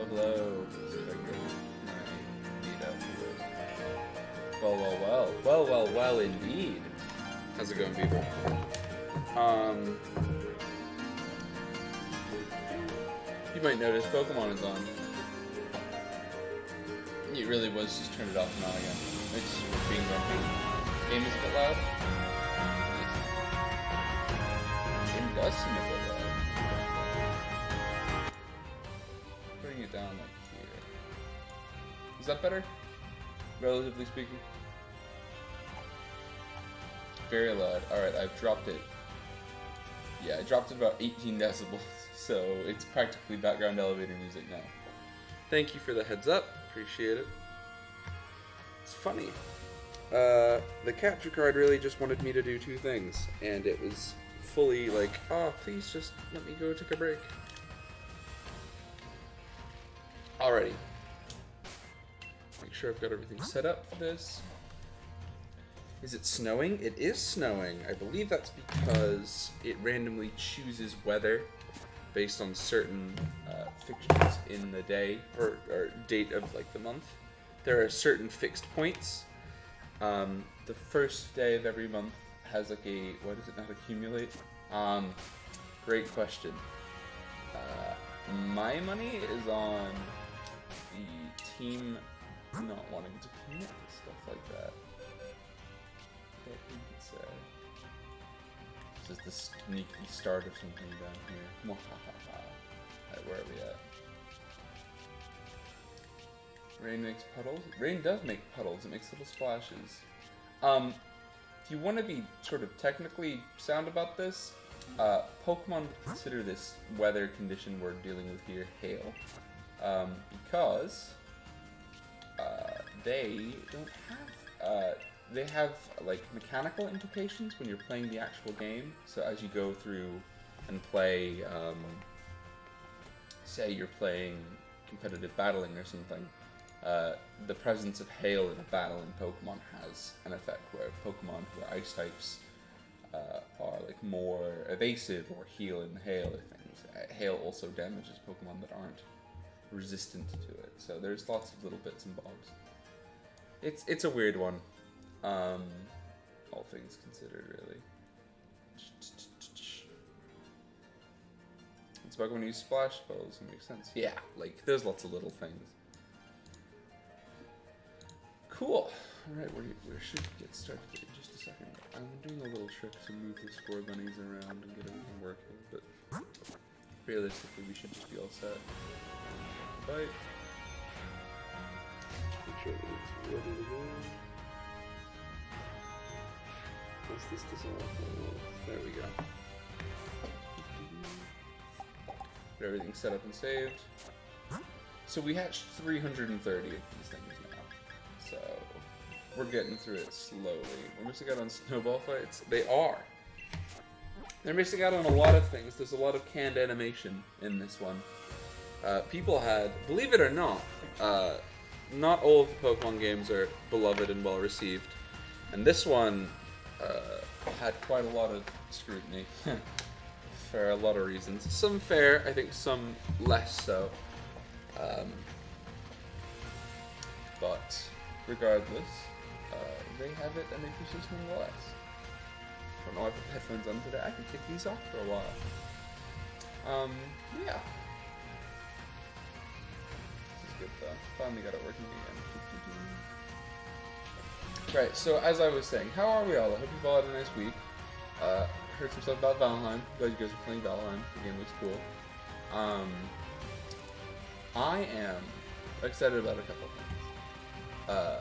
Well, hello. Let's see if I can get my feet out for this. Well, indeed. How's it going, people? You might notice Pokemon is on. It really was just turned it off and on again. It's being grumpy. Game is a bit loud. Game does seem a bit loud. Putting it down like here. Is that better? Relatively speaking? Very loud. Alright, I've dropped it. Yeah, I dropped it about 18 decibels, so it's practically background elevator music now. Thank you for the heads up. Appreciate it. It's funny. The capture card really just wanted me to do two things, and it was fully like, oh, please just let me go take a break. Alrighty. Make sure I've got everything set up for this. Is it snowing? It is snowing. I believe that's because it randomly chooses weather based on certain fixtures in the day or date of like the month. There are certain fixed points. The first day of every month has like a, what does it not accumulate? Great question. My money is on the team not wanting to commit to stuff like that. I don't think it's this is the sneaky start of something down here. Alright, where are we at? Rain makes puddles? Rain does make puddles, it makes little splashes. If you want to be sort of technically sound about this, Pokemon would consider this weather condition we're dealing with here hail. Because they don't have they have like mechanical implications when you're playing the actual game. So as you go through and play, say you're playing competitive battling or something, the presence of hail in a battle in Pokemon has an effect where Pokemon who are ice types are like more evasive or heal in hail or things. Hail also damages Pokemon that aren't resistant to it. So there's lots of little bits and bobs. It's a weird one. All things considered, really. It's Pokemon use splash spells, it makes sense. Yeah, like, there's lots of little things. Cool. Alright, we should get started in just a second. I'm doing a little trick to move the score bunnies around and get everything working, but realistically, we should just be all set. Bye. Make sure that it's ready to go. Once this dissolves, there we go. Get everything set up and saved. So we hatched 330 of these things now. So we're getting through it slowly. We're missing out on snowball fights. They are. They're missing out on a lot of things. There's a lot of canned animation in this one. People had, believe it or not all of the Pokemon games are beloved and well received. And this one had quite a lot of scrutiny for a lot of reasons. Some fair, I think some less so. But regardless, they have it and they persist nonetheless. I don't know why I put headphones on today. I can take these off for a while. Yeah. This is good though. Finally got it working again. Right, so as I was saying, how are we all? I hope you've all had a nice week. Heard some stuff about Valheim. Glad you guys are playing Valheim. The game looks cool. I am excited about a couple of things.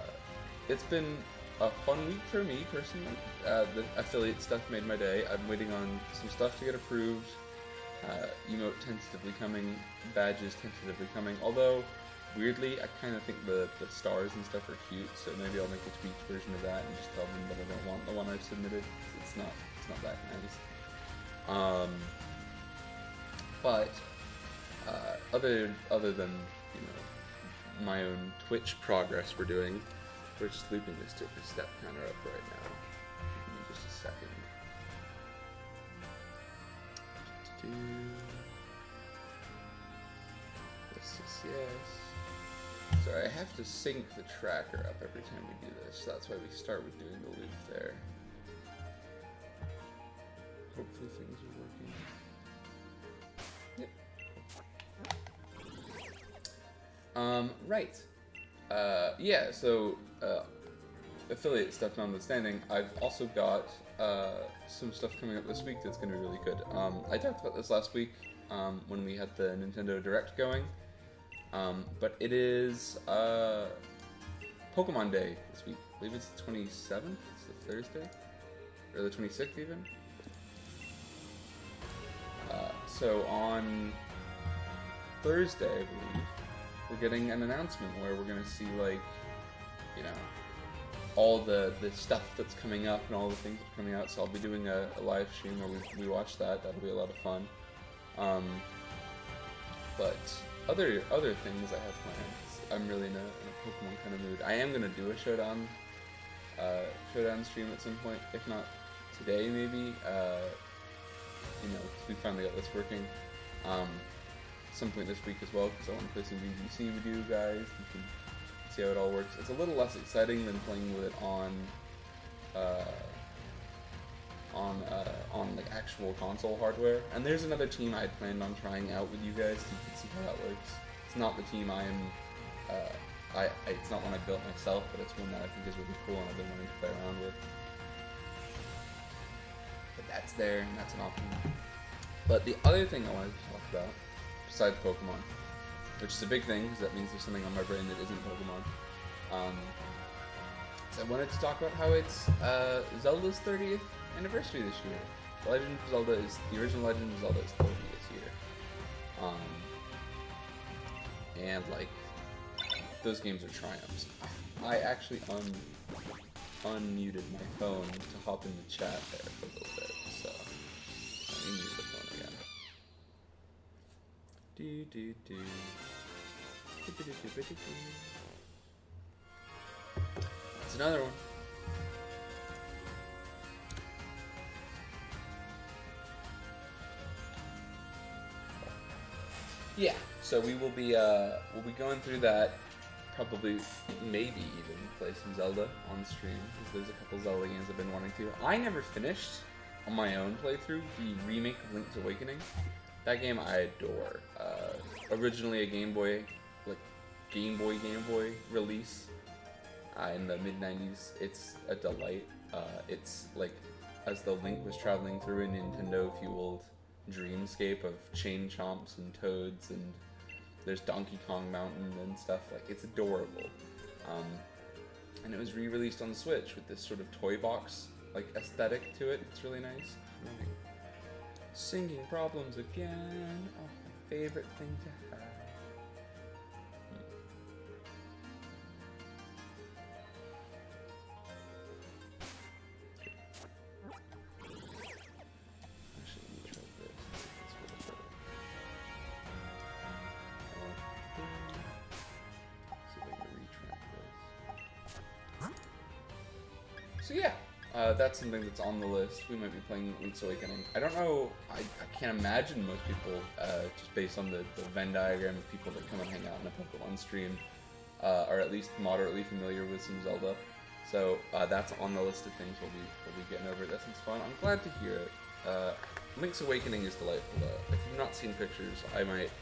It's been a fun week for me personally. The affiliate stuff made my day. I'm waiting on some stuff to get approved. Emote tentatively coming, badges tentatively coming. Although, weirdly, I kind of think the stars and stuff are cute, so maybe I'll make a tweaked version of that and just tell them that I don't want the one I've submitted. It's not that nice. But other than my own Twitch progress we're doing, we're just looping this step counter up right now. Give me just a second. Let's just yes. Sorry, I have to sync the tracker up every time we do this. So that's why we start with doing the loop there. Hopefully things are working. Yep. Right. Yeah, so affiliate stuff notwithstanding, I've also got some stuff coming up this week that's going to be really good. I talked about this last week when we had the Nintendo Direct going, but it is Pokemon Day this week. I believe it's the 27th, it's the Thursday, or the 26th even. So on Thursday, I believe, we're getting an announcement where we're going to see, like, you know, all the stuff that's coming up and all the things that are coming out. So I'll be doing a live stream where we watch that. That'll be a lot of fun. But other things I have planned. I'm really in a Pokemon kind of mood. I am going to do a showdown stream at some point, if not today maybe. You know, 'cause we finally got this working. Some point this week as well, because I want to play some VGC with you guys. You can see how it all works. It's a little less exciting than playing with it on like actual console hardware. And there's another team I had planned on trying out with you guys, so you can see how that works. It's not the team I am. It's not one I built myself, but it's one that I think is really cool and I've been wanting to play around with. But that's there, and that's an option. But the other thing I wanted to talk about, besides Pokemon, which is a big thing, because that means there's something on my brain that isn't Pokemon, so I wanted to talk about how it's Zelda's 30th anniversary this year. The original Legend of Zelda is 30 this year. And, like, those games are triumphs. I actually unmuted my phone to hop in the chat there for a little bit, so let me mute the phone again. That's another one. Yeah, so we'll be going through that. Probably, maybe even play some Zelda on stream, because there's a couple Zelda games I've been wanting to. I never finished on my own playthrough the remake of Link's Awakening. That game I adore. Originally a Game Boy release in the mid-90s. It's a delight. It's like as though Link was traveling through a Nintendo-fueled dreamscape of chain chomps and toads, and there's Donkey Kong Mountain and stuff. Like, it's adorable. And it was re-released on the Switch with this sort of toy box like aesthetic to it. It's really nice. Singing problems again. Oh, my favorite thing to have. Actually, let me try this. It's really better. See if I can retrack this. So yeah. That's something that's on the list. We might be playing Link's Awakening. I don't know, I can't imagine most people, just based on the Venn diagram of people that come and hang out in a Pokemon stream, are at least moderately familiar with some Zelda. So that's on the list of things we'll be getting over. That sounds fun. I'm glad to hear it. Link's Awakening is delightful though. If you've not seen pictures, I might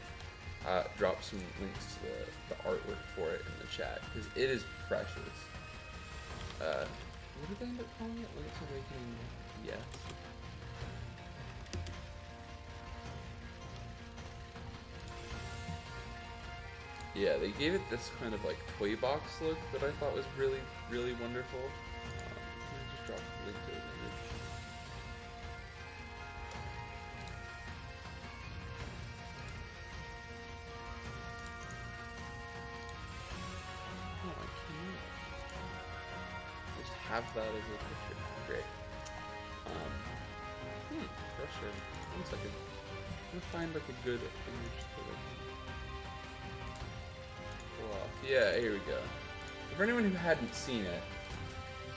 drop some links to the artwork for it in the chat, because it is precious. What did they end up calling it? Link's Awakening? Yes. Yeah, they gave it this kind of like toy box look that I thought was really, really wonderful. Let me just drop the link to it maybe. Oh, I can't just have that as a picture. Great. Pressure. 1 second. I'm gonna find like a good image that I can pull off. Yeah, here we go. For anyone who hadn't seen it,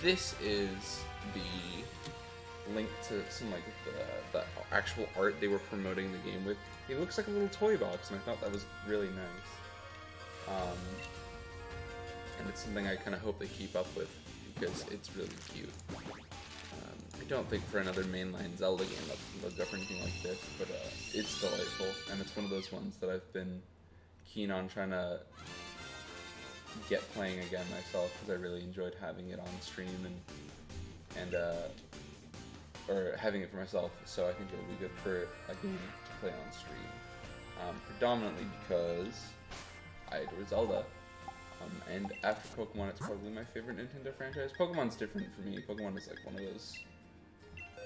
this is the link to some like the actual art they were promoting the game with. It looks like a little toy box, and I thought that was really nice. Um, and it's something I kind of hope they keep up with because it's really cute. I don't think for another mainline Zelda game they'll go for anything like this, but it's delightful, and it's one of those ones that I've been keen on trying to get playing again myself because I really enjoyed having it on stream and or having it for myself. So I think it'll be good for a game to play on stream, predominantly because I adore Zelda. And after Pokemon, it's probably my favorite Nintendo franchise. Pokemon's different for me. Pokemon is like one of those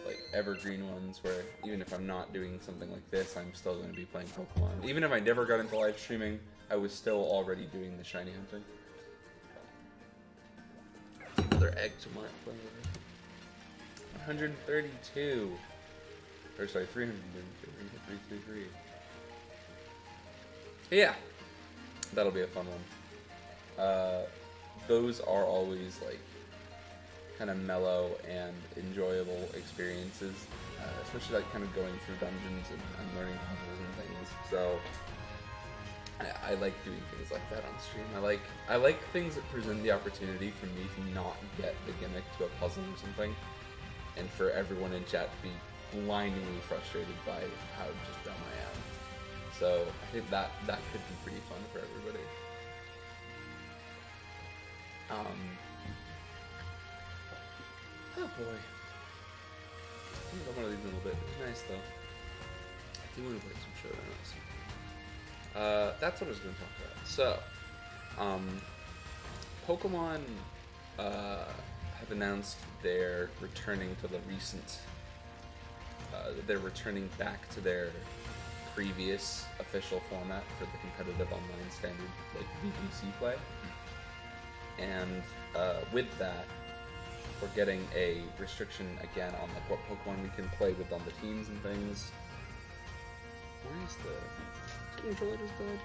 like evergreen ones where even if I'm not doing something like this, I'm still going to be playing Pokemon. Even if I never got into live streaming, I was still already doing the shiny hunting. Another egg to mark. 132. Or sorry, 332. 333. Yeah, that'll be a fun one. Those are always like kind of mellow and enjoyable experiences, especially like kind of going through dungeons and learning puzzles and things. So I like doing things like that on stream. I like things that present the opportunity for me to not get the gimmick to a puzzle or something, and for everyone in chat to be blindingly frustrated by how just dumb I am. So I think that could be pretty fun for everybody. Oh boy. I got one of these in a little bit. It's nice though. I do want to play some Showdown also. That's what I was going to talk about. So, Pokemon have announced they're returning to the recent. They're returning back to their previous official format for the competitive online standard, like VGC play. And with that, we're getting a restriction again on like what Pokemon we can play with on the teams and things. Where is the controller just died?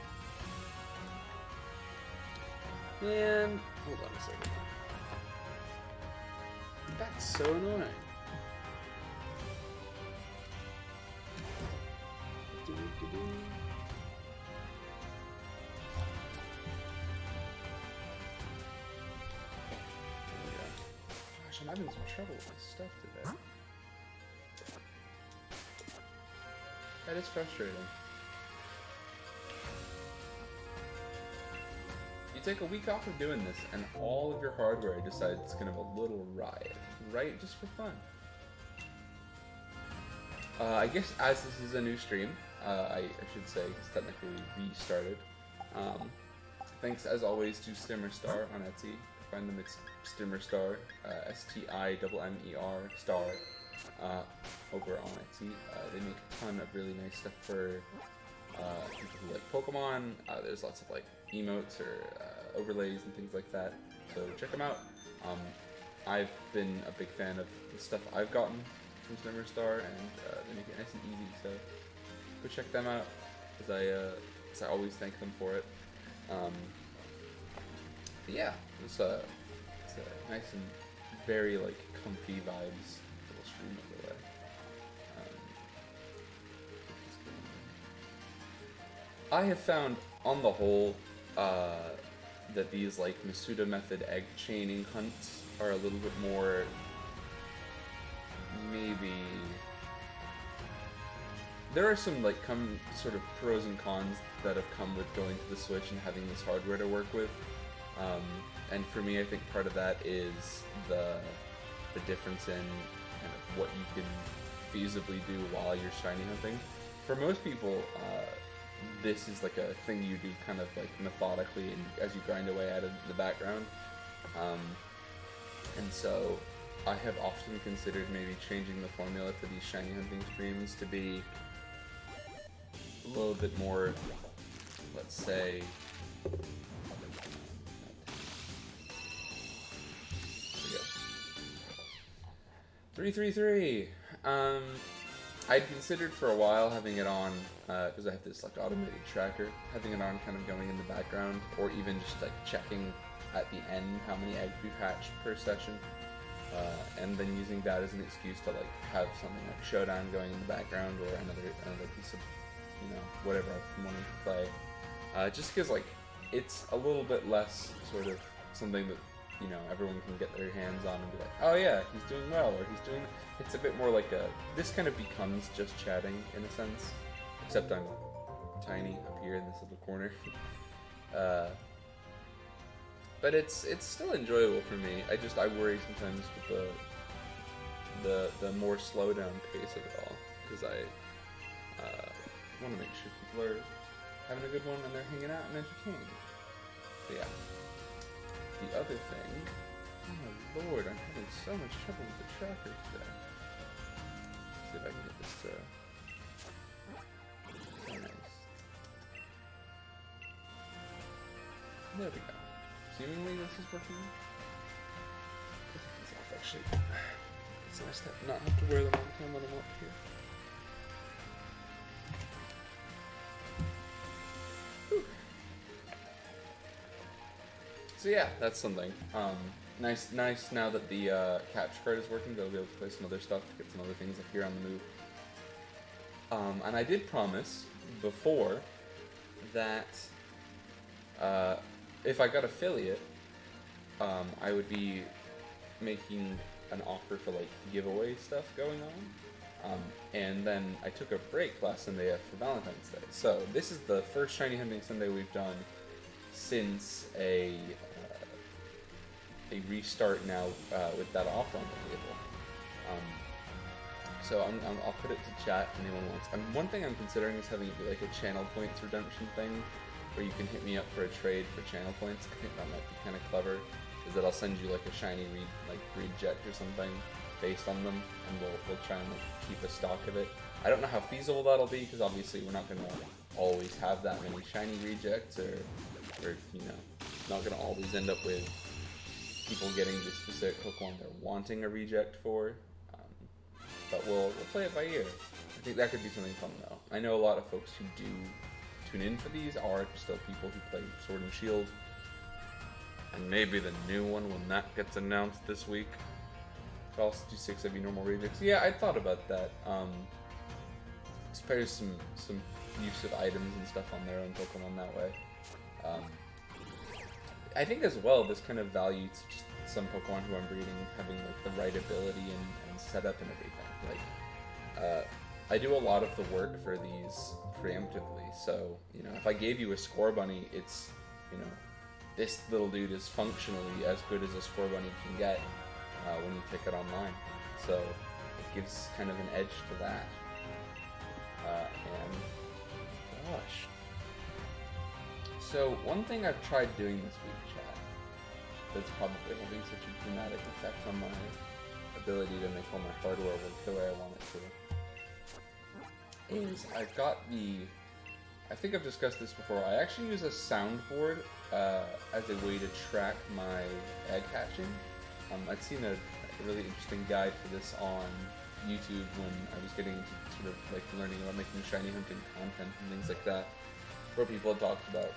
Man, hold on a second. That's so annoying. I'm having some trouble with my stuff today. That is frustrating. You take a week off of doing this, and all of your hardware decides it's gonna have a little riot, right? Just for fun. I guess as this is a new stream, I should say, because technically we restarted. Thanks as always to Stimmerstar on Etsy. Find them, it's Stimmerstar, STIMMER star, over on Etsy. They make a ton of really nice stuff for people who like Pokemon. There's lots of like emotes or overlays and things like that, so check them out. I've been a big fan of the stuff I've gotten from Stimmerstar, and they make it nice and easy, so go check them out, as I always thank them for it. Yeah, it's a nice and very like comfy vibes little stream over there. I have found, on the whole, that these like Masuda method egg chaining hunts are a little bit more, maybe. There are some like sort of pros and cons that have come with going to the Switch and having this hardware to work with. And for me, I think part of that is the difference in kind of what you can feasibly do while you're shiny hunting. For most people, this is like a thing you do kind of like methodically and as you grind away at it in the background. And so I have often considered maybe changing the formula for these shiny hunting streams to be a little bit more, let's say, 333. I'd considered for a while having it on, because I have this like automated tracker, having it on kind of going in the background, or even just like checking at the end how many eggs we've hatched per session, and then using that as an excuse to like have something like Showdown going in the background, or another piece of, you know, whatever I'm wanting to play. Just because like it's a little bit less sort of something that, you know, everyone can get their hands on and be like, oh yeah, he's doing well, or he's doing... It's a bit more like a... This kind of becomes just chatting, in a sense. Except I'm tiny up here in this little corner. But it's still enjoyable for me. I worry sometimes with the more slow down pace of it all. Because I want to make sure people are having a good one and they're hanging out and entertained. So yeah. The other thing... Oh my lord, I'm having so much trouble with the tracker today. Let's see if I can get this to... Oh, nice. There we go. Seemingly this is working. It's off actually. It's nice to not have to wear them all the time when I'm up here. So yeah, that's something. Nice now that the capture card is working, they'll be able to play some other stuff, get some other things up here on the move. And I did promise before that if I got affiliate, I would be making an offer for like giveaway stuff going on. And then I took a break last Sunday for Valentine's Day. So this is the first Shiny Hunting Sunday we've done since a restart now with that offer on the table. So I'll put it to chat if anyone wants. One thing I'm considering is having it be like a channel points redemption thing, where you can hit me up for a trade for channel points. I think that might be kind of clever. Is that I'll send you like a shiny reject or something based on them, and we'll try and like keep a stock of it. I don't know how feasible that'll be, because obviously we're not gonna always have that many shiny rejects, or you know, not gonna always end up with people getting the specific Pokemon they're wanting a reject for. But we'll play it by ear. I think that could be something fun though. I know a lot of folks who do tune in for these are still people who play Sword and Shield. And maybe the new one when that gets announced this week. I'll also do 6 of normal rejects. Yeah, I thought about that. Spare some use of items and stuff on their own Pokemon that way. I think as well, there's kind of value to just some Pokemon who I'm breeding having like the right ability and setup and everything. Like, I do a lot of the work for these preemptively. So, you know, if I gave you a Scorbunny, it's, you know, this little dude is functionally as good as a Scorbunny can get when you pick it online. So it gives kind of an edge to that. And gosh. So one thing I've tried doing this week, chat, that's probably having such a dramatic effect on my ability to make all my hardware work the way I want it to, is I've got I think I've discussed this before, I actually use a soundboard as a way to track my egg hatching. I'd seen a really interesting guide for this on YouTube when I was getting into sort of like learning about making shiny hunting content and things like that, where people had talked about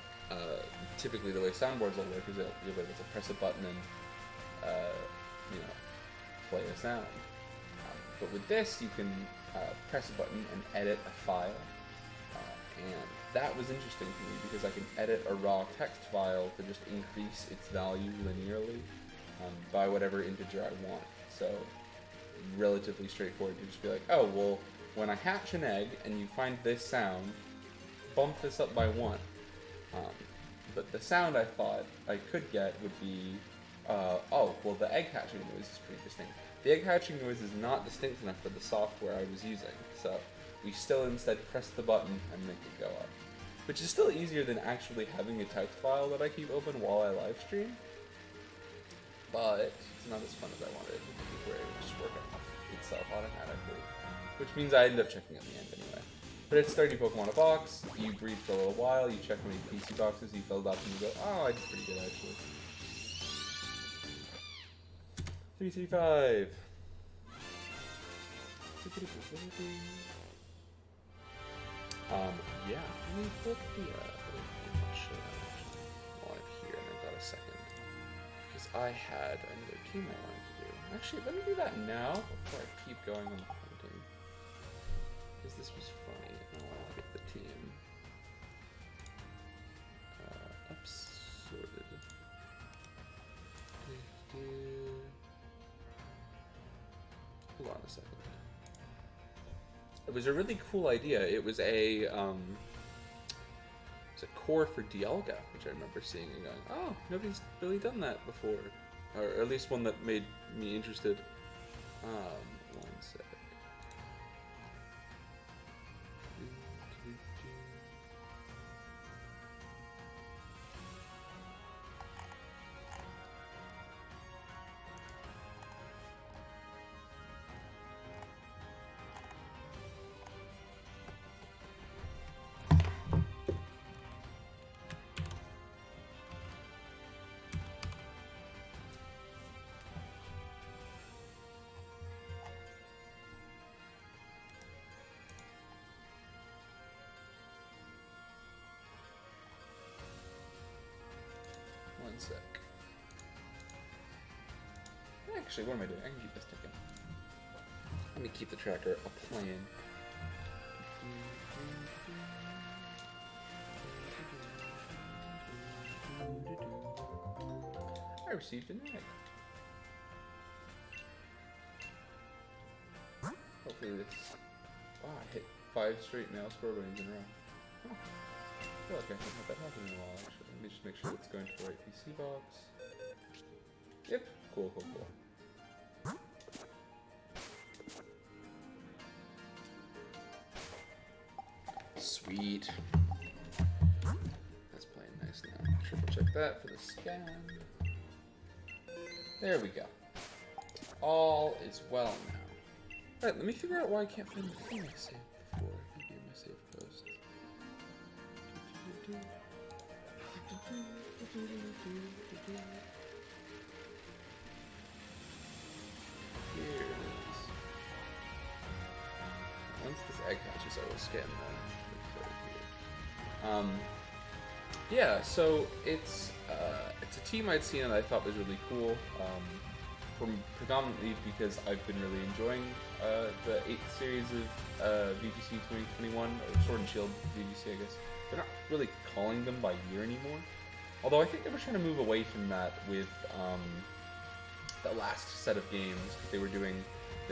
typically the way soundboards will work is that you'll be able to press a button and you know, play a sound. But with this, you can press a button and edit a file, and that was interesting to me because I can edit a raw text file to just increase its value linearly by whatever integer I want. So relatively straightforward to just be like, oh, well, when I hatch an egg and you find this sound, bump this up by 1. But the sound I thought I could get would be, oh, well, the egg hatching noise is pretty distinct. The egg hatching noise is not distinct enough for the software I was using, so we still instead press the button and make it go up. Which is still easier than actually having a text file that I keep open while I live stream, but it's not as fun as I wanted, where it would just work off itself automatically. Which means I end up checking at the end anyway. But it's 30 Pokemon a box, you breed for a little while, you check how many PC boxes you filled up, and you go, oh, I did pretty good actually. 335. Yeah, let me put the, I'll show that actually while I'm here and I've got a second. Because I had another team I wanted to do. Actually, let me do that now before I keep going on the hunting. Because this was funny and I want to get the team. Oops. it was a really cool idea. It was a core for Dialga, which I remember seeing and going, oh, nobody's really done that before, or at least one that made me interested. One sec. One sec. Actually, what am I doing? I can keep this ticking. Let me keep the tracker a playing. I received an egg. Hopefully this... Wow, I hit 5 straight nail score buttons in a row. Huh. I feel like I haven't had that happen in a while, actually. Let me just make sure it's going to the right PC box. Yep. Cool, cool, cool. Sweet. That's playing nice now. Triple check that for the scan. There we go. All is well now. Alright, let me figure out why I can't find the thing I saved before. Maybe in my save post. Here it is. Once this egg hatches, I will scan that. Yeah, so it's a team I'd seen and I thought was really cool. Predominantly because I've been really enjoying the 8th series of VGC 2021, or Sword and Shield VGC, I guess. They're not really calling them by year anymore. Although I think they were trying to move away from that with the last set of games. They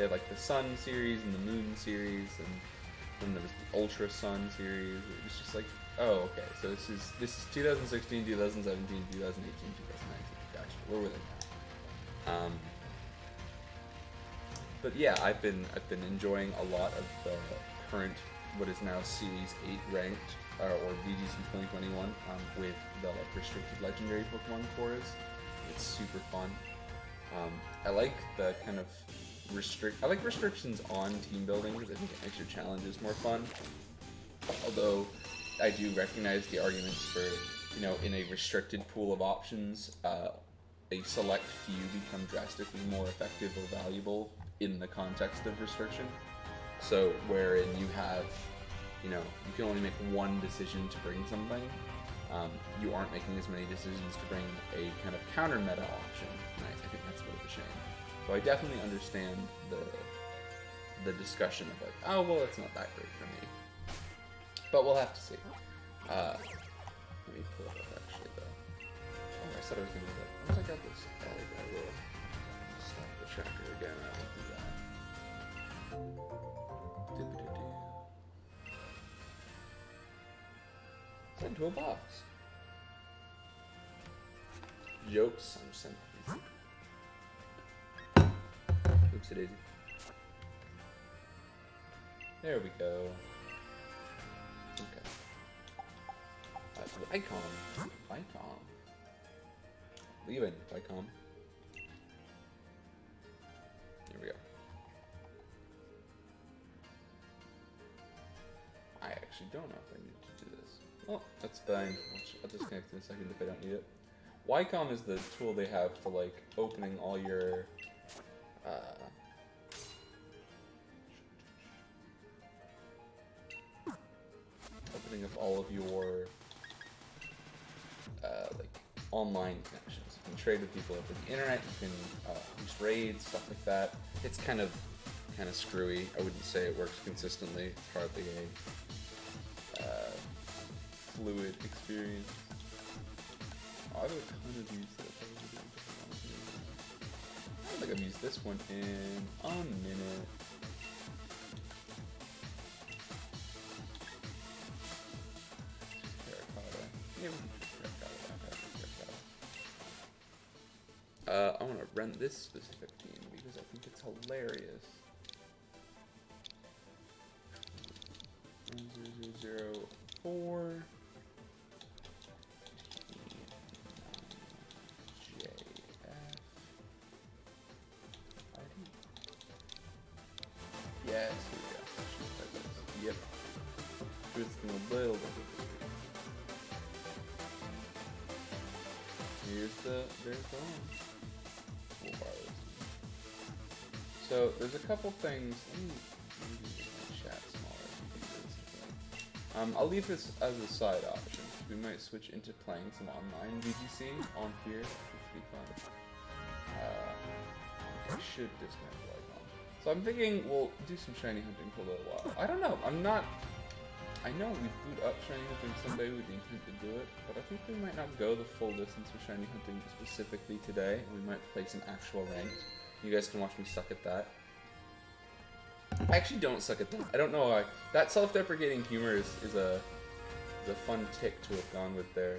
had like the Sun series and the Moon series, and then there was the Ultra Sun series. It was just like, oh, okay, so this is 2016, 2017, 2018, 2019. Gotcha, we're with it now. But yeah, I've been enjoying a lot of the current, what is now Series 8 ranked, or VGC 2021, with the restricted legendary Pokemon cores. It's super fun. I like the kind of restrictions on team building because I think it makes your challenges more fun. Although I do recognize the arguments for, in a restricted pool of options, a select few become drastically more effective or valuable in the context of restriction. So wherein you have, you can only make one decision to bring something, you aren't making as many decisions to bring a kind of counter meta option. And I think that's a bit of a shame. So I definitely understand the discussion of like, oh well, it's not that great for me. But we'll have to see. Let me pull it up actually though. Oh, I said I was gonna do that. Once I got this egg, I will stop the tracker again. I will do that. Sent to a box. Jokes. I'm sent. Oopsie daisy. There we go. Okay. Icon. Leaving Icon. Here we go. I actually don't know if I need to do this. Oh, that's fine. I'll disconnect in a second if I don't need it. Wycom is the tool they have for like opening all your opening up all of your like online connections. You can trade with people over the internet. You can use raids, stuff like that. It's kind of screwy. I wouldn't say it works consistently. It's hardly a fluid experience. Oh, I have a ton of these that I don't think I've used this one in a minute. rent this specific team because I think it's hilarious. 1004 JF ID. Yes, here we go. Yep. Just a little bit. There's the one. We'll borrow this. So there's a couple things. Let me do my chat smaller. I'll leave this as a side option. We might switch into playing some online VGC on here. It's pretty fun. I should disconnect the icon. So I'm thinking we'll do some shiny hunting for a little while. I don't know. I know we boot up shiny hunting someday with the intent to do it, but I think we might not go the full distance for shiny hunting specifically today. We might play some actual ranked. You guys can watch me suck at that. I actually don't suck at that. I don't know why. That self-deprecating humor is a fun tick to have gone with there.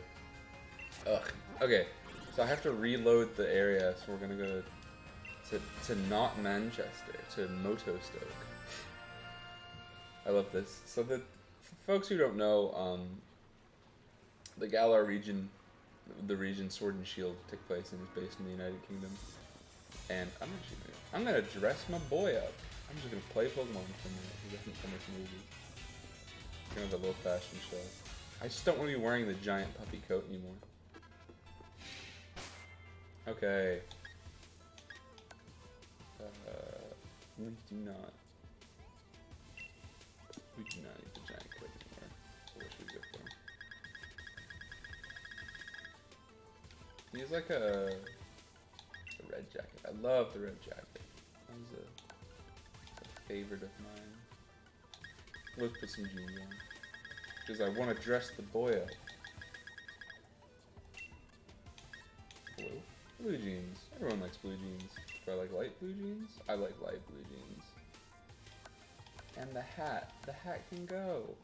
Ugh. Okay, so I have to reload the area, so we're gonna go to not Manchester, to Motostoke. I love this. So for folks who don't know, the Galar region, the region Sword and Shield took place and is based in the United Kingdom. And I'm gonna dress my boy up. I'm just gonna play Pokemon for a minute. He doesn't finish movies. It's kind of a low fashion show. I just don't want to be wearing the giant puffy coat anymore. Okay. We do not. We do not need the giant coat anymore. So what should we go for? He's like a red jacket. I love the red jacket. That was a favorite of mine. Let's put some jeans on. Because I want to dress the boy up. Blue? Blue jeans. Everyone likes blue jeans. Do I like light blue jeans? I like light blue jeans. And the hat. The hat can go.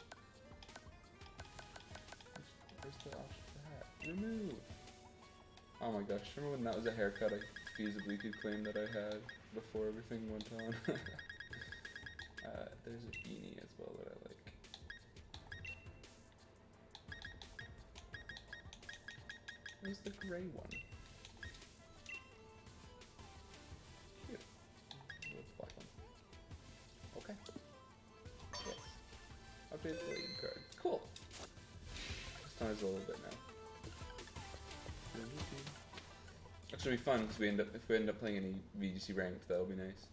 Where's the option for the hat? Remove. Oh my gosh, remember when that was a haircut I feasibly could claim that I had before everything went on? There's a beanie as well that I like. Where's the gray one? Here. Where's the black one? Okay. Yes. Update the lead card. Cool. Customize a little bit now. It's gonna be fun because if we end up playing any VGC ranked, that'll be nice.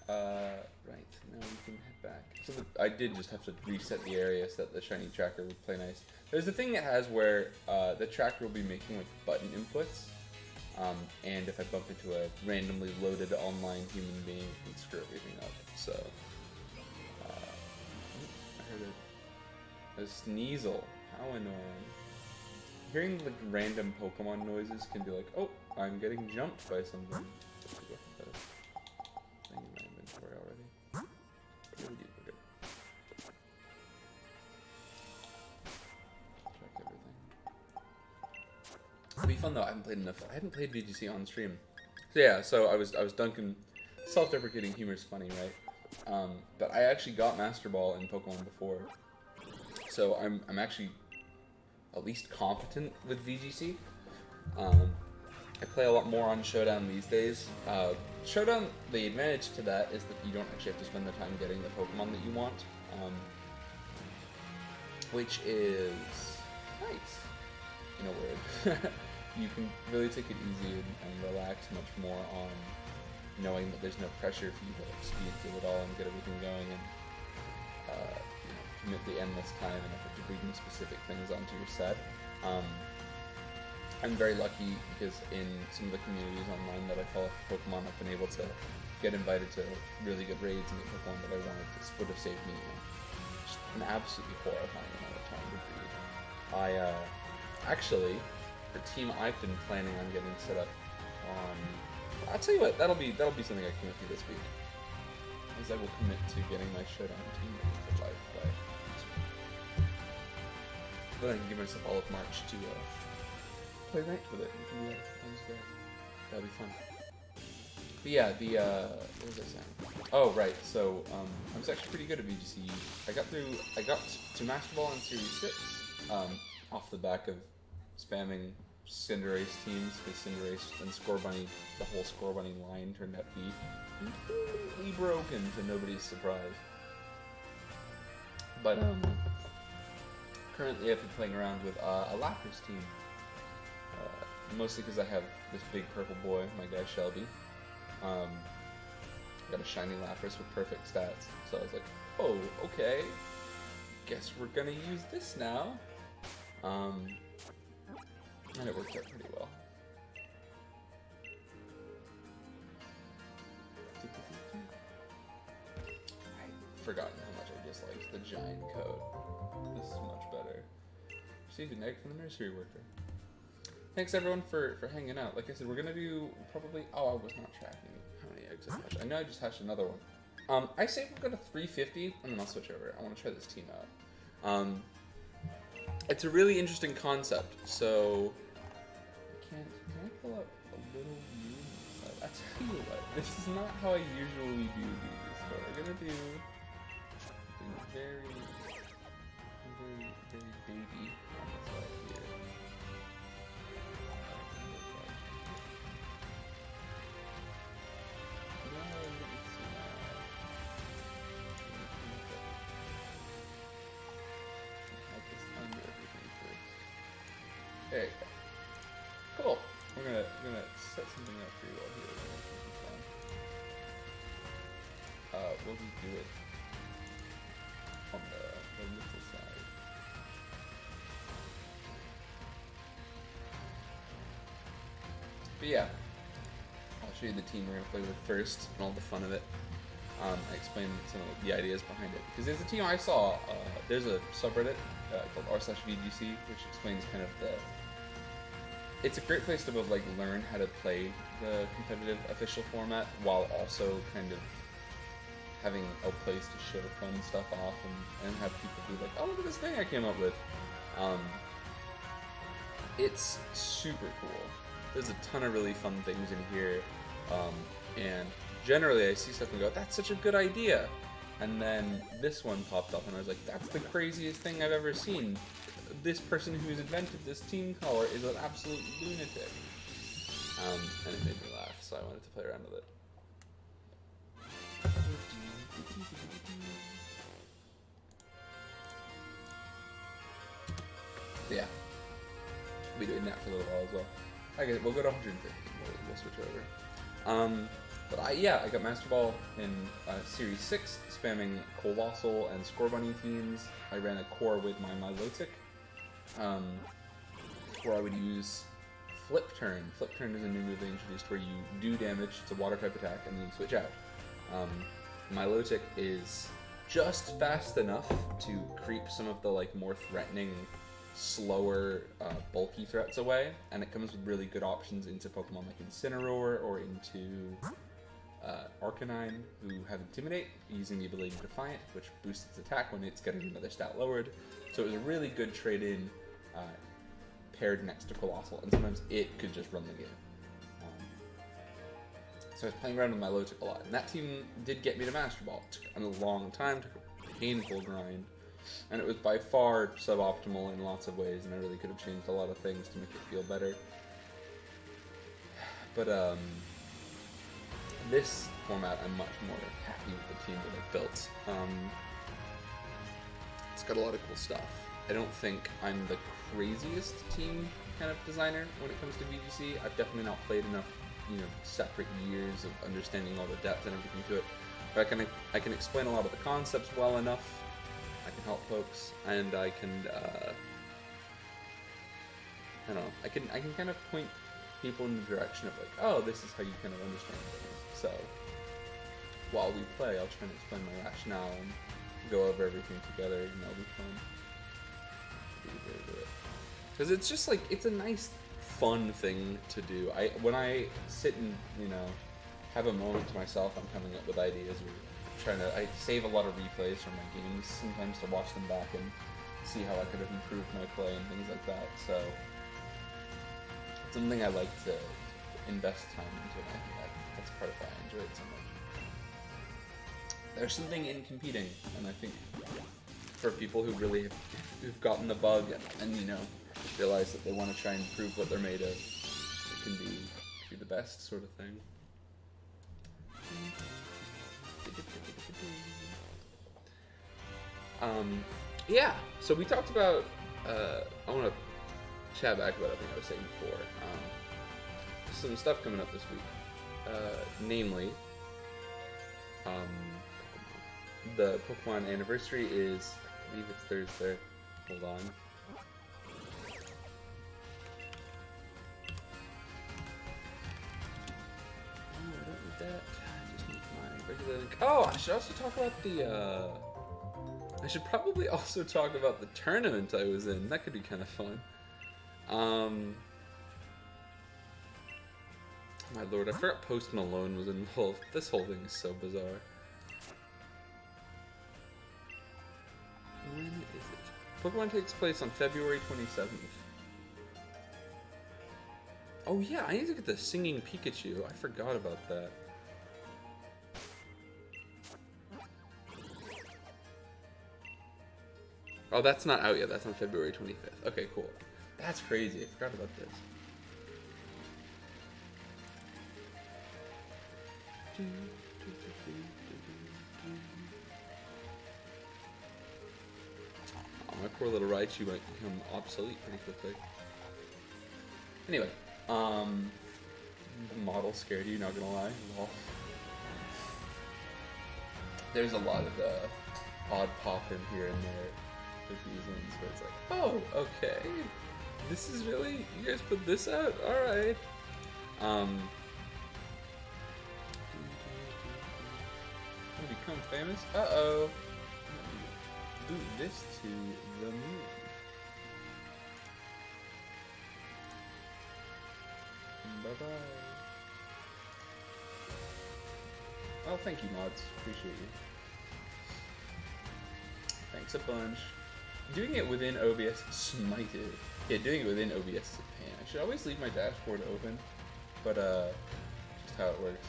Right, now we can head back. So I did just have to reset the area so that the shiny tracker would play nice. There's a thing it has where the tracker will be making like button inputs, and if I bump into a randomly loaded online human being, it can screw everything up. So, I heard a Sneasel. How annoying. Hearing like random Pokemon noises can be like, oh, I'm getting jumped by something. Thing in my inventory already. Yeah, we did. We're good. Check everything. It'll be fun though. I haven't played enough. I haven't played VGC on stream. So yeah, so I was dunking. Self-deprecating humor is funny, right? But I actually got Master Ball in Pokemon before, so I'm actually at least competent with VGC. I play a lot more on Showdown these days. Showdown, the advantage to that is that you don't actually have to spend the time getting the Pokemon that you want, which is nice, in a word. You can really take it easy and relax much more on knowing that there's no pressure for you to speed through it all and get everything going and commit the endless time and effort to breeding specific things onto your set. I'm very lucky because in some of the communities online that I follow for Pokemon, I've been able to get invited to really good raids and get Pokemon that I wanted. This would have saved me just an absolutely horrifying amount of time to breed. Actually, the team I've been planning on getting set up on, I'll tell you what, that'll be something I commit to this week. Is I will commit to getting my Showdown team ready for live play this week. Then I can give myself all of March to play ranked with it. Sounds great. That'll be fun. But yeah, what was I saying? Oh, right. So, I was actually pretty good at VGC. I got to Master Ball in Series 6, off the back of spamming Cinderace teams, because Cinderace and Scorbunny, the whole Scorbunny line turned out to be completely broken to nobody's surprise. But, currently I've been playing around with a Lapras team. Mostly because I have this big purple boy, my guy Shelby. Got a shiny Lapras with perfect stats. So I was like, oh, okay. Guess we're gonna use this now. And it worked out pretty well. I've forgotten how much I disliked the giant code. This is much better. Received an egg from the nursery worker. Thanks everyone for hanging out. Like I said, we're gonna do probably. Oh, I was not tracking how many eggs I hatched. I know I just hatched another one. I say we'll go to 350, and then I'll switch over. I want to try this team out. It's a really interesting concept. So, can I pull up a little view? I tell you what, this is not how I usually do these. But we're gonna do something very baby on the side here. There you go. Cool. We're gonna set something up for you all here. We'll just do it on the little side. But yeah, I'll show you the team we're gonna play with first and all the fun of it. I explain some of the ideas behind it because there's a team I saw. There's a subreddit called r/VGC, which explains kind of the. It's a great place to both like learn how to play the competitive official format while also kind of having a place to show fun stuff off and have people be like, oh, look at this thing I came up with. It's super cool. There's a ton of really fun things in here, and generally I see stuff and go, that's such a good idea. And then this one popped up and I was like, that's the craziest thing I've ever seen. This person who's invented this team color is an absolute lunatic. And it made me laugh, so I wanted to play around with it. Yeah. We'll be doing that for a little while as well. Okay, we'll go to 150. We'll switch over. But I got Master Ball in Series 6, spamming Colossal and Scorbunny teams. I ran a core with my Milotic, where I would use Flip Turn. Flip Turn is a new move they introduced where you do damage, it's a water type attack, and then you switch out. Milotic is just fast enough to creep some of the like more threatening, slower, bulky threats away, and it comes with really good options into Pokemon like Incineroar or into Arcanine, who have Intimidate, using the ability to Defiant, which boosts its attack when it's getting another stat lowered. So it was a really good trade-in paired next to Colossal, and sometimes it could just run the game. So I was playing around with Milotic a lot, and that team did get me to Master Ball. It took a long time, took a painful grind, and it was by far suboptimal in lots of ways, and I really could have changed a lot of things to make it feel better. But this format, I'm much more happy with the team that I've built. It's got a lot of cool stuff. I don't think I'm the craziest team kind of designer when it comes to VGC. I've definitely not played enough, separate years of understanding all the depth and everything to it. But I can explain a lot of the concepts well enough. I can help folks, and I can I don't know. I can kind of point people in the direction of like, oh, this is how you kind of understand things. So while we play, I'll try and explain my rationale and go over everything together, and that'll be fun. Because it's just like, it's a nice, fun thing to do. When I sit and, have a moment to myself, I'm coming up with ideas, or I save a lot of replays from my games sometimes to watch them back and see how I could have improved my play and things like that. So it's something I like to invest time into, and I think That's part of why I enjoy it so much. There's something in competing, and I think for people who really who've gotten the bug and you know realize that they want to try and prove what they're made of, it can be the best sort of thing. Yeah, so we talked about, I want to chat back about everything I was saying before. Some stuff coming up this week. Namely, the Pokemon anniversary is, I believe it's Thursday. Hold on. Oh, I don't need that. I just need my regular link. Oh, I should also talk about the, I should probably also talk about the tournament I was in. That could be kind of fun. My lord, I forgot Post Malone was involved. This whole thing is so bizarre. When is it? Pokemon takes place on February 27th. Oh yeah, I need to get the singing Pikachu. I forgot about that. Oh, that's not out yet. That's on February 25th. Okay, cool. That's crazy. I forgot about this. Oh, my poor little Raichu might become obsolete pretty quickly. Anyway, the model scared you, not gonna lie. Well, there's a lot of odd pop in here and there with these ones where it's like, oh, okay, this is really, you guys put this out? Alright. Become famous? Uh-oh. Do this to the moon. Bye-bye. Oh, thank you, mods. Appreciate you. Thanks a bunch. Doing it within OBS, smited. Yeah, doing it within OBS is a pain. I should always leave my dashboard open, but just how it works.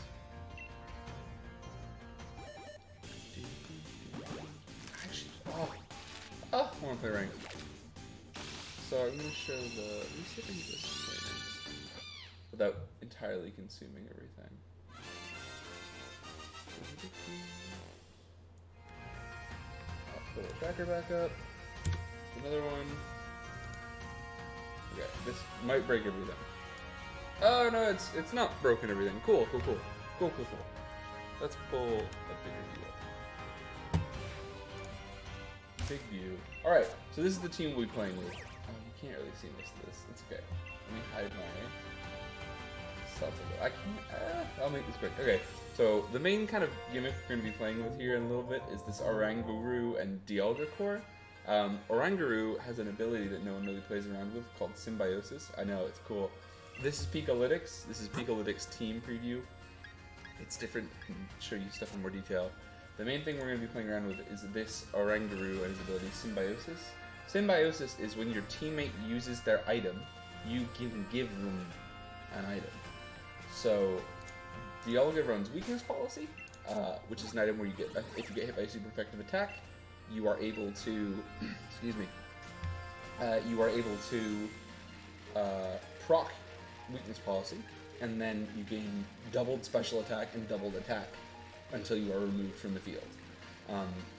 Oh, I want to play ranked. So I'm going to show the... Let me see if I can do this without entirely consuming everything. I'll pull the tracker back up. Another one. Okay, this might break everything. Oh no, it's not broken everything. Cool. Let's pull a bigger view up. Big view. Alright, so this is the team we'll be playing with. Oh, you can't really see most of this. It's okay. Let me hide my stuff a little. I can't. I'll make this quick. Okay, so the main kind of gimmick we're going to be playing with here in a little bit is this Oranguru and Dialga core. Oranguru has an ability that no one really plays around with called Symbiosis. I know, it's cool. This is Pikalytics. This is Pikalytics team preview. It's different. I can show you stuff in more detail. The main thing we're going to be playing around with is this Oranguru and his ability Symbiosis. Symbiosis is when your teammate uses their item, you can give them an item. So, Dialga runs Weakness Policy, which is an item where you get, if you get hit by a super effective attack, you are able to, excuse me, you are able to proc Weakness Policy, and then you gain doubled special attack and doubled attack until you are removed from the field.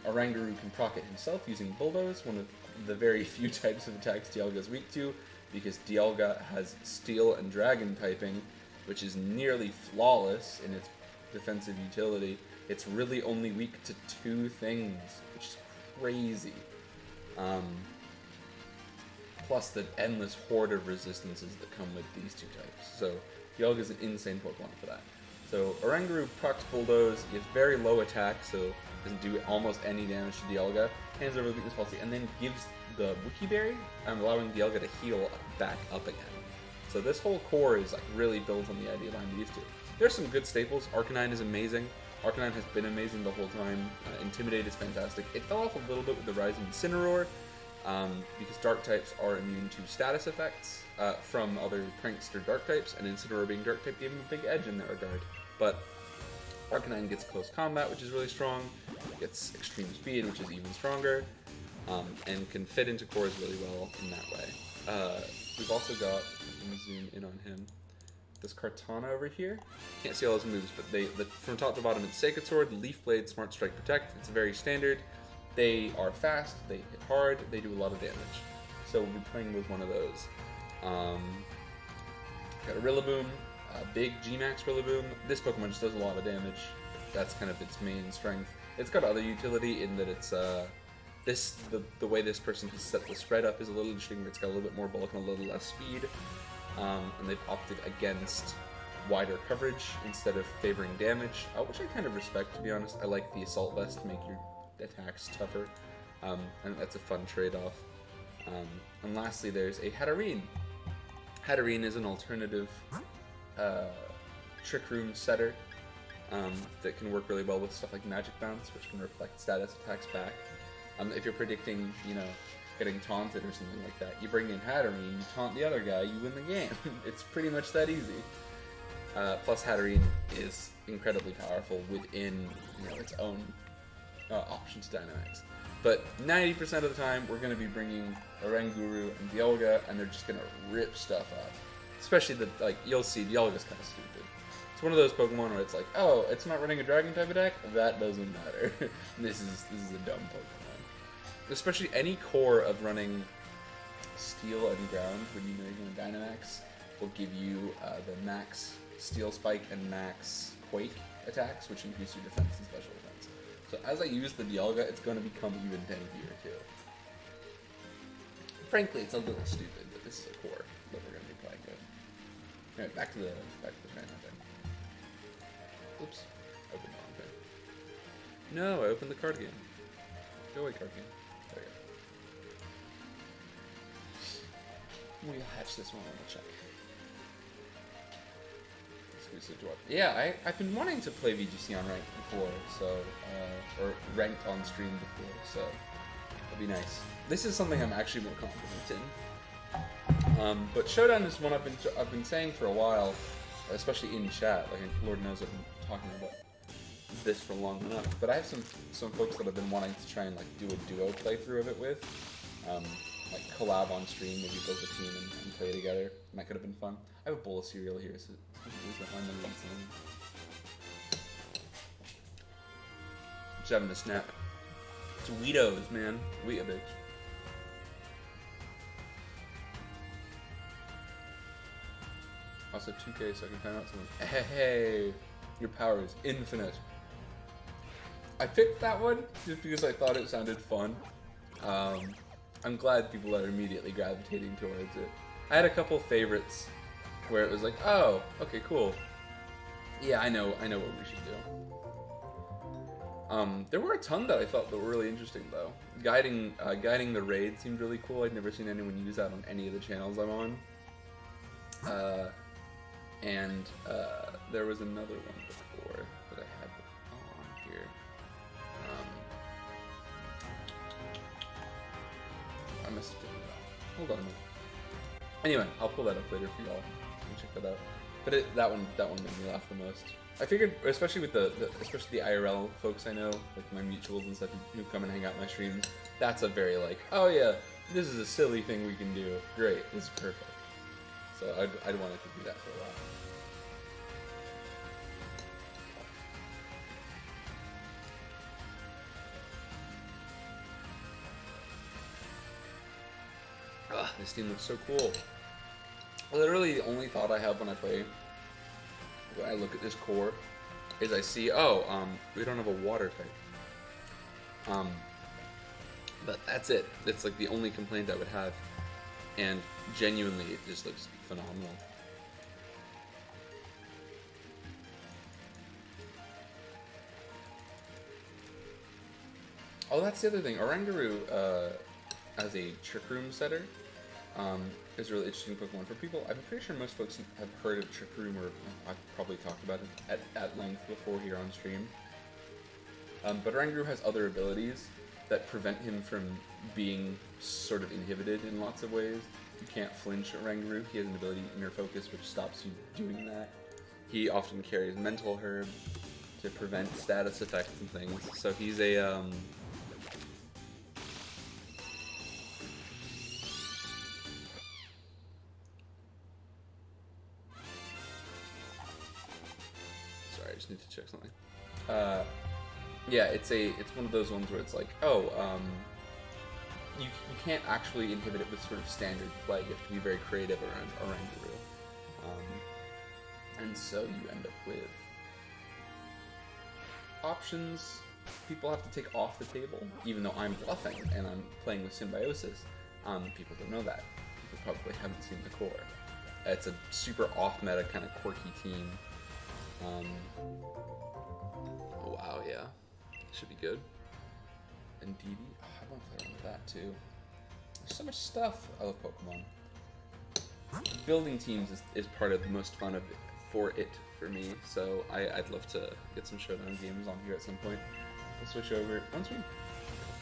Oranguru can proc it himself using Bulldoze, one of the very few types of attacks Dialga is weak to, because Dialga has Steel and Dragon typing, which is nearly flawless in its defensive utility. It's really only weak to 2 things, which is crazy. Plus the endless horde of resistances that come with these 2 types. So Dialga is an insane Pokemon for that. So Oranguru procs Bulldoze, he has very low attack, so doesn't do almost any damage to Dialga, hands over the Weakness Policy, and then gives the Wookiee Berry, allowing Dialga to heal back up again. So this whole core is like really built on the idea behind these 2. There's some good staples. Arcanine is amazing. Arcanine has been amazing the whole time. Intimidate is fantastic. It fell off a little bit with the rise of Incineroar, because Dark types are immune to status effects from other prankster Dark types, and Incineroar being Dark type gave him a big edge in that regard. But Arcanine gets close combat, which is really strong. Gets extreme speed, which is even stronger. And can fit into cores really well in that way. We've also got, let me zoom in on him, this Kartana over here. Can't see all his moves, but from top to bottom, it's Sacred Sword, Leaf Blade, Smart Strike, Protect. It's very standard. They are fast, they hit hard, they do a lot of damage. So we'll be playing with one of those. Got a Rillaboom, a big G-Max Rillaboom. This Pokemon just does a lot of damage. That's kind of its main strength. It's got other utility in that it's the way this person has set the spread up is a little interesting. It's got a little bit more bulk and a little less speed. And they've opted against wider coverage instead of favoring damage, which I kind of respect, to be honest. I like the Assault Vest to make your attacks tougher, and that's a fun trade-off. And lastly, there's a Hatterene. Hatterene is an alternative Trick Room setter that can work really well with stuff like Magic Bounce, which can reflect status attacks back. If you're predicting, getting taunted or something like that, you bring in Hatterene, you taunt the other guy, you win the game. It's pretty much that easy. Plus, Hatterene is incredibly powerful within its own options Dynamax. But 90% of the time, we're going to be bringing Oranguru and Dialga, and they're just going to rip stuff up. Especially you'll see Dialga's kind of stupid. It's one of those Pokemon where it's like, oh, it's not running a Dragon type attack? That doesn't matter. This is a dumb Pokemon. Especially any core of running Steel and Ground when you're using a Dynamax will give you the max Steel Spike and max Quake attacks, which increase your defense and special defense. So as I use the Dialga, it's going to become even tankier too. Frankly, it's a little stupid, but this is a core that we're going to be playing with. Anyway, back to the fan thing. Oops, opened the wrong thing. No, I opened the card game. Go away, card game. There we go. We'll hatch this one and we'll check. Yeah, I've been wanting to play VGC on ranked before, so or ranked on stream before, so that'd be nice. This is something I'm actually more confident in. But Showdown is one I've been saying for a while, especially in chat. Like Lord knows I've been talking about this for long enough. But I have some folks that have been wanting to try and do a duo playthrough of it with, like collab on stream, maybe build a team and play together. And that could have been fun. I have a bowl of cereal here, so please don't mind them eating. Just having a snap. It's Weedos, man. Weetabix. Also 2K, so I can find out something. Hey, your power is infinite. I picked that one just because I thought it sounded fun. I'm glad people are immediately gravitating towards it. I had a couple favorites where it was like, oh, okay, cool. Yeah, I know what we should do. There were a ton that I thought that were really interesting though. Guiding the raid seemed really cool. I'd never seen anyone use that on any of the channels I'm on. And there was another one before that I had on here. I must have done that. Hold on a minute. Anyway, I'll pull that up later for y'all. Check that out. But that one made me laugh the most. I figured, especially with especially the IRL folks I know, like my mutuals and stuff who come and hang out my streams, that's a very oh yeah, this is a silly thing we can do. Great, this is perfect. So I'd wanted to do that for a while. This team looks so cool. Literally, the only thought I have when I look at this core, is I see, we don't have a water type. But that's it. That's the only complaint I would have. And genuinely, it just looks phenomenal. Oh, that's the other thing. Oranguru, as a Trick Room setter, is a really interesting Pokemon for people. I'm pretty sure most folks have heard of Trick Room, or I've probably talked about it at length before here on stream. But Oranguru has other abilities that prevent him from being sort of inhibited in lots of ways. You can't flinch Oranguru. He has an ability, Inner Focus, which stops you doing that. He often carries Mental Herb to prevent status effects and things. So he's a sorry, I just need to check something. Yeah, it's one of those ones where it's like, oh, you can't actually inhibit it with sort of standard play. You have to be very creative around your rule. And so you end up with options people have to take off the table, even though I'm bluffing and I'm playing with Symbiosis. People don't know that. People probably haven't seen the core. It's a super off-meta kind of quirky team. Oh, wow, yeah. Should be good. And DD, oh, I want to play around with that too. There's so much stuff. I love Pokemon. Building teams is part of the most fun of it, for me, so I'd love to get some Showdown games on here at some point. We'll switch over. Once we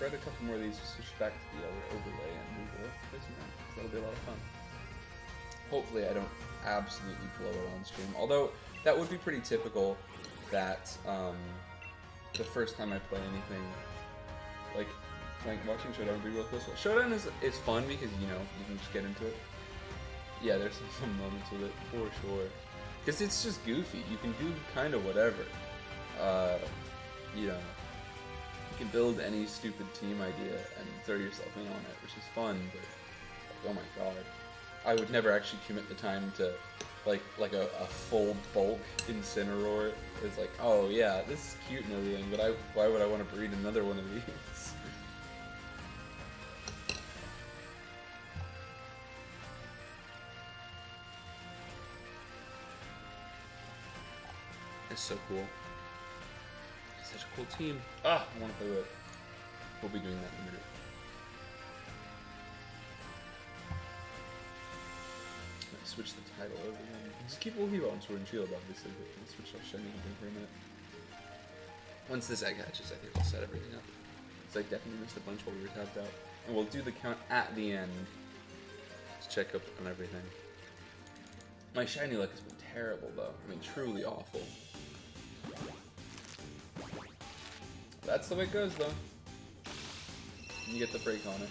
read a couple more of these, we'll switch back to the other overlay and we will play some rounds. That'll be a lot of fun. Hopefully I don't absolutely blow it on stream, although that would be pretty typical that the first time I play anything, like watching Showdown would be real close. Showdown is fun because, you know, you can just get into it. Yeah, there's some fun moments with it, for sure. Because it's just goofy. You can do kind of whatever. You know, you can build any stupid team idea and throw yourself in on it, which is fun, but, like, oh my god. I would never actually commit the time to, like a full bulk Incineroar. It's like, oh yeah, this is cute and everything, but why would I want to breed another one of these? It's so cool. It's such a cool team. I want to play with it. We'll be doing that in a minute. Let's switch the title over again. We'll keep on Sword and Shield, obviously, but we'll switch off Shiny Hunting for a minute. Once this egg hatches, I think I'll set everything up. Because I definitely missed a bunch while we were tapped out. And we'll do the count at the end to check up on everything. My shiny luck has been terrible, though. I mean, truly awful. That's the way it goes, though. You get the break on it.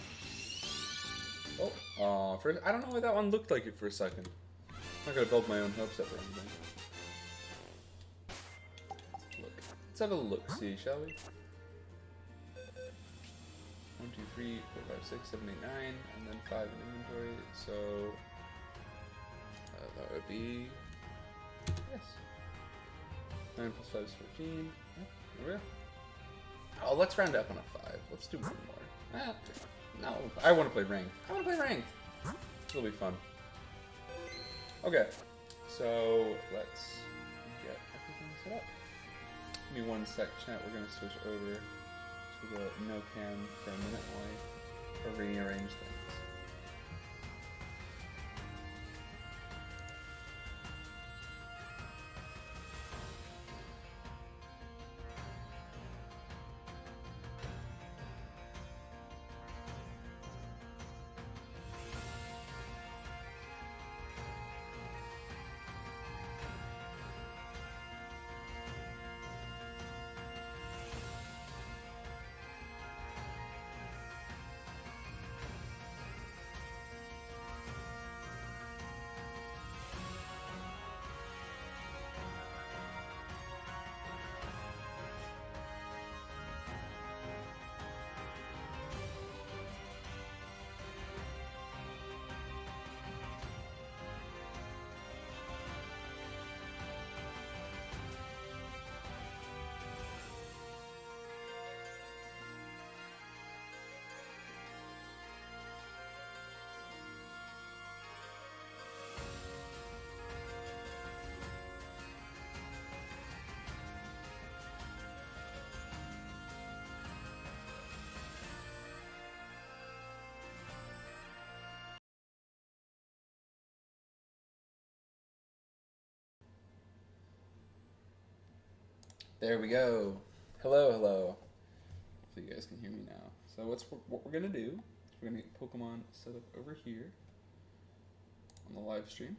Oh, first, I don't know why that one looked like it for a second. I'm not gonna build my own hopes up or anything. Let's have a look, see, shall we? 1, 2, 3, 4, 5, 6, 7, 8, 9, and then 5 in inventory. So that would be yes. 9 plus 5 is 14. Oh, there we go. Oh, let's round up on a 5. Let's do one more. No, I want to play ranked. It'll be fun. Okay, so let's get everything set up. Give me 1 sec, chat. We're gonna switch over to the no cam for a minute while I rearrange things. There we go. Hello, hello. Hopefully you guys can hear me now. So what we're gonna do is we're gonna get Pokemon set up over here on the live stream.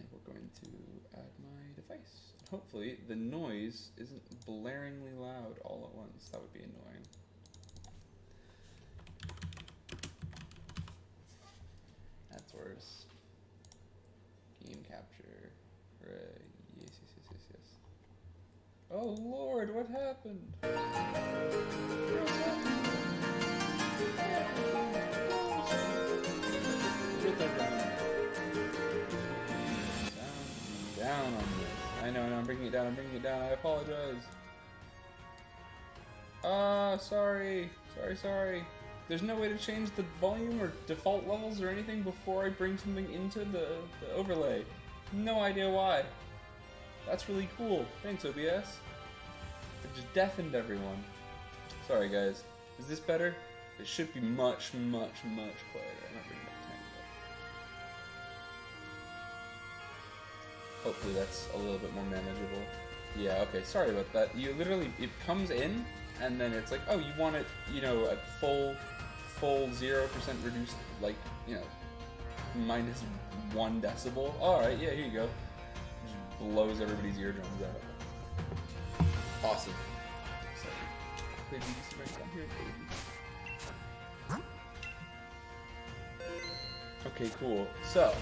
And we're going to add my device. Hopefully the noise isn't blaringly loud all at once. That would be annoying. That's worse. Game capture. Right. Yes, yes, yes, yes, yes. Oh Lord, what happened? Down on this. I know, I'm bringing it down, I apologize. Sorry. Sorry. There's no way to change the volume or default levels or anything before I bring something into the overlay. No idea why. That's really cool. Thanks, OBS. It just deafened everyone. Sorry, guys. Is this better? It should be much, much, much quieter. I'm not bringing it tiny bit. Hopefully that's a little bit more manageable. Yeah, okay, sorry about that. You literally, it comes in, and then it's like, oh, you want it, at full 0% reduced, like, minus 1 decibel. Alright, yeah, here you go. Just blows everybody's eardrums out. Awesome. Play BBC right down here, baby. Okay, cool. So,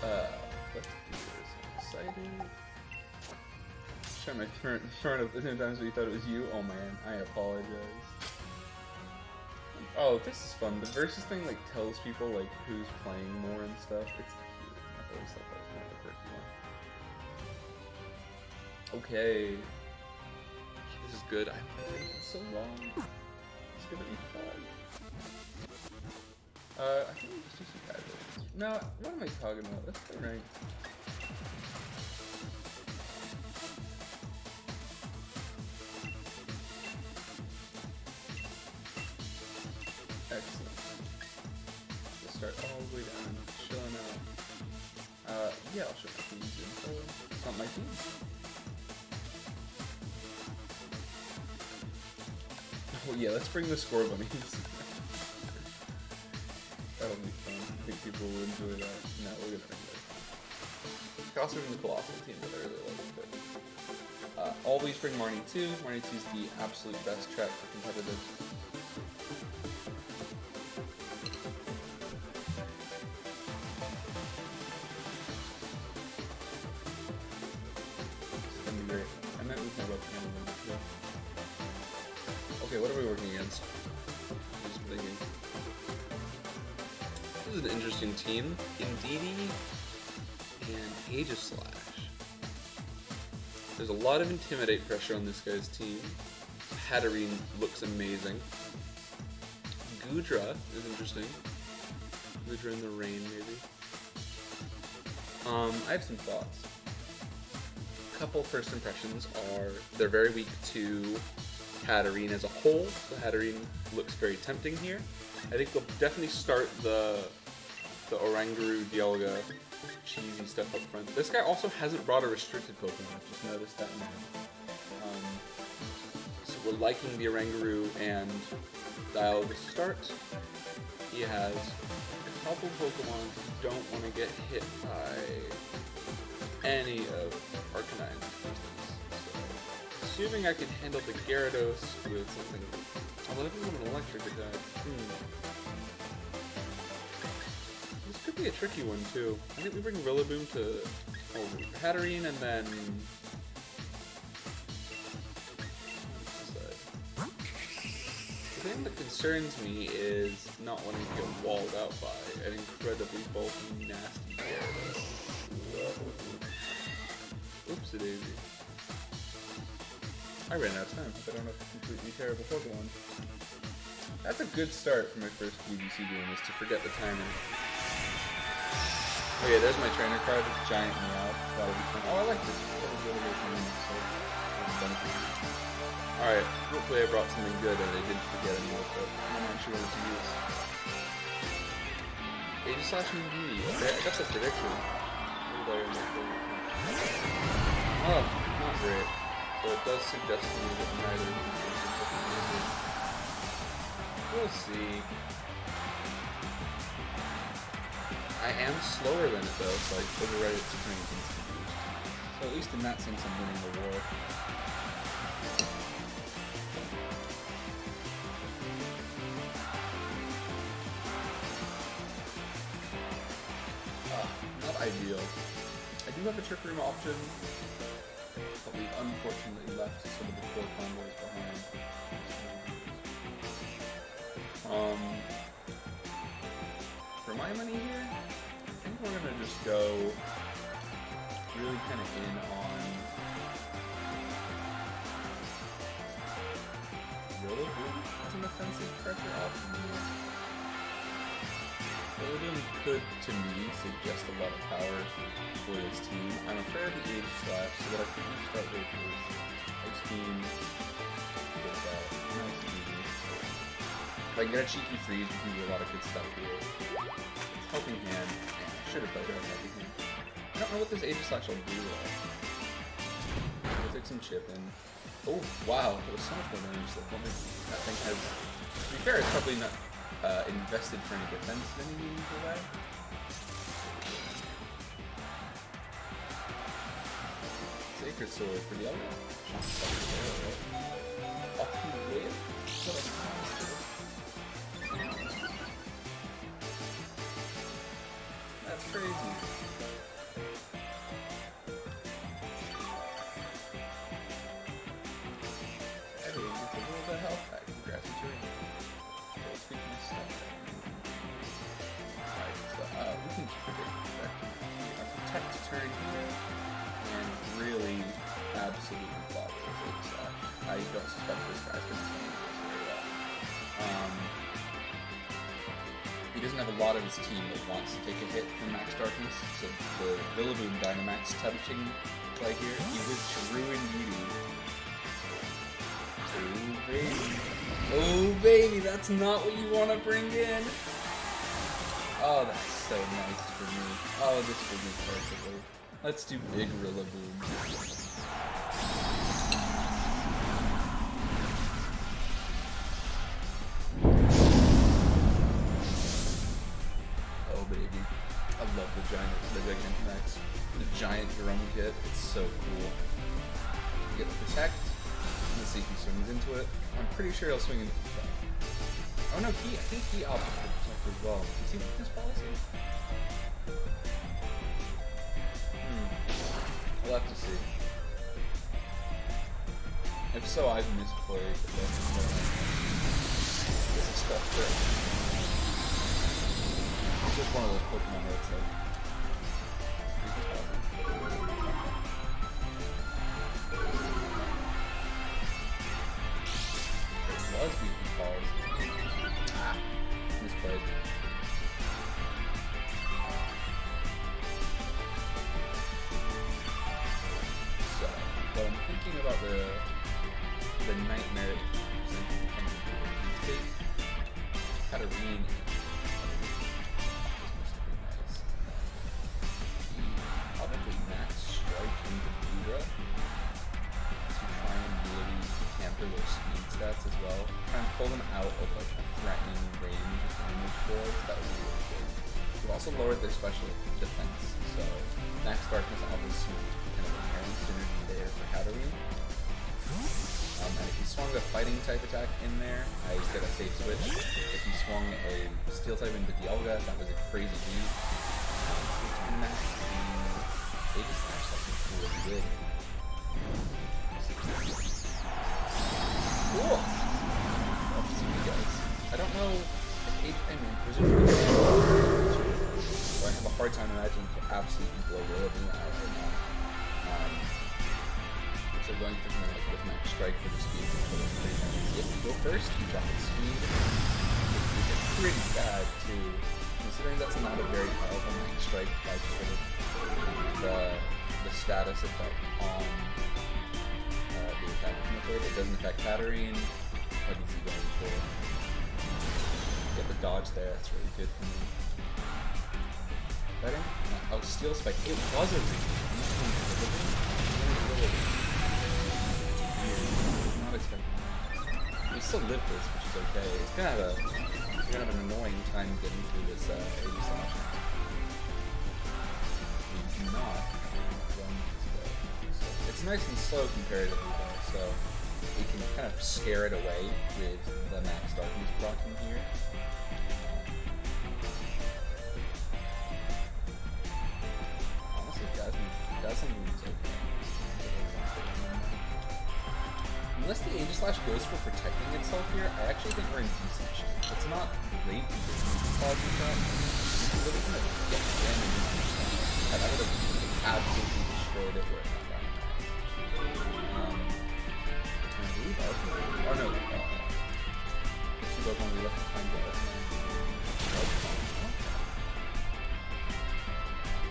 let's do this. I'm excited. Try my front of the same time so you thought it was you. Oh man, I apologize. Oh, this is fun. The versus thing like tells people like who's playing more and stuff. It's cute. I've always thought that was kind of a quirky one. Okay. This is good. I've been waiting so long. It's gonna be fun. I think we'll just do some casual. No, what am I talking about? Let's play ranked. Excellent. Let's start all the way down, chilling out. Yeah, I'll show my team's info. It's not my team. Oh yeah, let's bring the score bunnies. That'll be fun. I think people will enjoy that. No, we're gonna bring that. I could also bring the Colossal team that I really like, but always bring Marnie 2. Marnie 2 is the absolute best trap for competitive. It's gonna be great. I might move my webcam a little bit too. Okay, what are we working against? Just thinking. This is an interesting team. Indeedee and Aegislash. There's a lot of Intimidate pressure on this guy's team. Hatterene looks amazing. Goodra is interesting. Goodra in the rain, maybe. I have some thoughts. A couple first impressions are they're very weak to Hatterene as a whole. So Hatterene looks very tempting here. I think they'll definitely start the Oranguru, Dialga, cheesy stuff up front. This guy also hasn't brought a restricted Pokemon. I've just noticed that now. So we're liking the Oranguru and Dialga to start. He has a couple Pokemon who don't want to get hit by any of Arcanine's systems. So, assuming I can handle the Gyarados with something. Although if I want an electric attack. This could be a tricky one too. I think we bring Rillaboom to Hatterene and then. The thing that concerns me is not wanting to get walled out by an incredibly bulky, nasty Gyarados. Oopsie daisy. I ran out of time. I don't have a completely terrible Pokemon. That's a good start for my first BBC game, is to forget the timing. Oh yeah, there's my trainer card. It's giant Meowth. That'll be fun. Oh, I like this. That was really good for me, so that's benefit. Alright, hopefully I brought something good and I didn't forget anyone, but I'm not sure what to use. Aegislash and Indeedee. Okay, I got that prediction. Oh, not great. So it does suggest to me that neither of these are. We'll see. I I am slower than it though, so I override it to turn instant boost. So at least in that sense, I'm winning the war. Not ideal. I do have a Trick Room option, but we unfortunately left some of the core combos behind. For my money here, I think we're gonna just go really kind of in on Rillaboom as an offensive pressure option. Rillaboom could, to me, suggest a lot of power for this team. I'm afraid of the Age Slash, so what I think we start with is Ice Beam, get that nice and easy. If I can get a cheeky freeze, we can do a lot of good stuff here. Helping Hand. Man, I should have played it on Helping Hand. I don't know what this Age Slash will do though. We'll take some chip in. Oh, wow, that was so much more damage than that thing has. To be fair, it's probably not invested for any defense in any meaningful way. Sacred Sword for the other. That's crazy. Everyone gets a little bit of health back. Congrats to you. Alright, so we can predict that. Protect turn here, and really absolutely bother this. I don't suspect this guy's going to swing this very well. He doesn't have a lot of his team that wants to take a hit from Max Darkness, so the Rillaboom Dynamax touching play here, he would ruin Mewtwo. Oh baby. Oh baby, that's not what you want to bring in. Oh, that's so nice for me. Oh, this will be perfectly. Let's do big Rillaboom. I love the Gigantamax. The giant drum kit, it's so cool. You get the Protect. Let's see if he swings into it. I'm pretty sure he'll swing into the Protect. Oh no, I think he opted for Protect as well. Is he his policy? We'll have to see. If so, I've misplayed. This is stuff that... It's just one of those Pokemon where it's like... It was Beacon Falls. Ah, misplayed. So, but I'm thinking about the Nightmare take Katarine. Probably Max Strike into Buddha to try and really tamper their speed stats as well. Try and pull them out of like a threatening range of damage for us. That would be really good. We've also lowered their special defense, so Max Darkness offers some kind of inherent synergy there for Katarine. And if you swung a fighting type attack in there, I get a safe switch. If you swung a steel type into Dialga, that was a crazy lead. They just have something cool if you did. Cool! I'll see you guys. I don't know if I mean, presumably so I have a hard time imagining to absolutely blow Rillaboom out right now. So going for something like with Max Strike for the speed control is pretty nice. If you go first, you drop its speed. It's pretty bad too. Considering that's not a very powerful Max Strike by sort of the status effect on the attack method. It doesn't affect Katarine. What is he going for? Get the dodge there, that's really good for me. Betting? Oh, Steel Spike. It was a reach. Not expecting that. We still live this, which is okay. It's gonna have an annoying time getting through this 80 slash. not run this way. So it's nice and slow comparatively though, so we can kind of scare it away with the max darkness blocking here. Honestly, Dazzling is okay. Unless the Aegislash goes for protecting itself here, I actually think we're in decent shape. It's not great because it's causing that. It's really kind of get damage in this thing. I would have absolutely destroyed it were it not that nice. I believe oh no, the two Pokemon we left behind go.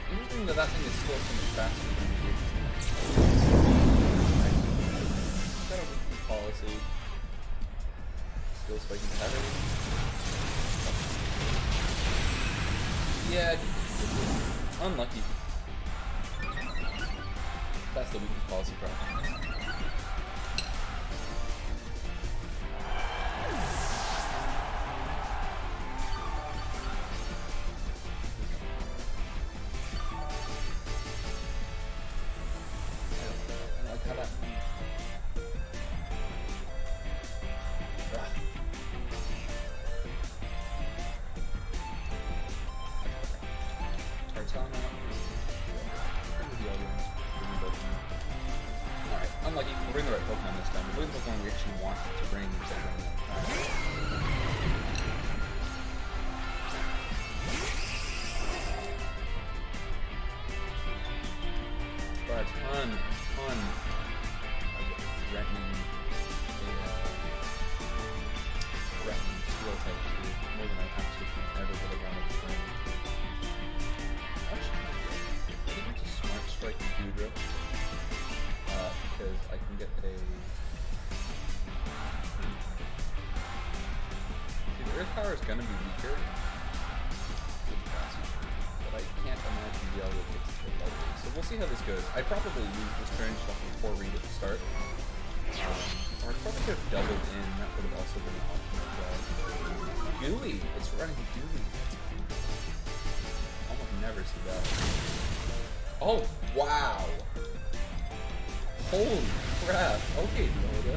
Interesting that that thing is still so much faster than the got a weekly policy. Still spiking heavy. Yeah, unlucky. That's the weakest policy problem. I like how that. Alright, unlucky. We'll bring the right Pokemon this time. We'll bring the Pokemon we actually want to bring instead of bringing them. But a ton of threatening steel types here. More than I absolutely ever would have wanted to bring. Actually, I think it's a Smart Strike Gudra. Because I can get a... See, the Earth Power is going to be weaker. But I can't imagine the able to fix it lightly. So we'll see how this goes. I'd probably lose this turn just off of 4 read at the start. Or I probably could have doubled in. That would have also been an option as well. Gooey! It's running Gooey. Almost never see that. Oh, wow! Holy crap! Okay, Noda.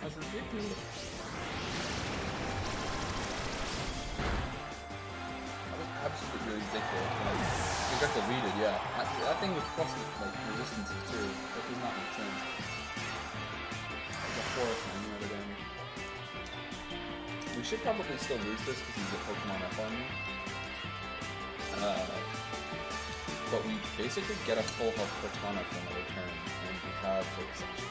That's ridiculous. That was absolutely ridiculous. You got deleted, yeah. That thing was plus like resistances too. That does not make sense. Like a forest man, other damage. We should probably still lose this because he's a Pokemon up on me. But we basically get a full health Cortana for another turn, and we have Focus Action.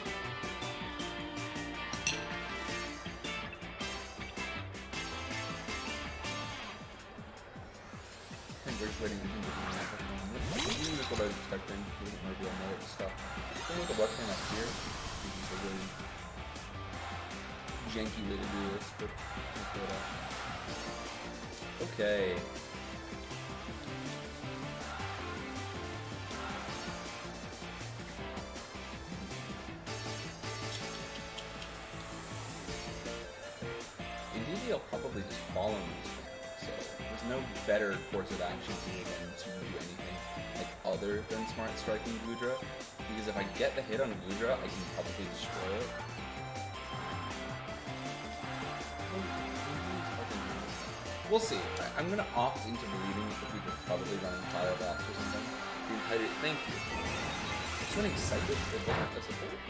I think we're just waiting on him to do that Pokemon. This is what I was expecting. He doesn't reveal more stuff. I'm going with the Western up here. This is a really janky way to do this, but let's do it out. Okay. I'll probably just follow this thing. So there's no better course of action here than to do anything like other than Smart Striking Gudra. Because if I get the hit on Gudra, I can probably destroy it. We'll see. I'm gonna opt into believing that people are probably running Fire Blast or something. The entire thank you. It's running Psychic or different as a whole.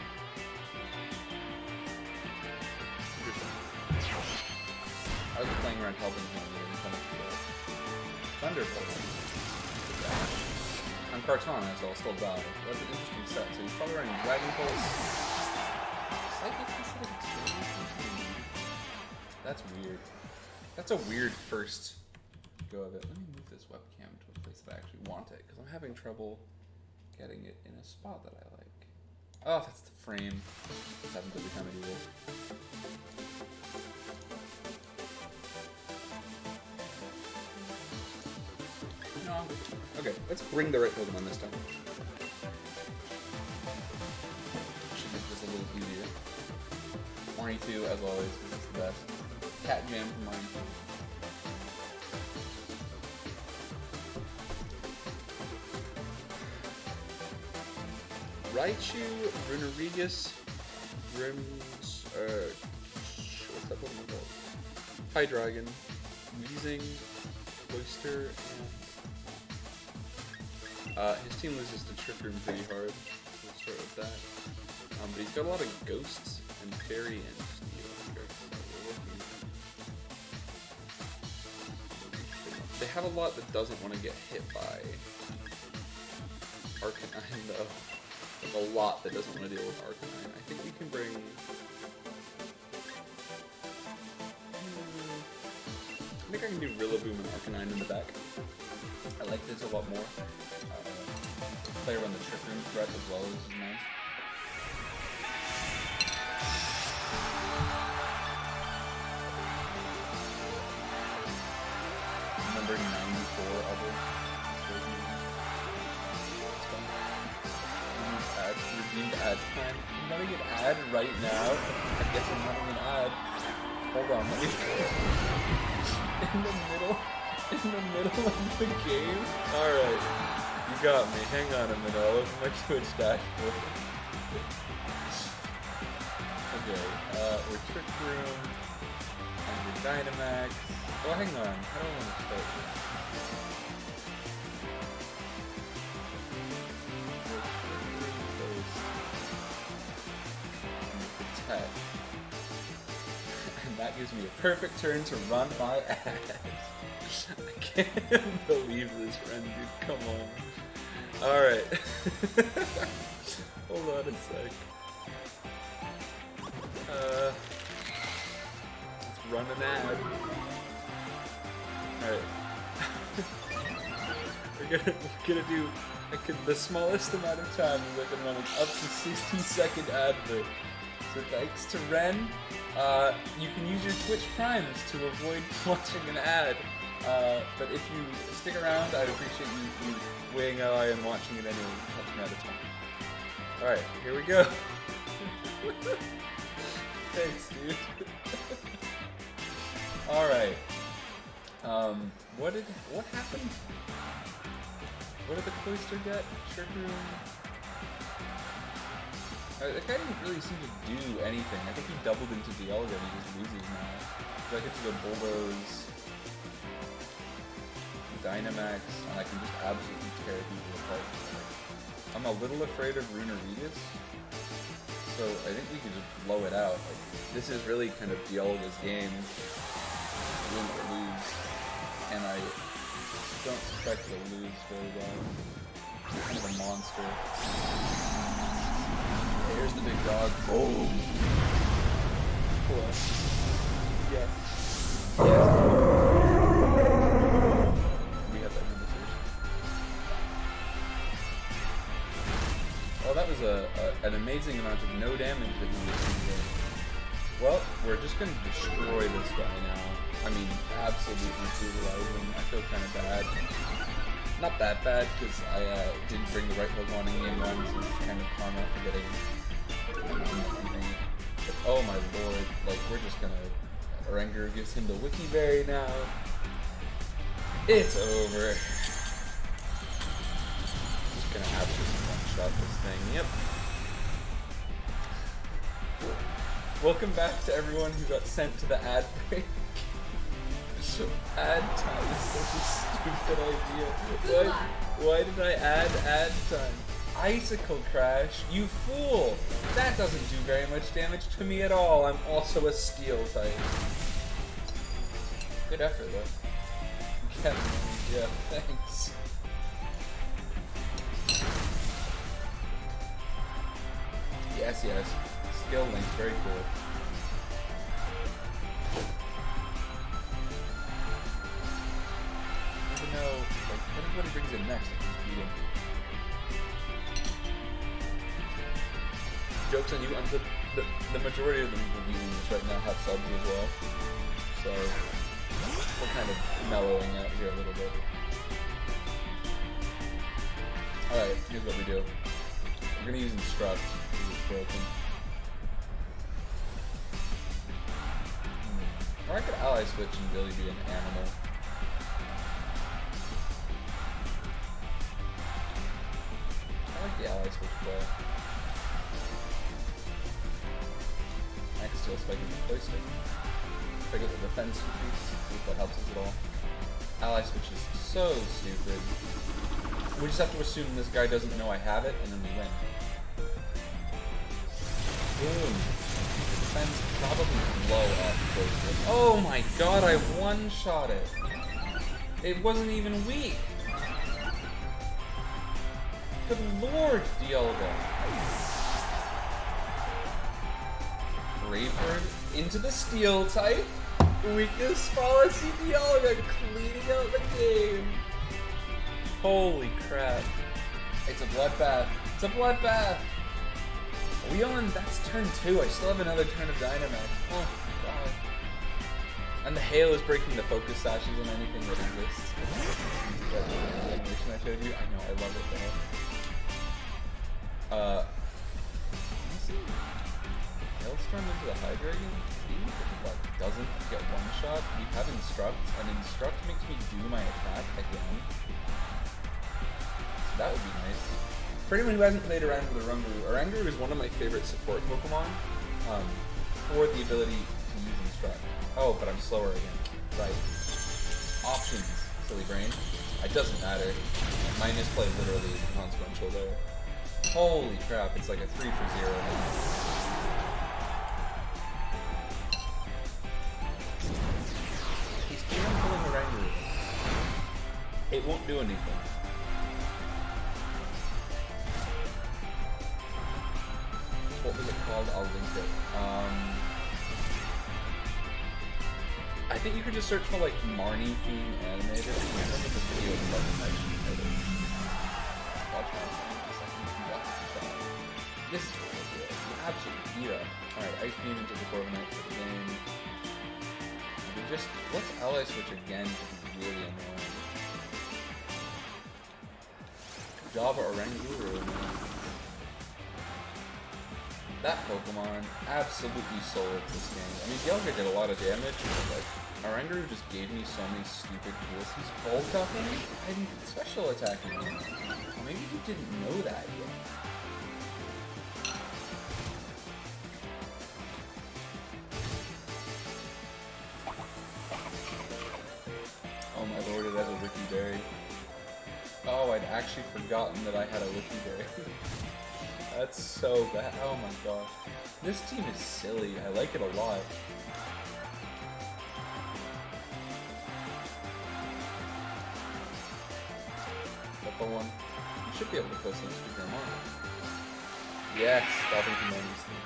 I was playing around helping him and coming to the Thunderbolt. I'm Kartana, so I'll still die. That's an interesting set. So he's probably running Dragon Pulse. Psychic instead of Experience. That's weird. That's a weird first go of it. Let me move this webcam to a place that I actually want it, because I'm having trouble getting it in a spot that I like. Oh, that's the frame. This happens every time I do this. No. Okay, let's bring the right Pokemon this time. Should make this a little easier. Marnie 2, as always, because it's the best. Cat Jam from Marnie 2. Raichu, Runerigus, Rims, what's that one called? Hydreigon, Weezing, Cloyster, and his team loses to Trick Room pretty hard. We'll start with that. But he's got a lot of Ghosts and Fairy and Steel. They have a lot that doesn't want to get hit by Arcanine though. Like a lot that doesn't want to deal with Arcanine. I think we can bring... I think I can do Rillaboom and Arcanine in the back. I like this a lot more. Play around the Trick Room threat as well is nice. Number 94 other. Redeemed ad time. I'm running an ad right now. I guess I'm running an ad. Hold on, let me... in the middle of the game? Alright. You got me. Hang on a minute. I'll open my Twitch dashboard. Okay, we're Trick Room. And we're Dynamax. Oh, hang on. How do I want to start this? Protect. And that gives me a perfect turn to run my ass. I can't believe this, friend, dude. Come on. Alright. Hold on a sec. Let's run an ad. Alright. we're gonna do the smallest amount of time we've been running up to 60-second advert. So thanks to Ren, you can use your Twitch Primes to avoid watching an ad. But if you stick around, I'd appreciate you weighing eye and watching it anyway. Watching at a time. Alright, here we go. Thanks, dude. Alright. What happened? What did the Cloyster get? Trick Room? That guy didn't really seem to do anything. I think he doubled into Dialga and he just loses now. So I get to go Bulldoze, Dynamax, and I can just absolutely tear people apart. I'm a little afraid of Runerigus, so I think we can just blow it out. Like, this is really kind of Dialga's game, win or lose, and I don't expect to lose very well. Kind of a monster. Here's the big dog. Boom! Cool. Yes. Yes. We had that conversation. Well, that was an amazing amount of no damage that we received. Well, we're just going to destroy this guy now. I mean, absolutely brutalize him. I feel kind of bad. Not that bad, because I didn't bring the right Pokemon in game 1, so it's kind of karma for getting anything. But oh my lord, like, we're just gonna... Orengar gives him the Wiki Berry now. It's over. Just gonna absolutely one-shot this thing, yep. Welcome back to everyone who got sent to the ad break. Ad time is such a stupid idea. Why did I add ad time? Icicle Crash, you fool! That doesn't do very much damage to me at all. I'm also a Steel type. Good effort though. Yeah, thanks. Yes, yes. Skill link, very cool. Even though, like, everybody brings it next, I can just beat him. Joke's on you, the majority of them reviewing this right now have subs as well. So, we're kind of mellowing out here a little bit. Alright, here's what we do. We're gonna use Instruct, because it's broken. Or I could Ally Switch and really be an animal. I like the Ally Switch. play. Next steel spike into Cloister. Pick up the defense increase, see if that helps us at all. Ally switch is so stupid. We just have to assume this guy doesn't know I have it, and then we win. Boom. Defense probably blow off Cloister. Oh my god, I one-shot it. It wasn't even weak. Good lord, Dialga. Brave into the steel type. Weakness policy Dialga cleaning out the game. Holy crap. It's a bloodbath. It's a bloodbath. Leon, that's turn 2. I still have another turn of Dynamax. Oh my god. And the hail is breaking the focus sashes on anything that exists. That animation I showed you. I know, I love it though. Let's see. Hailstorm into the Hydreigon? Even if it doesn't get one shot, we have Instruct, and Instruct makes me do my attack again. So that would be nice. For anyone who hasn't played around with Oranguru, Oranguru is one of my favorite support Pokemon for the ability to use Instruct. Oh, but I'm slower again. Right. Options, silly brain. It doesn't matter. My misplay literally is inconsequential there. Holy crap, it's like a 3 for 0 now. He's keeping pulling Oranguru. It won't do anything. What was it called? I'll link it. I think you could just search for like Marnie theme animated. I remember the video of Love Watch my This is really good. Absolute hero. Alright, Ice Beam into the Corviknight for the game. We just let's ally switch again to be really annoying. Java Oranguru, man. That Pokemon absolutely sold this game. I mean, Dialga did a lot of damage, but like, Oranguru just gave me so many stupid tools. He's Bulk Cupping and special attacking me. Maybe he didn't know that yet. Oh my lord, it has a Wiki Berry. Oh, I'd actually forgotten that I had a Wiki Berry. That's so bad. Oh my gosh. This team is silly. I like it a lot. Couple one. You should be able to put some speaker on. Yes, stopping Commander's thing.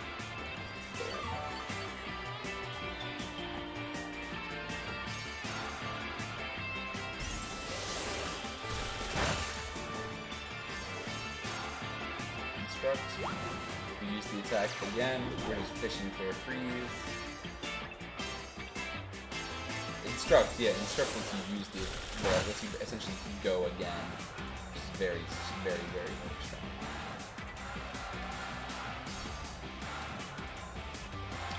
We use the attack again. We're just fishing for a freeze. Instruct, yeah, Instruct lets you use the lets you essentially go again. Which is very, very, very, very strong.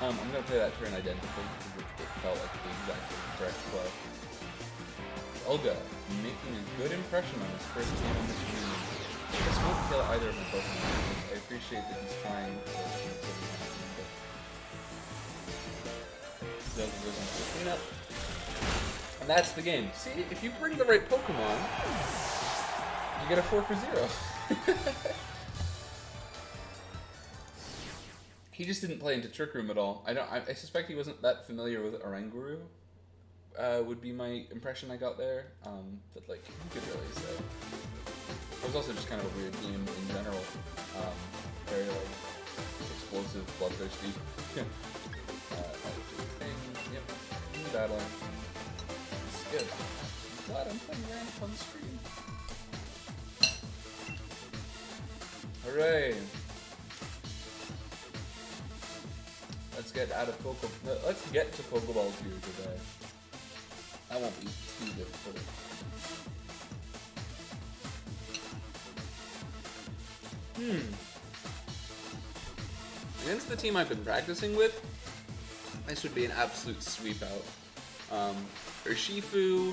I'm gonna play that turn identically because it felt like the exact correct play. Olga making a good impression on his first game on this team. This won't kill either of my Pokemon. I appreciate that he's trying to clean up. And that's the game. See, if you bring the right Pokemon, you get a 4 for 0. He just didn't play into Trick Room at all. I suspect he wasn't that familiar with Oranguru. Would be my impression I got there. But like, who could really say? It was also just kind of a weird game in general. Very like explosive, bloodthirsty. Yep. Battling. It's good. I'm glad I'm playing Ramp on screen. Hooray! Let's get out of Let's get to Pokeballs here today. That won't be too difficult. Against the team I've been practicing with, this would be an absolute sweep out. Urshifu,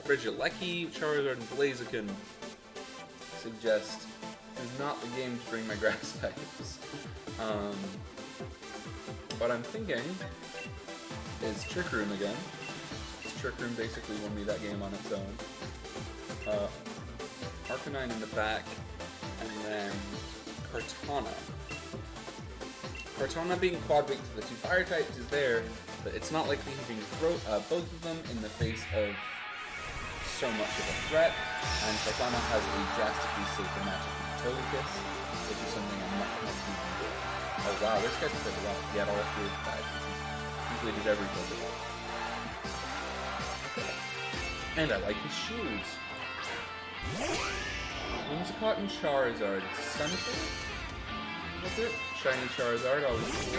Regieleki, Charizard, and Blaziken suggest is not the game to bring my grass types. What I'm thinking is Trick Room again. Trick Room basically won me that game on its own. Arcanine in the back, and then Kartana. Kartana being quad weak to the 2 fire types is there, but it's not likely he can throw both of them in the face of so much of a threat, and Kartana has a drastically safer matchup with Togekiss, which is something I'm not going to do. Oh wow, this guy's played a lot. He had all 3 of the guys. He's completed every Pokemon. Okay. And I like his shoes. Whimsicott and Charizard. Sunfire? What's it? Shiny Charizard, I'll use 4.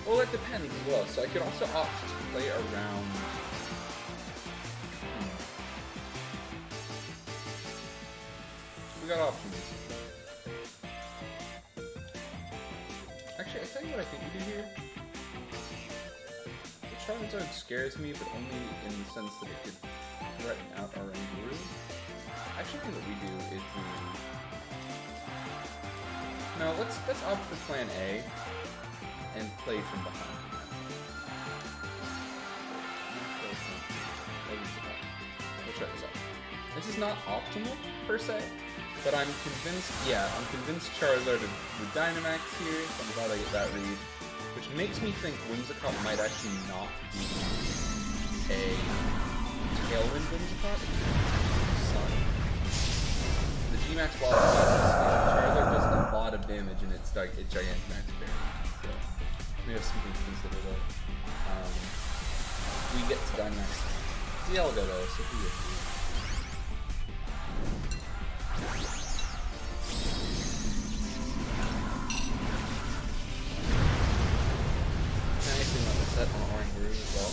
Well, it depends as well. So I could also opt to play around. We got options. Actually, I tell you what I think we do here. The Charizard scares me, but only in the sense that it could threaten out our Oranguru. I actually think what we do is no, let's opt for Plan A and play from behind. We'll check this out. This is not optimal per se, but I'm convinced. Yeah, I'm convinced Charizard would Dynamax here. So I'm glad I get that read, which makes me think Whimsicott might actually not be a Tailwind Whimsicott. The G-Max Wild Charizard does a lot of damage in its Gigantamax variant, so we have something to consider there. We get to Dynamax Dialga though, so who is he? Nice thing about the set on Oranguru as well.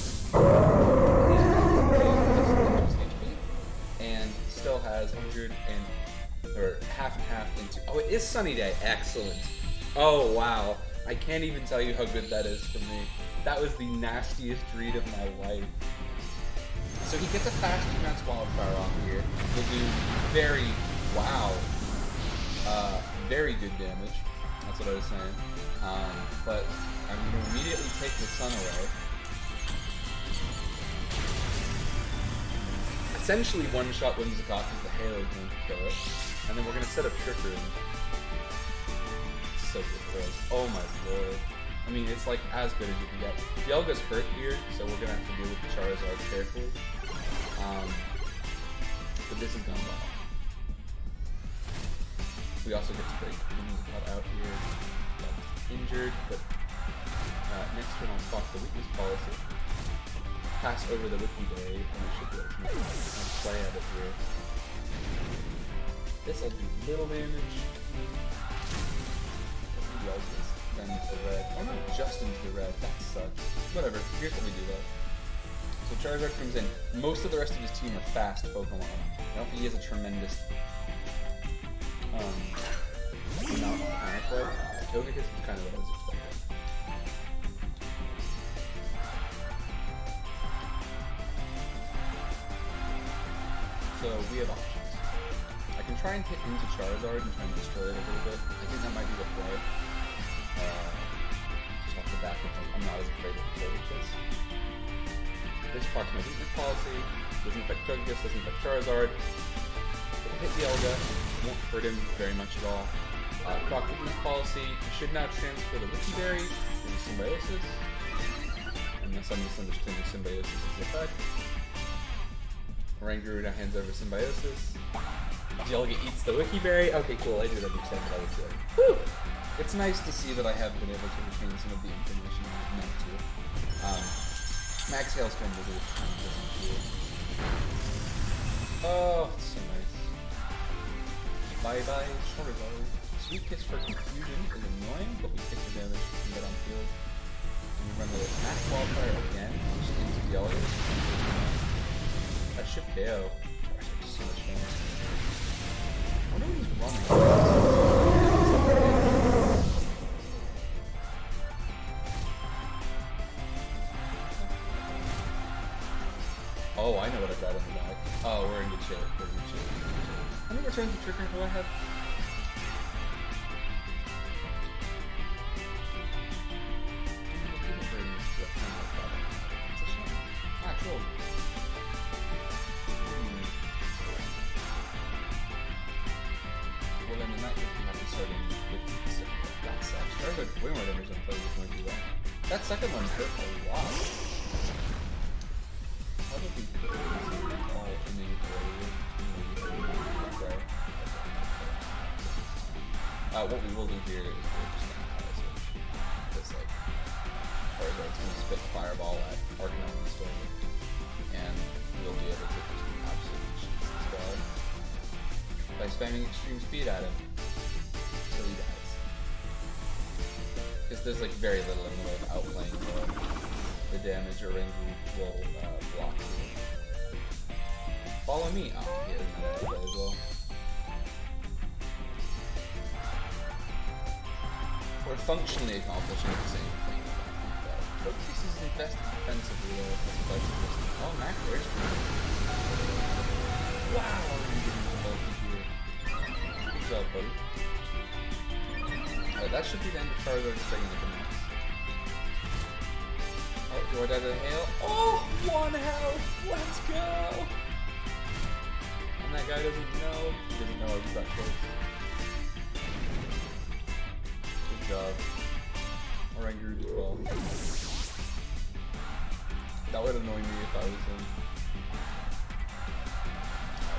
And still has 100 or half and half into. Oh, it is Sunny Day. Excellent. Oh wow. I can't even tell you how good that is for me. That was the nastiest read of my life. So he gets a fast G-Max Wildfire off here. Will do very very good damage. That's what I was saying. But I'm going to immediately take the sun away. Essentially one-shot Whimsicott because the Halo is going to kill it. And then we're going to set up Trick Room. So good. Oh my lord. I mean, it's like as good as you can get. Dialga's hurt here, so we're going to have to deal with the Charizard carefully. But this is going well. We also get to break Whimsicott out here. That's injured, but next turn I'll swap the weakness policy. Pass over the Wiki Berry, and we should be able to play at it here. This'll do little damage. Into the red. Oh no, just into the red. That sucks. Whatever. Here's what we do though. So Charizard comes in. Most of the rest of his team are fast Pokemon. I don't think he has a tremendous amount of panic though. Togekiss is kind of what I was expecting. So we have options. I can try and hit into Charizard and try and destroy it a little bit. I think that might be the play. Just off the back, I'm not as afraid of Togekiss. This procs my weakness policy, doesn't affect Togekiss, doesn't affect Charizard. It'll hit Dialga, won't hurt him very much at all. Proc weakness policy, you should now transfer the Wiki Berry into Symbiosis. Unless I'm misunderstanding Symbiosis' effect. Oranguru now hands over Symbiosis. Dialga eats the Wiki Berry. Okay, cool, I did understand what I was doing. Woo! It's nice to see that I have been able to retain some of the information I was meant to. Max Hailstorm will do it. Oh, it's so nice. Bye-bye, Charizard. Sweet Kiss for Confusion is annoying, but we take the damage and get on field. And we run the Max Wildfire again, just into Dialga. That should KO. Gosh, that's so much damage. wonder what he's running. Oh, I know what I've got in the back. Oh, we're in good shape. We're in good shape. How many returns of trigger do I have? Ah, cool. Well, then in that case, we have to start in with that sucks. Charizard way more damage than players going to do that. That second one hurt a lot. Probably could all innate warrior. What we will do here is we're just gonna Power Switch. Because like Charizard's gonna spit Fireball at Arcanine instead. And we'll be able to just do absolute cheese as well. By spamming extreme speed at him until he dies. Because there's like very little in the way of outplaying the damage a Rengu will block you. Follow me. Oh, he has another play as well. We're functionally accomplishing the same thing. Focus is invested defensively though. Oh, Mac, there's wow, we're gonna get into bulky here. Good job, buddy. Alright, that should be the end of Charizard's taking the max. Oh, do I die to the hail? Oh, 1 health! Let's go! And that guy doesn't know. He doesn't know I was that close. Good job. Oranguru did well. That would annoy me if I was him.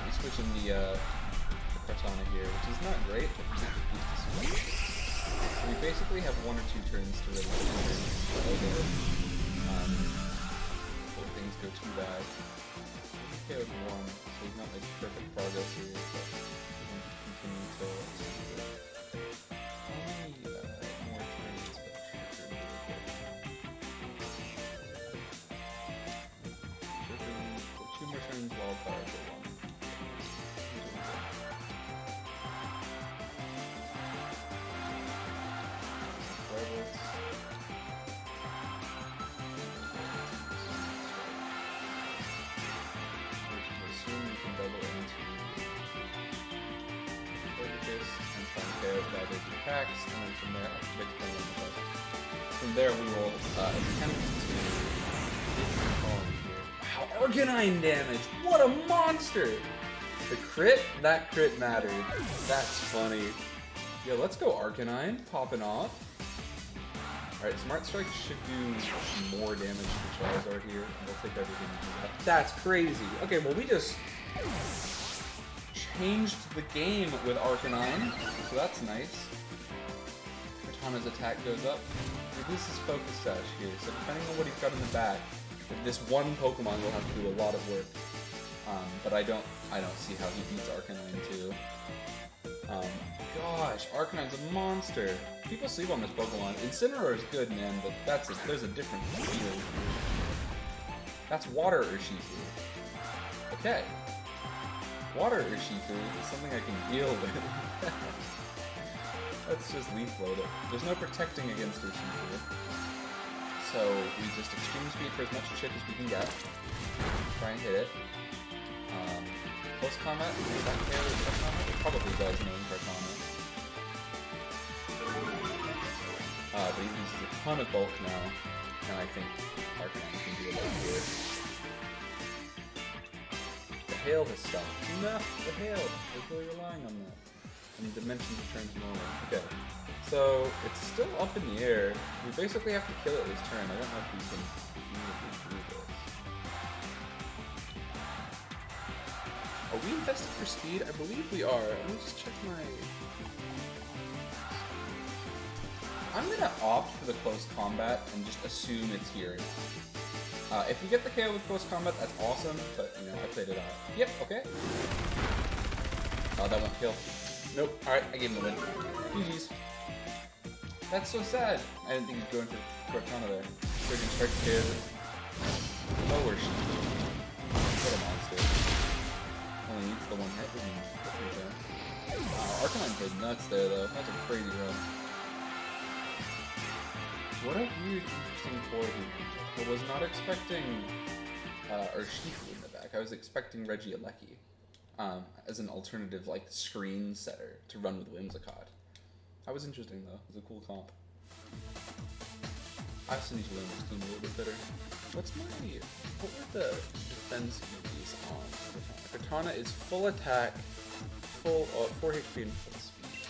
We switch in the Kartana here, which is not great, but we have to switch. We basically have 1 or 2 turns to really enter before things go too bad. He's okay with 1, so he's not like perfect progress here, but we can continue to more turns, but Two more turns wild card for 1. Assume you can double into Focus and try and KO the attacks, and then from there, from there we will attempt to wow, Arcanine damage! What a monster! The crit? That crit mattered. That's funny. Yo, let's go Arcanine, popping off. Alright, Smart Strike should do more damage to Charizard here. We'll take everything to do that. That's crazy. Okay, well we just changed the game with Arcanine, so that's nice. Kartana's attack goes up. This is Focus Sash here, so depending on what he's got in the back, this one Pokemon will have to do a lot of work. But I don't see how he beats Arcanine too. Gosh, Arcanine's a monster. People sleep on this Pokemon. Incineroar is good, man, but there's a different field. That's Water Urshifu. Okay. Water Urshifu is something I can deal with. Let's just Leaf Blade it. There's no protecting against Urshifu. So we just extreme speed for as much chip as we can get. Try and hit it. Close combat? Does that care with Kartana? It probably does, knowing Kartana. But he uses a ton of bulk now, and I think Arcanine can do a lot here. The hail has stopped. No, the hail! We're really relying on that. And Dimension returns normal. Okay. So, it's still up in the air. We basically have to kill it this turn. I don't know if we can feasibly do this. Are we invested for speed? I believe we are. Let me just check my... I'm gonna opt for the close combat and just assume it's here. If you get the KO with close combat, that's awesome, but, you know, I played it out. Yep, okay. Oh, that won't kill. Nope. Alright, I gave him the win. GG's. That's so sad. I didn't think he was going for Kartana there. Freaking Strike Kid. Lower sheet. What a monster. Only needs the one hit. Wow, Arcanine played nuts there, though. That's a crazy run. What a weird, interesting board here. I was not expecting Urshifu in the back. I was expecting Regieleki as an alternative, like, screen setter to run with Whimsicott. That was interesting, though. It was a cool comp. I still need to learn this team a little bit better. What were the defense movies on Katana? Katana is full attack, 4 HP and full speed.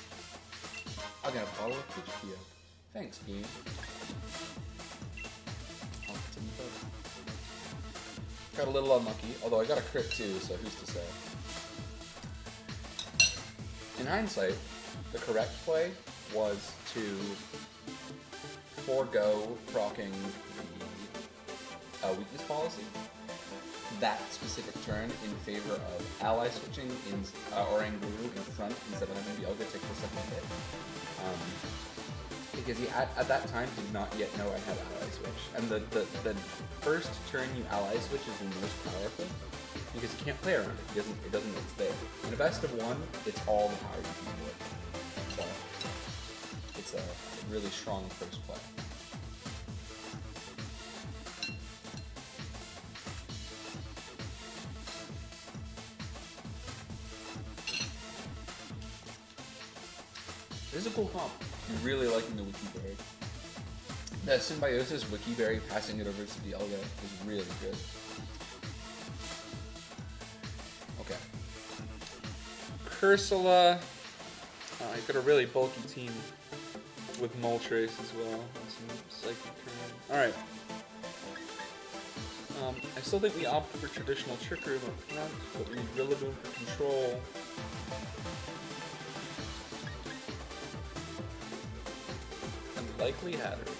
I'll get a bottle of HP up. Thanks, game. Got a little unlucky, although I got a crit too, so who's to say? In hindsight, the correct play was to forego proccing the weakness policy that specific turn in favor of ally switching in Oranguru in front instead of having Dialga take the second hit. Because he at that time did not yet know I had ally switch. And the first turn you ally switch is the most powerful because you can't play around it. It doesn't know it's there. In a best of one, it's all the power you can put. So it's a really strong first play. This is a cool comp. I'm really liking the Wiki Berry. That Symbiosis Wiki Berry passing it over to Dialga is really good. Okay. Cursula. I got a really bulky team with Moltres as well. And some Psychic Current. Alright. I still think we opt for traditional Trick Room up front, but we need Rillaboom for control. Likely Hattery.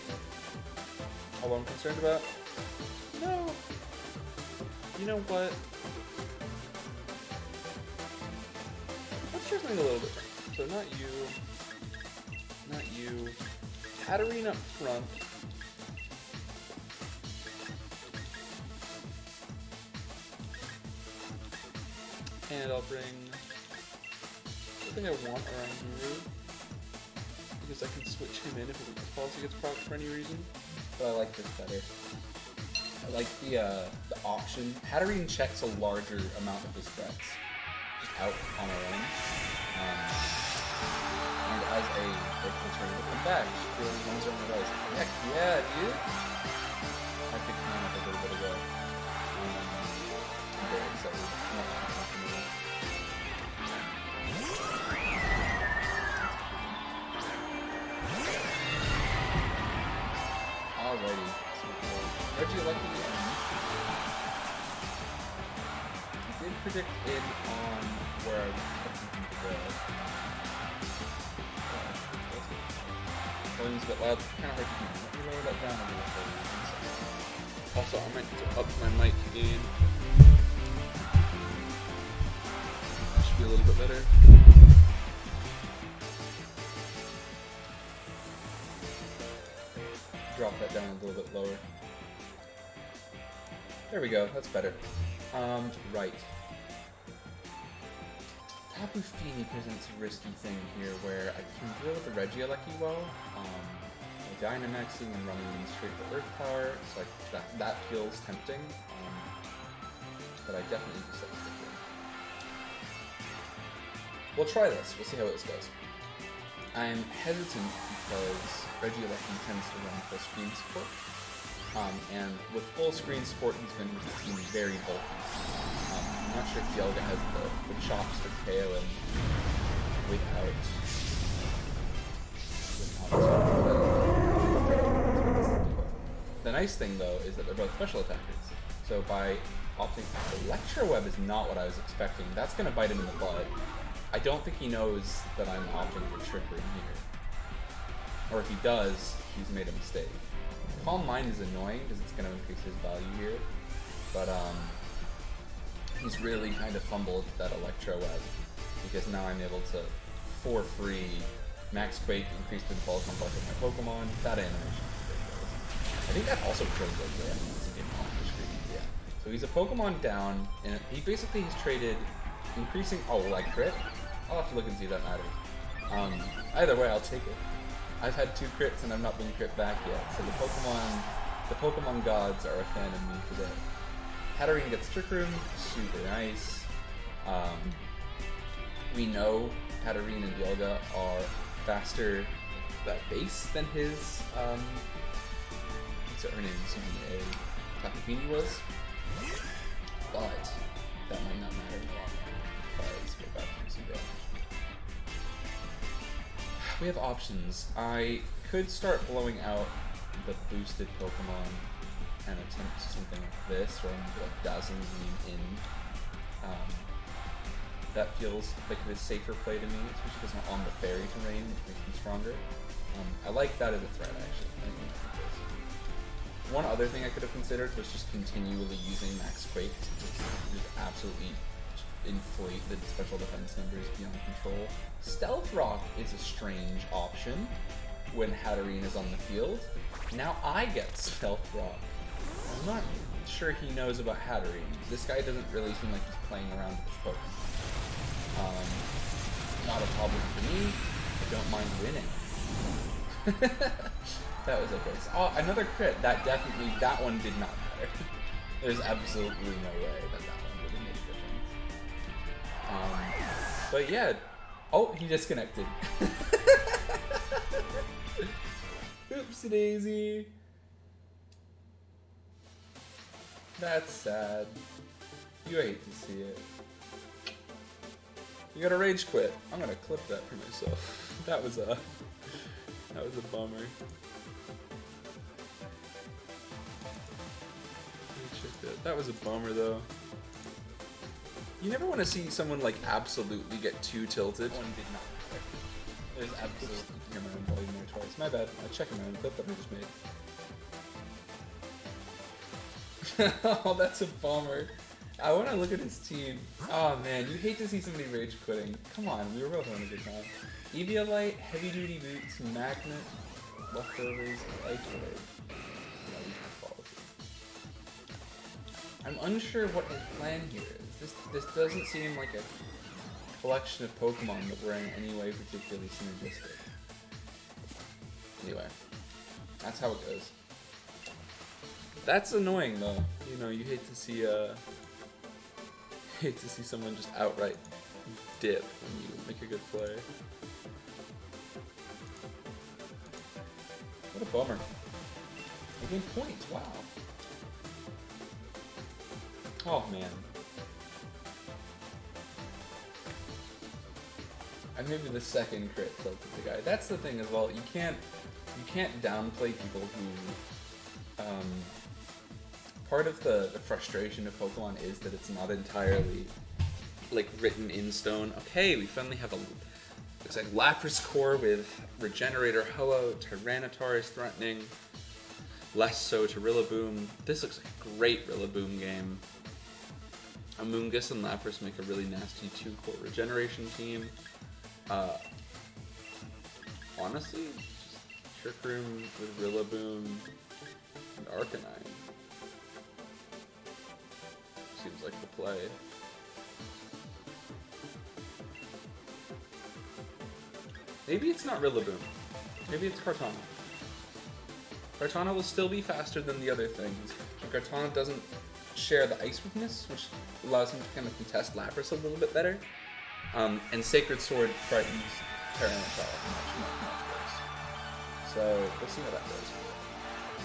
All I'm concerned about? No. You know what? Let's try something a little different. So not you. Hatterene up front. And I'll bring something I want around Guru. Because I can switch him in if the weakness policy gets procced for any reason. But I like this better. I like the option. Hatterene checks a larger amount of his threats just out on our own. And as a alternative to come back, just really runs around the dice. Heck yeah, dude! I picked mine up a little bit ago. I'm very excited. I'm not too confident. Alrighty, Regieleki I did predict in on where I was expecting him to go. Volume's a bit loud, kind of hard to hear. Let me lower that down a little bit. Also, I might need to up my mic gain. That should be a little bit better. Drop that down a little bit lower. There we go, that's better. Right. Tapu Fini presents a risky thing here where I can deal with the Regieleki well. Dynamaxing and running straight for Earth Power, so that feels tempting. But I definitely just like to do. We'll try this, we'll see how this goes. I'm hesitant because Regieleki tends to run full screen support. And with full screen support, he's been very bulky. I'm not sure if Dialga has the chops to KO him without The nice thing, though, is that they're both special attackers. So by opting for Electro Web is not what I was expecting. That's going to bite him in the butt. I don't think he knows that I'm opting for Trick Room here. Or if he does, he's made a mistake. Calm Mind is annoying because it's going to increase his value here. But he's really kind of fumbled that Electro Web because now I'm able to, for free, Max Quake, increased impulse on both of my Pokemon. That animation is ridiculous. I think that also kills Goku off the screen. Yeah. So he's a Pokemon down, and he's traded increasing... Oh, will I crit? I'll have to look and see if that matters. Either way, I'll take it. I've had 2 crits and I've not been crit back yet, so the Pokemon gods are a fan of me today. Hatterene gets Trick Room, super nice. We know Hatterene and Dialga are faster at base than his, what's her name, CBA Takafini was, but that might not matter in the long run, because we're about to do some damage. We have options. I could start blowing out the boosted Pokemon and attempt something like this, or like Dazzling Gleam in. That feels like a safer play to me, especially because I'm on the fairy terrain, which makes me stronger. I like that as a threat, actually. I think one other thing I could have considered was just continually using Max Quake to just absolutely inflate the special defense numbers beyond control. Stealth Rock is a strange option when Hatterene is on the field. Now I get Stealth Rock. I'm not sure he knows about Hatterene. This guy doesn't really seem like he's playing around with his Pokemon. Not a problem for me. I don't mind winning. That was okay. So, another crit. That one did not matter. There's absolutely no way that one would have made a difference. But yeah. Oh, he disconnected. Oopsie daisy. That's sad. You hate to see it. You gotta rage quit. I'm gonna clip that for myself. That was a bummer. That was a bummer though. You never want to see someone like absolutely get too tilted. One did not. There's absolutely hear my own volume there twice. My bad. I checked my own clip that I just made. Oh, that's a bummer. I want to look at his team. Oh man, you hate to see somebody rage quitting. Come on, we were both having a good time. Eviolite, Heavy Duty Boots, Magnet, Leftovers, Ice Blade. I'm unsure what his plan here is. This doesn't seem like a collection of Pokemon that were in any way particularly synergistic. Anyway, that's how it goes. That's annoying though. You know, you hate to see someone just outright dip when you make a good play. What a bummer. I gained points, wow. Oh man. And maybe the second crit tilted the guy. That's the thing as well. You can't downplay people who part of the frustration of Pokemon is that it's not entirely like written in stone. Okay, we finally have looks like Lapras core with Regenerator Ho-Oh, Tyranitar is threatening, less so to Rillaboom. This looks like a great Rillaboom game. Amoonguss and Lapras make a really nasty 2-core regeneration team. Honestly, just Trick Room with Rillaboom and Arcanine seems like the play. Maybe it's not Rillaboom. Maybe it's Kartana. Kartana will still be faster than the other things. And Kartana doesn't share the ice weakness, which allows him to kind of contest Lapras a little bit better. And Sacred Sword frightens Tyranitar much worse. So we'll see how that goes. I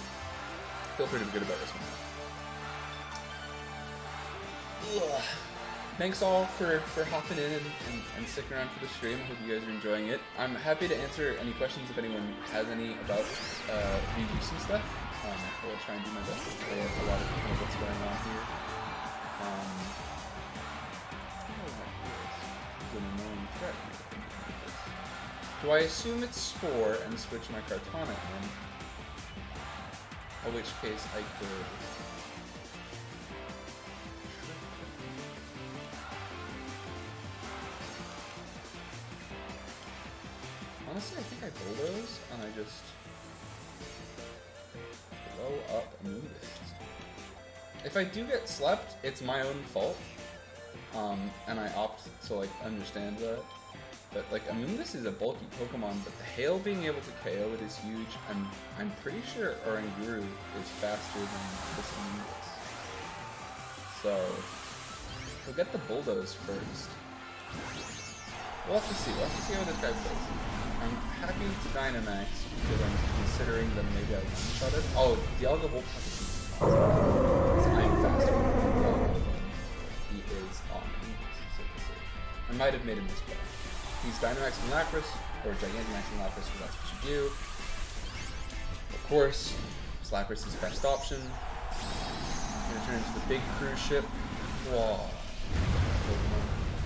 feel pretty good about this one. Ugh. Thanks all for hopping in and sticking around for the stream. I hope you guys are enjoying it. I'm happy to answer any questions if anyone has any about VGC stuff. I will try and do my best to explain a lot of what's going on here. An annoying threat. Do I assume it's Spore and switch my Kartana in? In which case I could. Honestly, I think I bulldoze and I just blow up Amoonguss. If I do get slept, it's my own fault. and I opt to like understand that. But like Amoonguss is a bulky Pokemon, but the Hail being able to KO it is huge, and I'm pretty sure Oranguru is faster than this Amoonguss. So we'll get the Bulldoze first. We'll have to see. We'll have to see how this guy plays. I'm happy to Dynamax because I'm considering that maybe I one-shot it. Oh, Dialga won't have to because I'm faster than Dialga when he is on Amoonguss. So I might have made a misplay. He's Dynamaxing Lapras, or Gigantamaxing Lapras, because that's what you do. Of course, Lapras is best option. I'm gonna turn into the big cruise ship. Wow.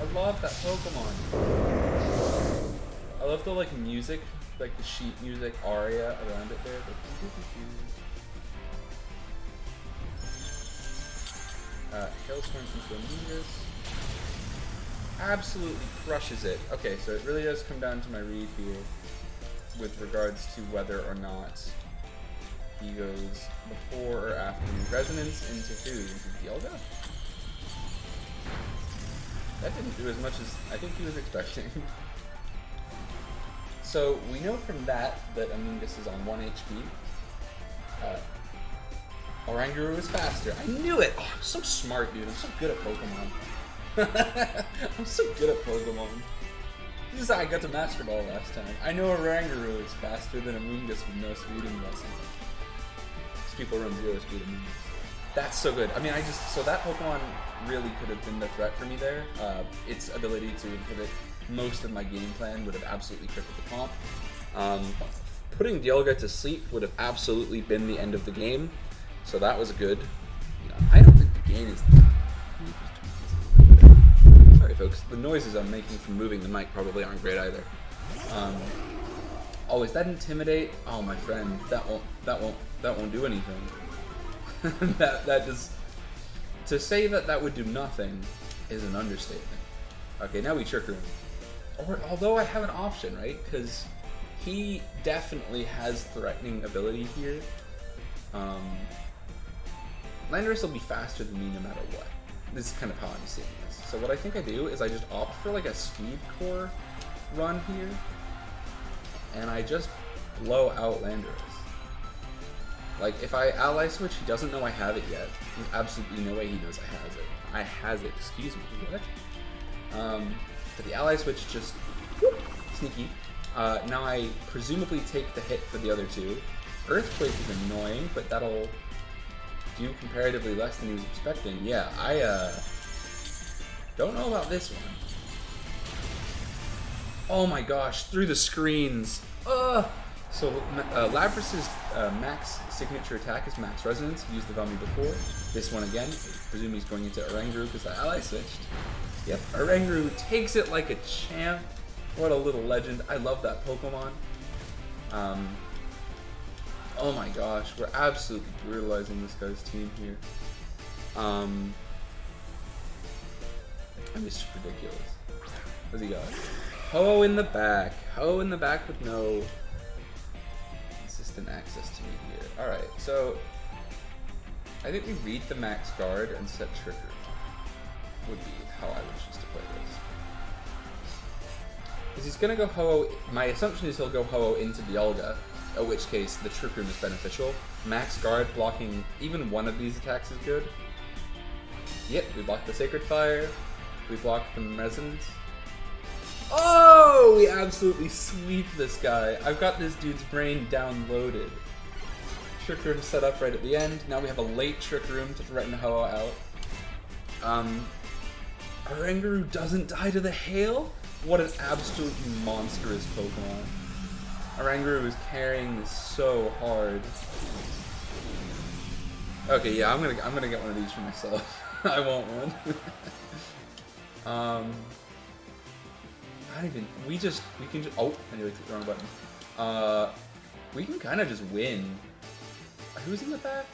I love that Pokemon. I love the like music, like the sheet music aria around it there. Hailstorm into Amoonguss. Absolutely crushes it. Okay, so it really does come down to my read here with regards to whether or not he goes before or after Resonance into who? Into Dialga? That didn't do as much as I think he was expecting. So we know from that Amoonguss is on 1 HP. Oranguru is faster. I knew it! Oh, I'm so smart, dude. I'm so good at Pokemon. I'm so good at Pokemon. This is how I got to Master Ball last time. I know Oranguru is faster than Amoonguss with no speeding lesson. Because people run 0 speed Amoonguss. That's so good. I mean, so that Pokemon really could have been the threat for me there. Its ability to inhibit most of my game plan would have absolutely crippled the comp. Putting Dialga to sleep would have absolutely been the end of the game. So that was good. I don't think the game is... Sorry folks, the noises I'm making from moving the mic probably aren't great either. Oh, is that Intimidate? Oh my friend, that won't do anything. that does... To say that would do nothing is an understatement. Okay, now we Trick Room. Although I have an option, right? Because he definitely has threatening ability here. Landorus will be faster than me no matter what. This is kind of how I'm seeing this. So what I think I do is I just opt for like a Speed Core run here, and I just blow out Landorus. Like if I Ally Switch, he doesn't know I have it yet. There's absolutely no way he knows I has it. Excuse me. What? But the Ally Switch just whoop, sneaky. Now I presumably take the hit for the other two. Earthquake is annoying, but that'll do comparatively less than he was expecting. Yeah, I don't know about this one. Oh my gosh, through the screens. So Labras's max signature attack is Max Resonance. He used the Velmy before. This one again, I presume he's going into Oranguru because the ally switched. Yep, Oranguru takes it like a champ. What a little legend. I love that Pokemon. Oh my gosh, we're absolutely brutalizing this guy's team here. I mean, it's just ridiculous. What's he got? Ho in the back. Ho in the back with no consistent access to me here. Alright, so I think we read the max guard and set Trick Room would be how I would choose to play this. Because he's going to go Ho-Oh. My assumption is he'll go Ho-Oh into Dialga, in which case the Trick Room is beneficial. Max guard blocking even one of these attacks is good. Yep, we block the Sacred Fire. We block from Resonance. Oh, we absolutely sweep this guy. I've got this dude's brain downloaded. Trick Room set up right at the end. Now we have a late Trick Room to threaten Ho-Oh out. Oranguru doesn't die to the hail? What an absolutely monstrous Pokemon. Oranguru is carrying this so hard. Okay, yeah, I'm gonna get one of these for myself. I want one. I don't even. We can just. Oh, I nearly clicked the wrong button. We can kind of just win. Who's in the back?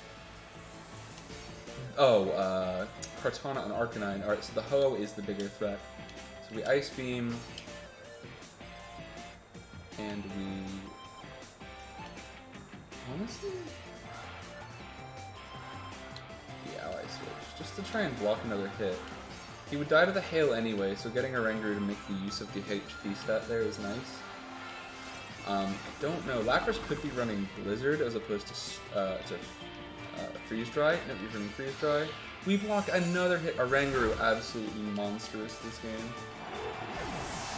Oh, Kartana and Arcanine. Alright, so the Ho-Oh is the bigger threat. So we Ice Beam. And we... Honestly? The Ally Switch. Just to try and block another hit. He would die to the hail anyway, so getting a Ranguru to make the use of the HP stat there is nice. I don't know. Lapras could be running Blizzard as opposed to Freeze Dry. No, he's running Freeze Dry. We block another hit. A Ranguru absolutely monstrous this game.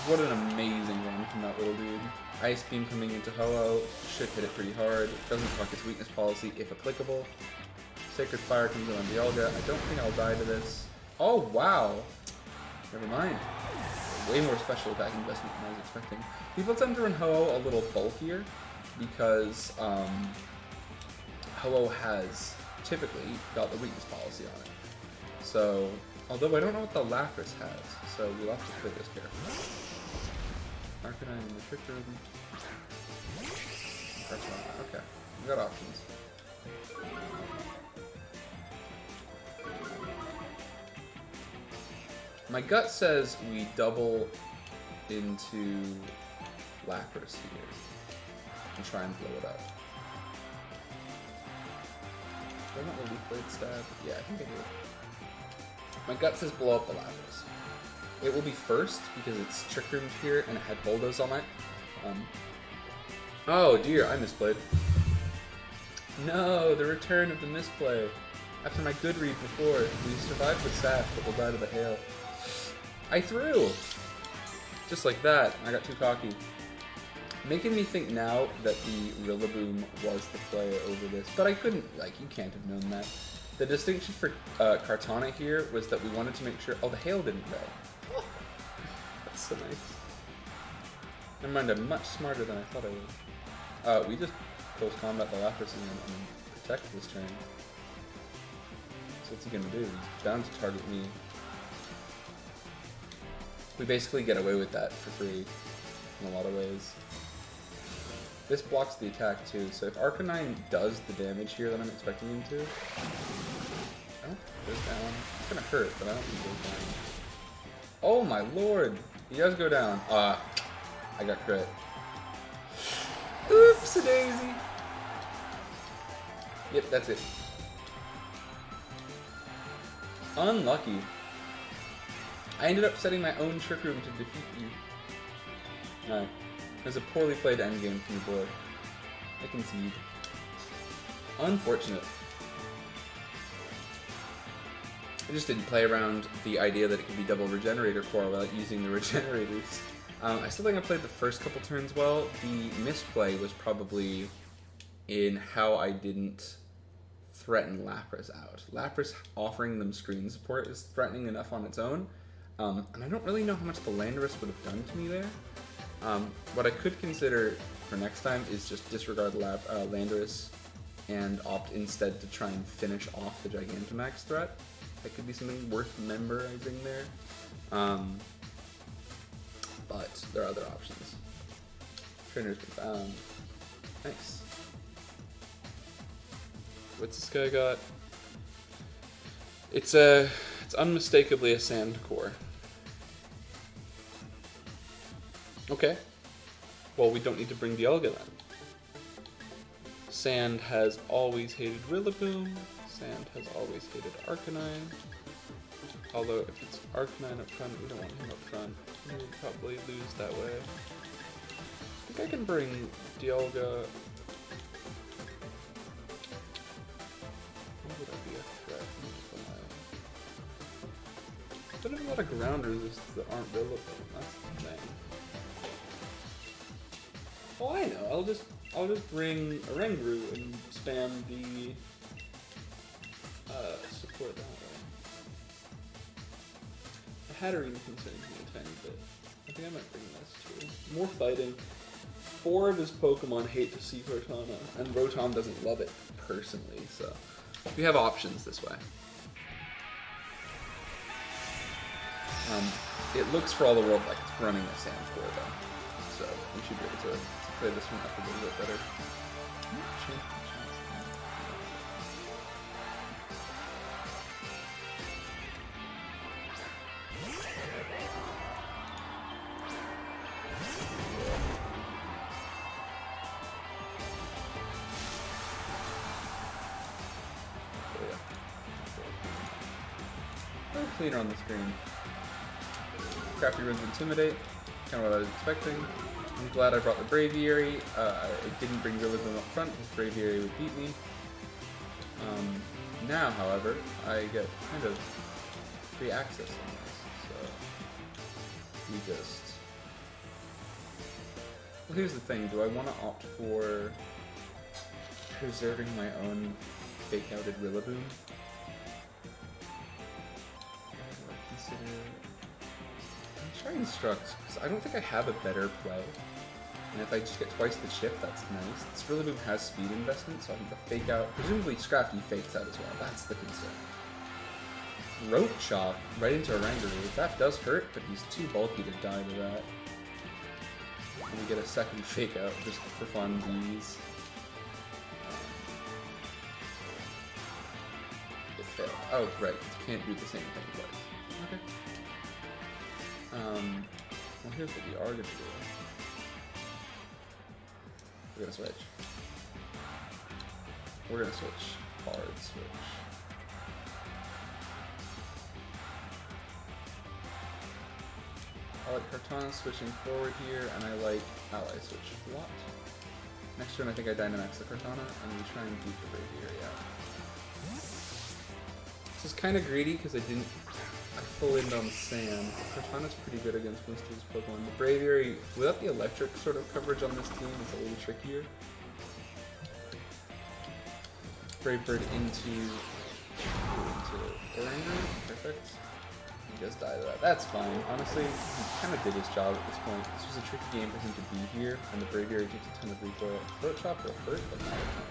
What an amazing run from that little dude. Ice Beam coming into Ho-Oh should hit it pretty hard. Doesn't fuck its weakness policy if applicable. Sacred Fire comes in on Dialga. I don't think I'll die to this. Oh, wow. Never mind. Way more special attacking investment than I was expecting. People tend to run Ho-Oh a little bulkier because Ho-Oh has typically got the weakness policy on it. So, although I don't know what the Lapras has, so we'll have to play this carefully. Arcanine in the Trick Room. Okay, we got options. My gut says we double into Lapras here and try and blow it up. Do I want the Leaf Blade stab? Yeah, I think I do. My gut says blow up the Lapras. It will be first because it's Trick Roomed here and it had Bulldoze on it. Oh dear, I misplayed. No, the return of the misplay. After my good read before, we survived with Sash, but we'll die to the hail. I threw! Just like that, I got too cocky. Making me think now that the Rillaboom was the play over this, but I couldn't, like, you can't have known that. The distinction for Kartana here was that we wanted to make sure, oh, the hail didn't go. Oh, that's so nice. Never mind, I'm much smarter than I thought I was. We just close combat the Lapras and protect this turn. So what's he gonna do? He's bound to target me. We basically get away with that for free in a lot of ways. This blocks the attack too, so if Arcanine does the damage here that I'm expecting him to, I don't think it goes down. It's gonna hurt, but I don't think it goes down. Oh my lord! He does go down. I got crit. Oops-a-daisy! Yep, that's it. Unlucky. I ended up setting my own Trick Room to defeat you. Alright. It was a poorly played endgame from the board. I concede. Unfortunate. I just didn't play around the idea that it could be double Regenerator Core without using the Regenerators. I still think I played the first couple turns well. The misplay was probably in how I didn't threaten Lapras out. Lapras offering them screen support is threatening enough on its own. And I don't really know how much the Landorus would have done to me there. What I could consider for next time is just disregard Landorus and opt instead to try and finish off the Gigantamax threat. That could be something worth memorizing there. But there are other options. Trainer's been found. Nice. What's this guy got? It's unmistakably a sand core. Okay. Well, we don't need to bring Dialga then. Sand has always hated Rillaboom. Sand has always hated Arcanine. Although if it's Arcanine up front, we don't want him up front. We'll probably lose that way. I think I can bring Dialga. Why would I be a threat? I don't have a lot of ground resists that aren't Rillaboom. That's the thing. Oh, I know. I'll just bring a Ranguru and spam the support that way. The Hatterene concerns me a tiny bit. I think I might bring this too. More fighting. 4 of his Pokemon hate to see Cortana, and Rotom doesn't love it personally, so we have options this way. It looks for all the world like it's running a Sand Core though, so we should be able to play this one up a little bit better. Cleaner on the screen. Crafty runs Intimidate, kind of what I was expecting. I'm glad I brought the Braviary. It didn't bring Rillaboom up front, because Braviary would beat me. Now, however, I get kind of free access on this, so we just... Well, here's the thing, do I want to opt for preserving my own fake-outed Rillaboom? I'm trying Instruct, because I don't think I have a better play. And if I just get twice the chip, that's nice. This Rillaboom has speed investment, so I think the fake out, presumably Scrafty fakes out as well. That's the concern. Throat Chop right into Oranguru. That does hurt, but he's too bulky to die to that. And we get a second fake out just for funsies. It failed. Oh, right. You can't do the same thing twice. Okay. Well, here's what we are going to do. We're gonna switch. We're gonna switch. Hard switch. I like Kartana switching forward here, and I like Ally switch a lot. Next turn I think I Dynamax the Kartana, and we try and beat the Braviary out. This is kind of greedy, because I full in on Sand. Kartana's pretty good against most of his Pokemon. The Braviary, without the electric sort of coverage on this team, is a little trickier. Brave Bird into Oranguru. Perfect. He does die to that. That's fine. Honestly, he kind of did his job at this point. This was a tricky game for him to be here, and the Braviary takes a ton of recoil. Throat Chop will hurt, but not a ton.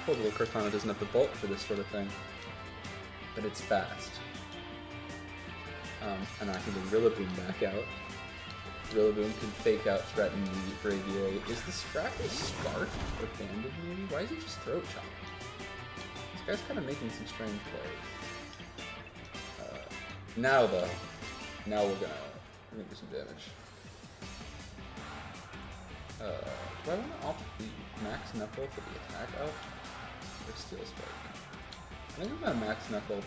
Hopefully Kartana doesn't have the bulk for this sort of thing. But it's fast. And I can bring Rillaboom back out. Rillaboom can fake out, threaten the Braviary. Is the Scrafty Spark or Banded maybe? Why is he just Throat Chop? This guy's kind of making some strange plays. Now though, we're gonna do some damage. Do I want to opt the Max Knuckle for the attack up? Or Steel Spike? I think I'm gonna Max Knuckle.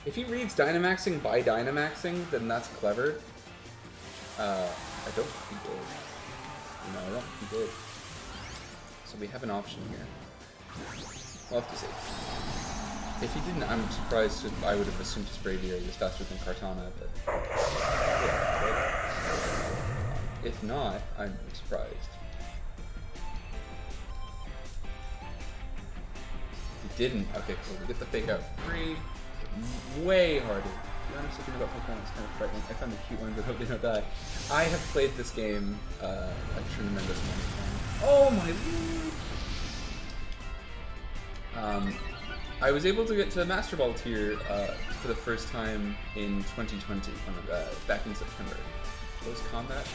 If he reads Dynamaxing by Dynamaxing, then that's clever. I don't think he did. No, I don't think he did. So we have an option here. We'll have to see. If he didn't, I'm surprised. I would have assumed his Braviary was faster than Kartana, but yeah, if not, I'm surprised. He didn't. Okay, cool. We get the fake out for free. Way harder. To be honest, thinking about Pokemon is kind of frightening. I found the cute ones, but hope they don't die. I have played this game a tremendous amount of time. Oh my lord! I was able to get to Master Ball tier for the first time in 2020, back in September. Close combat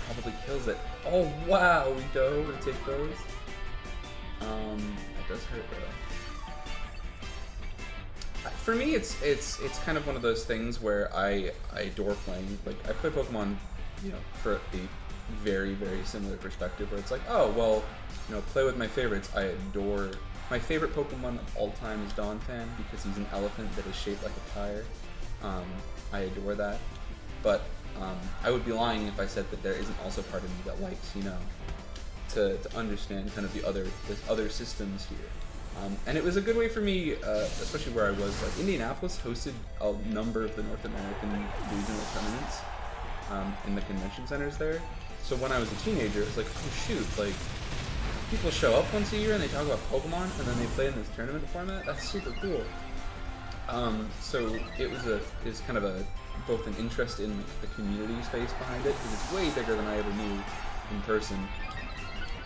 probably kills it. Oh wow, we go and take those. That does hurt though. For me, it's kind of one of those things where I adore playing. Like, I play Pokemon, you know, for a very, very similar perspective, where it's like, oh, well, you know, play with my favorites. I adore... My favorite Pokemon of all time is Donphan, because he's an elephant that is shaped like a tire. I adore that. But I would be lying if I said that there isn't also part of me that likes, you know, to understand kind of the other systems here. And it was a good way for me, especially where I was. Like, Indianapolis hosted a number of the North American regional tournaments in the convention centers there. So when I was a teenager, it was like, oh shoot, like, people show up once a year and they talk about Pokemon, and then they play in this tournament format. That's super cool. So it was kind of both an interest in the community space behind it, because it's way bigger than I ever knew in person.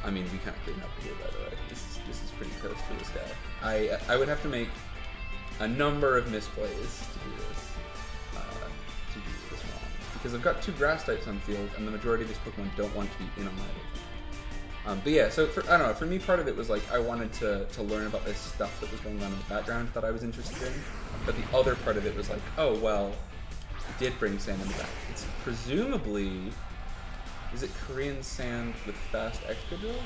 I mean, we kind of cleaned up here, by the way. This is pretty toast for this guy. I would have to make a number of misplays to do this wrong, because I've got 2 grass types on field, and the majority of these Pokemon don't want to be inundated. But yeah, so I don't know. For me, part of it was like I wanted to learn about this stuff that was going on in the background that I was interested in. But the other part of it was like, oh well, did bring Sand in the back. It's presumably. Is it Korean Sand with fast Excadrill?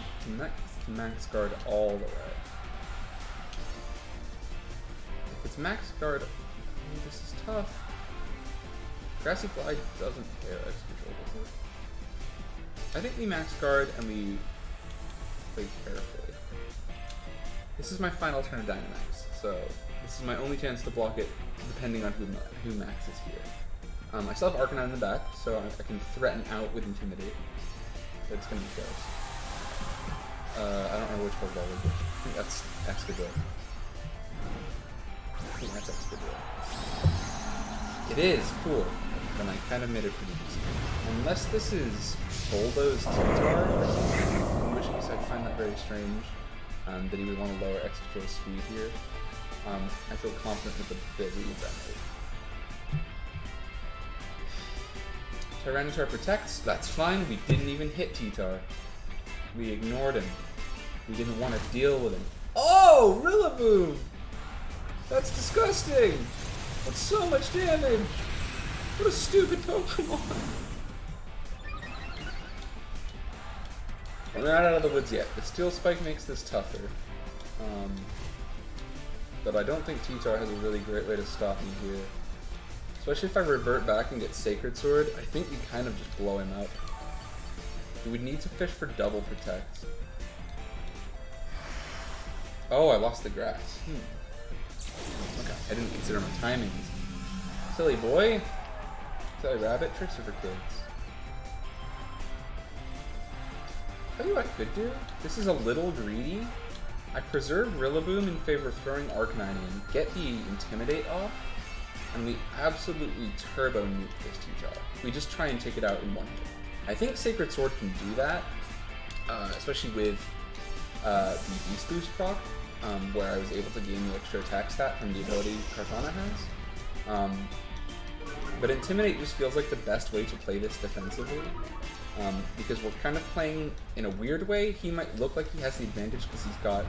To max guard all the way. If it's max guard, this is tough. Grassy Glide doesn't care X control, does it? I think we max guard and we play carefully. This is my final turn of Dynamax, so this is my only chance to block it depending on who maxes here. I still have Arcanine in the back, so I can threaten out with Intimidate. But it's going to be close. I don't know which Pokeball was it. I think that's Excadrill. I think that's Excadrill. It is! Cool. Then I kind of made it pretty decent. Unless this is Bulldoze T-Tar or something, in which case I'd find that very strange. That he would want to lower Excadrill's speed here. I feel confident with the reads I made. Tyranitar protects, that's fine, we didn't even hit T-Tar. We ignored him. We didn't want to deal with him. Oh, Rillaboom! That's disgusting! That's so much damage! What a stupid Pokemon! We're not out of the woods yet. The Steel Spike makes this tougher. But I don't think T-Tar has a really great way to stop me here. Especially if I revert back and get Sacred Sword, I think we kind of just blow him up. We would need to fish for double protect. Oh, I lost the grass. Okay, I didn't consider my timings. Silly boy. Silly rabbit, tricks are for kids. Tell you what I could do? This is a little greedy. I preserve Rillaboom in favor of throwing Arcanine in, get the Intimidate off, and we absolutely turbo nuke this T-Tar. We just try and take it out in one hit. I think Sacred Sword can do that, especially with the Beast Boost proc, where I was able to gain the extra attack stat from the ability Kartana has. But Intimidate just feels like the best way to play this defensively, because we're kind of playing in a weird way. He might look like he has the advantage because he's got...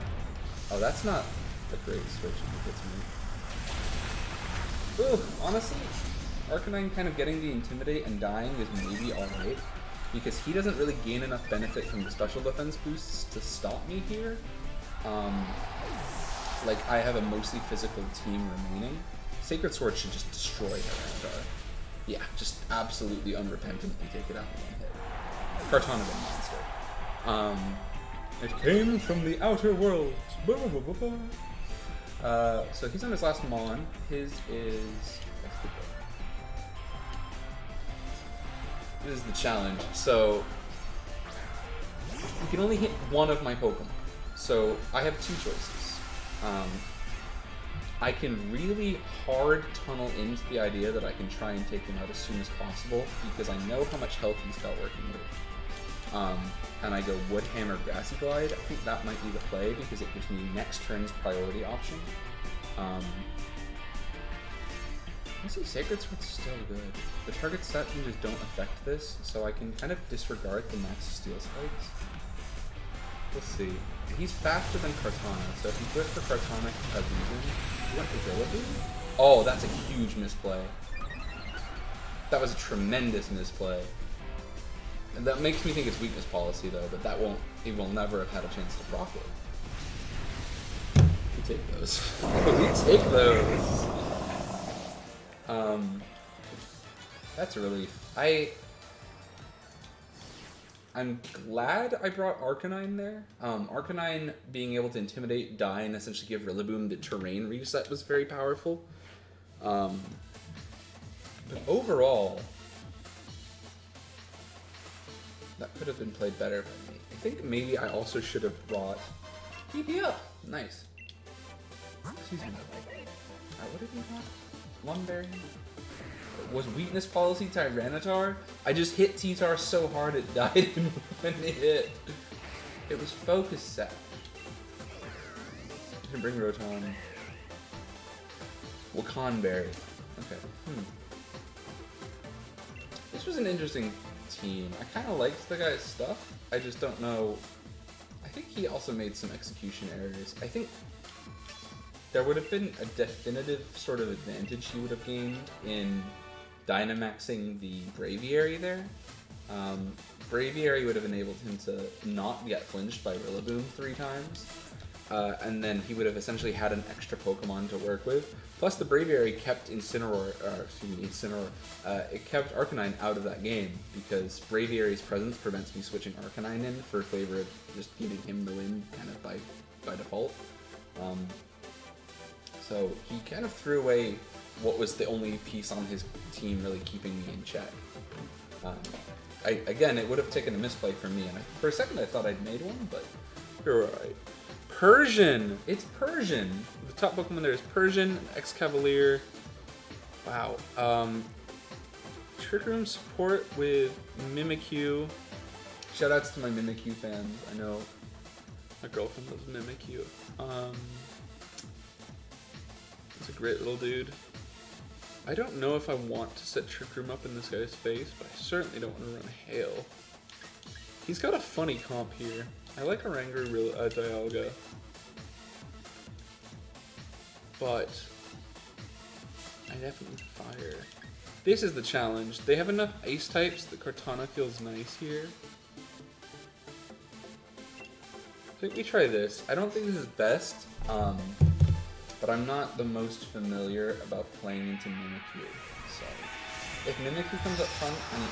Oh, that's not a great switch if it gets me. Ooh, honestly, Arcanine kind of getting the Intimidate and dying is maybe alright, because he doesn't really gain enough benefit from the special defense boosts to stop me here. Like, I have a mostly physical team remaining. Sacred Sword should just destroy Tyranitar. Yeah, just absolutely unrepentantly take it out in one hit. Kartana's a monster. It came from the outer world. So he's on his last Mon. His is... This is the challenge. So you can only hit one of my Pokemon. So I have two choices. I can really hard tunnel into the idea that I can try and take him out as soon as possible because I know how much health he's got working with. And I go Wood Hammer Grassy Glide. I think that might be the play because it gives me next turn's priority option. Honestly, Sacred Sword's still good. The target stat changes don't affect this, so I can kind of disregard the max Steel Spikes. We'll see. He's faster than Kartana, so if he goes for Kartana Kazuzen, he went for Rillaboom? Oh, that's a huge misplay. That was a tremendous misplay. And that makes me think it's weakness policy though, but that won't, he will never have had a chance to proc it. We take those. We take those! That's a relief. I'm glad I brought Arcanine there. Arcanine being able to intimidate, die, and essentially give Rillaboom the terrain reset was very powerful. But overall, that could have been played better by me. I think maybe I also should have brought PP up. Nice. Excuse me. What did we have? Lunberry? Was weakness policy Tyranitar? I just hit T-Tar so hard it died in one hit. It was focus set. I can bring Rotom. Wakanberry. Okay. This was an interesting team. I kind of liked the guy's stuff. I just don't know. I think he also made some execution errors. I think there would have been a definitive sort of advantage he would have gained in Dynamaxing the Braviary there. Braviary would have enabled him to not get flinched by Rillaboom 3 times. and then he would have essentially had an extra Pokemon to work with. Plus, the Braviary kept Incineroar, it kept Arcanine out of that game because Braviary's presence prevents me switching Arcanine in for favor of just giving him the win kind of by default. So he kind of threw away what was the only piece on his team really keeping me in check. Again, it would have taken a misplay from me, and for a second I thought I'd made one, but you're right. Persian! It's Persian! The top Pokemon there is Persian, Excavalier. Wow. Trick Room support with Mimikyu. Shoutouts to my Mimikyu fans. I know my girlfriend loves Mimikyu. He's a great little dude. I don't know if I want to set Trick Room up in this guy's face, but I certainly don't want to run Hail. He's got a funny comp here. I like Oranguru Dialga. But I definitely Fire. This is the challenge. They have enough ice types that Cortana feels nice here. I think we try this. I don't think this is best, but I'm not the most familiar about playing into Mimikyu. So if Mimikyu comes up front and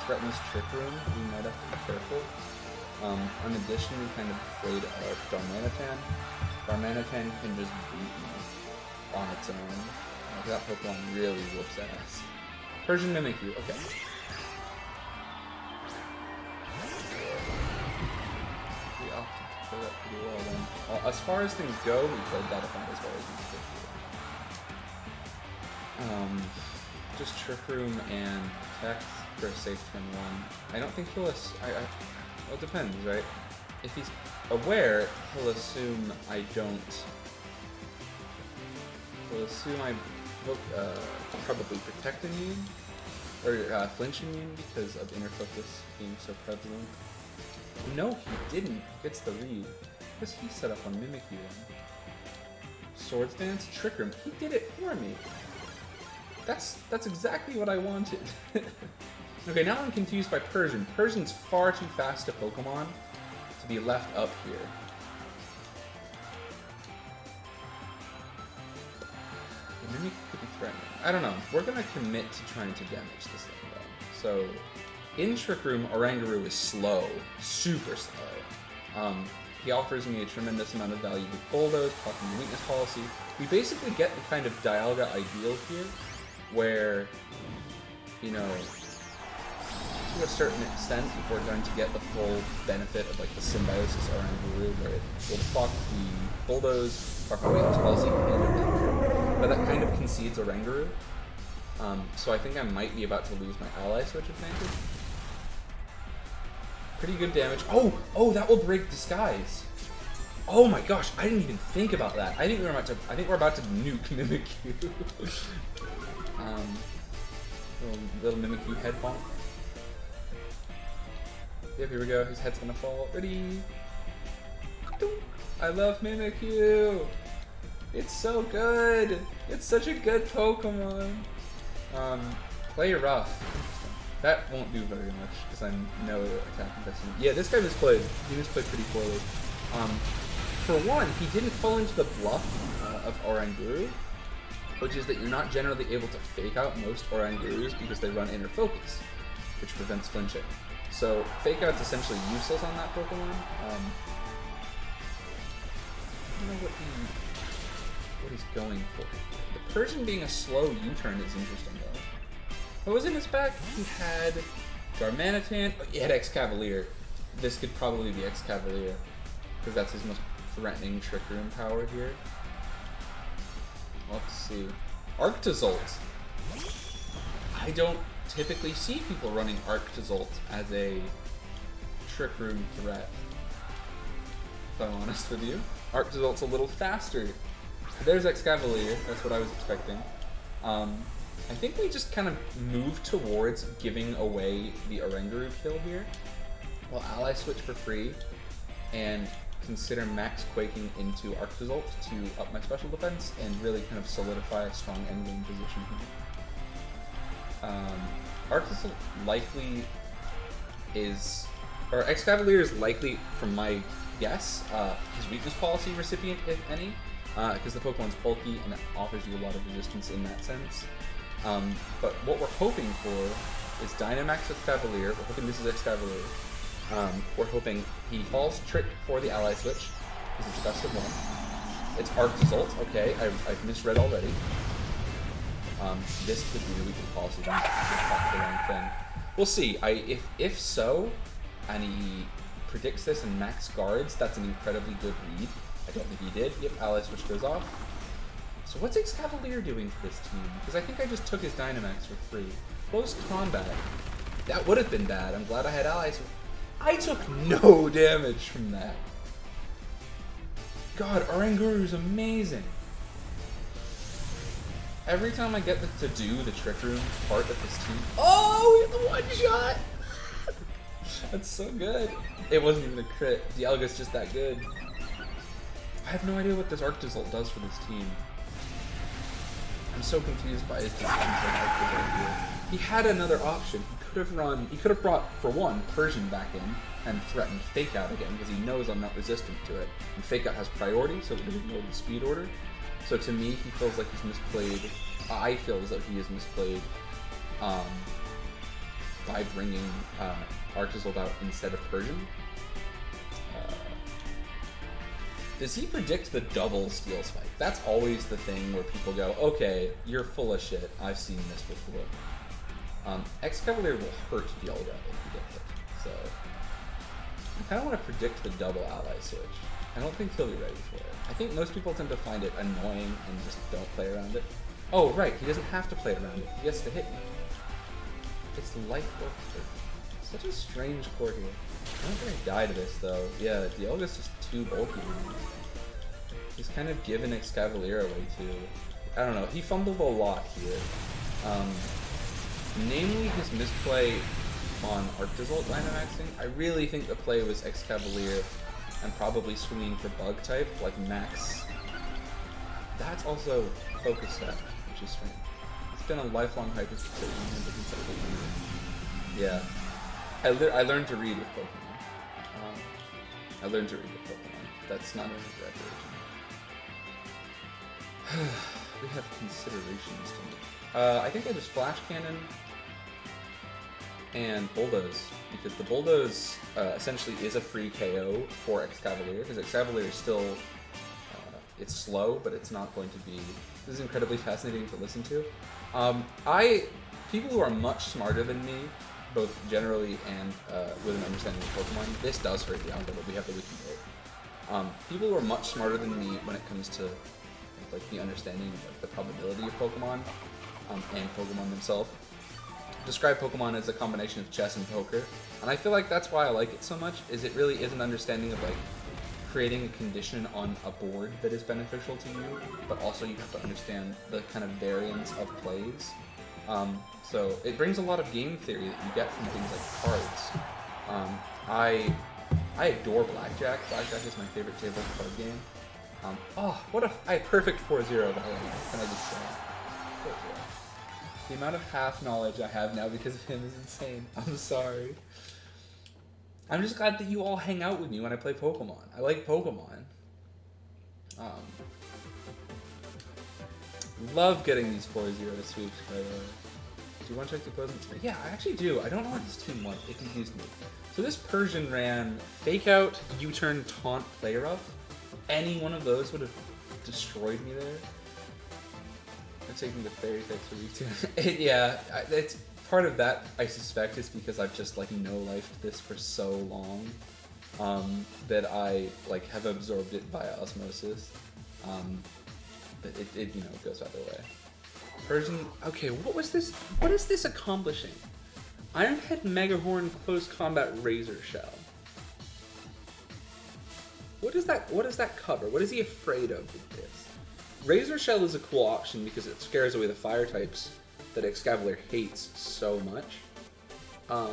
threatens Trick Room, we might have to be careful. I'm additionally kind of afraid of Darmanitan. Darmanitan can just beat me on its own. That Pokemon really whoops ass. Persian Mimikyu, okay. We opted to play that pretty well then. Well, as far as things go, we played that about as well as we could. Just Trick Room and Protect for a safe turn 1. I don't think he'll... Well, it depends, right? If he's aware, he'll assume I don't... He'll assume I probably Protect immune, or Flinch immune because of Inner Focus being so prevalent. No, he didn't. He gets the read. What does he set up on Mimikyu? Swords Dance? Trick Room. He did it for me. That's exactly what I wanted. Okay, now I'm confused by Persian. Persian's far too fast a Pokemon to be left up here. The Mimikyu could be threatening. I don't know. We're gonna commit to trying to damage this thing though. So, in Trick Room, Oranguru is slow. Super slow. He offers me a tremendous amount of value with Bulldoze, blocking the weakness policy. We basically get the kind of Dialga ideal here, where, you know, to a certain extent, we're going to get the full benefit of like the symbiosis Oranguru, where it will block the Bulldoze, block the weakness policy, and but that kind of concedes Oranguru. So I think I might be about to lose my ally switch advantage. Pretty good damage. Oh, that will break Disguise. Oh my gosh, I didn't even think about that. I think we're about to nuke Mimikyu. Little Mimikyu head bonk. Yep, here we go. His head's gonna fall. Ready? I love Mimikyu. It's so good. It's such a good Pokemon. Play rough. That won't do very much because I know attack investment. Yeah, this guy misplayed. He misplayed pretty poorly. For one, he didn't fall into the bluff of Oranguru, which is that you're not generally able to fake out most Orangurus because they run Inner Focus, which prevents flinching. So fake out's essentially useless on that Pokemon. I don't know what he's going for. The Persian being a slow U-turn is interesting though. What was in his back? He had Darmanitan. Oh, he had Excavalier. This could probably be Excavalier because that's his most threatening Trick Room power here. We'll have to see. Arctozolt. I don't typically see people running Arctozolt as a Trick Room threat, if I'm honest with you. Arctozolt's a little faster. There's Excavalier, that's what I was expecting. I think we just kind of move towards giving away the Oranguru kill here. We'll ally switch for free and consider max quaking into Arctozolt to up my special defense and really kind of solidify a strong endgame position here. Arctozolt likely is, or Excavalier is likely, from my yes, his weakness policy recipient, if any, because the Pokemon's bulky and it offers you a lot of resistance in that sense. But what we're hoping for is Dynamax with Cavalier. We're hoping this is Excavalier. We're hoping he falls Trick for the Ally Switch, because it's best of one. It's Arctozolt. Okay, I've misread already. This could be the weakness policy. That's the wrong thing. We'll see. If so, and he predicts this and max guards, that's an incredibly good read. I don't think he did. Yep, Ally Switch goes off. So what's Excavalier doing for this team? Because I think I just took his Dynamax for free. Close combat. That would have been bad. I'm glad I had Ally Switch. I took no damage from that. God, Oranguru is amazing. Every time I get to do the Trick Room part of this team... Oh, we have the one shot! That's so good. It wasn't even a crit. Dialga's just that good. I have no idea what this Arctozolt does for this team. I'm so confused by his decisions on Arctozolt here. He had another option. He could have brought, for one, Persian back in and threatened Fake Out again, because he knows I'm not resistant to it. And Fake Out has priority, so it would ignore the speed order. So to me, he feels like he's misplayed. I feel as though he is misplayed by bringing Arctozolt out instead of Persian. Does he predict the double Steel Spike? That's always the thing where people go, okay, you're full of shit. I've seen this before. Excavalier will hurt Dialga if you get it. So I kind of want to predict the double Ally Switch. I don't think he'll be ready for it. I think most people tend to find it annoying and just don't play around it. Oh, right, he doesn't have to play around it. He gets to hit me. It's life or hurt. Such a strange core here. I don't think I die to this, though. Yeah, Dialga's just too bulky. He's kind of given Excavalier away, too. I don't know. He fumbled a lot here. Namely, his misplay on Arctozolt Dynamaxing. I really think the play was Excavalier and probably swinging for Bug type, like Max. That's also Focus Set, which is strange. It's been a lifelong hyper fixation. Yeah. I learned to read with Pokemon. I learned to read with Pokemon. That's not an exaggeration. We have considerations to make. I think I just Flash Cannon and Bulldoze, because the Bulldoze essentially is a free KO for Excavalier, because Excavalier is still, it's slow, but it's not going to be, this is incredibly fascinating to listen to. People who are much smarter than me, both generally and with an understanding of Pokemon, this does hurt Dialga, but we have the weaken rate. People who are much smarter than me when it comes to like the understanding of like, the probability of Pokemon and Pokemon themselves, describe Pokemon as a combination of chess and poker, and I feel like that's why I like it so much, is it really is an understanding of like creating a condition on a board that is beneficial to you, but also you have to understand the kind of variance of plays. So it brings a lot of game theory that you get from things like cards. I adore Blackjack. Blackjack is my favorite table card game. I had perfect 4-0 by the way. Can I just say? 4-0. The amount of half knowledge I have now because of him is insane. I'm sorry. I'm just glad that you all hang out with me when I play Pokemon. I like Pokemon. Love getting these 4-0 sweeps, by the way. Do you want to check the opposing team? Yeah, I actually do. I don't know what this team was. It confused me. So this Persian ran Fake Out, U-Turn, Taunt, Play Rough. Any one of those would have destroyed me there. I'm taking the fairy types for week 2. Yeah, it's part of that, I suspect, is because I've just like no-lifed this for so long that I like have absorbed it via osmosis. But it you know, it goes either way. Persian, okay, what was this? What is this accomplishing? Ironhead Megahorn Close Combat Razor Shell. What does that cover? What is he afraid of with this? Razor Shell is a cool option because it scares away the fire types that Excavalier hates so much. But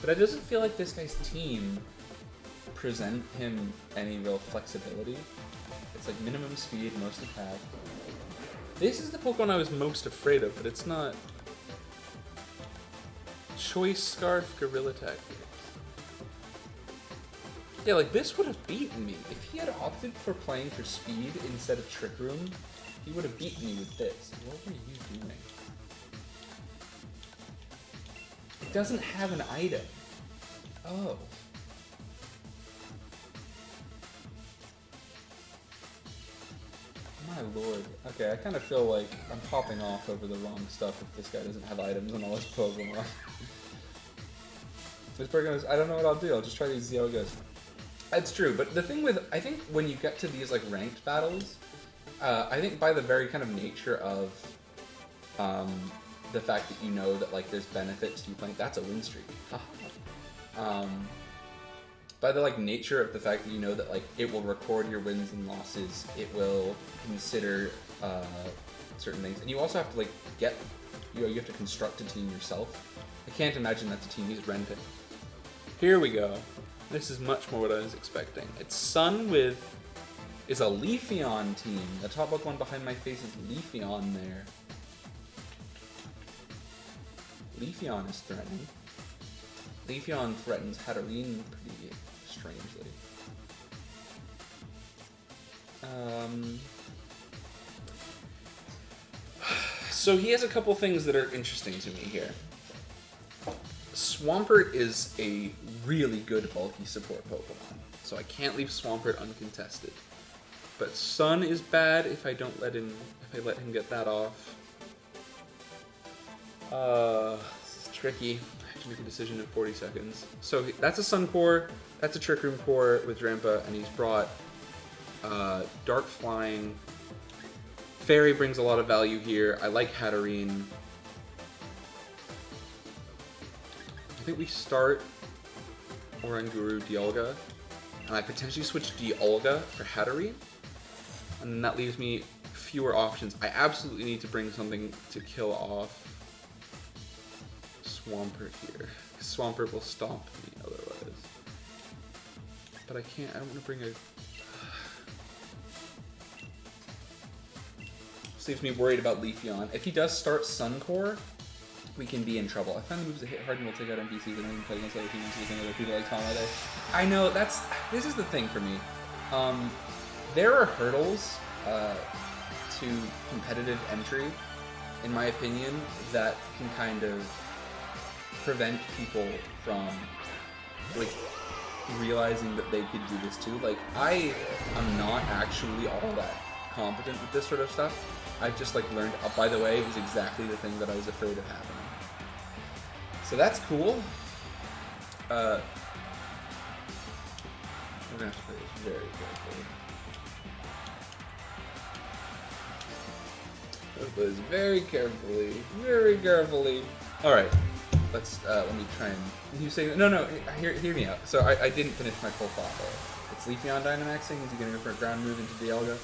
it doesn't feel like this guy's team present him any real flexibility. It's like minimum speed, most attack. This is the Pokemon I was most afraid of, but it's not. Choice Scarf, Gorilla Tactics. Yeah, like, this would have beaten me. If he had opted for playing for speed instead of Trick Room, he would have beaten me with this. What were you doing? It doesn't have an item. Oh. My lord. Okay, I kind of feel like I'm popping off over the wrong stuff if this guy doesn't have items on all his Pokemon. This Pokemon, I don't know what I'll do. I'll just try to see how it goes. That's true, but the thing with, I think when you get to these like ranked battles, I think by the very kind of nature of the fact that you know that like there's benefits to you playing, that's a win streak. By the like nature of the fact that you know that like it will record your wins and losses, it will consider certain things, and you also have to like get, you have to construct a team yourself. I can't imagine that's a team he's renting. Here we go. This is much more what I was expecting. It's Sun is a Leafeon team. The top Pokemon behind my face is Leafeon there. Leafeon is threatening. Leafeon threatens Hatterene pretty strangely. So he has a couple things that are interesting to me here. Swampert is a really good bulky support Pokemon, so I can't leave Swampert uncontested. But Sun is bad if I let him get that off. This is tricky. I have to make a decision in 40 seconds. So that's a Sun core, that's a Trick Room core with Drampa, and he's brought Dark Flying. Fairy brings a lot of value here. I like Hatterene. I think we start Oranguru Dialga, and I potentially switch Dialga for Hatterene, and then that leaves me fewer options. I absolutely need to bring something to kill off Swampert here. Swampert will stomp me otherwise. But I can't, I don't want to bring a... This leaves me worried about Leafeon. If he does start Suncore, we can be in trouble. I find the moves that hit hard and will take out NPCs and even play against other teams using other people like Tom Day. I know, this is the thing for me. There are hurdles to competitive entry, in my opinion, that can kind of prevent people from like realizing that they could do this too. Like, I am not actually all that competent with this sort of stuff. I've just like learned, oh, by the way, it was exactly the thing that I was afraid of happening. So that's cool. We're gonna have to play this very carefully. This very carefully, very carefully. All right, let me try and. You say no. Hear me out. So I didn't finish my full thought there. It's Leafeon Dynamaxing. Is he gonna go for a ground move into Dialga?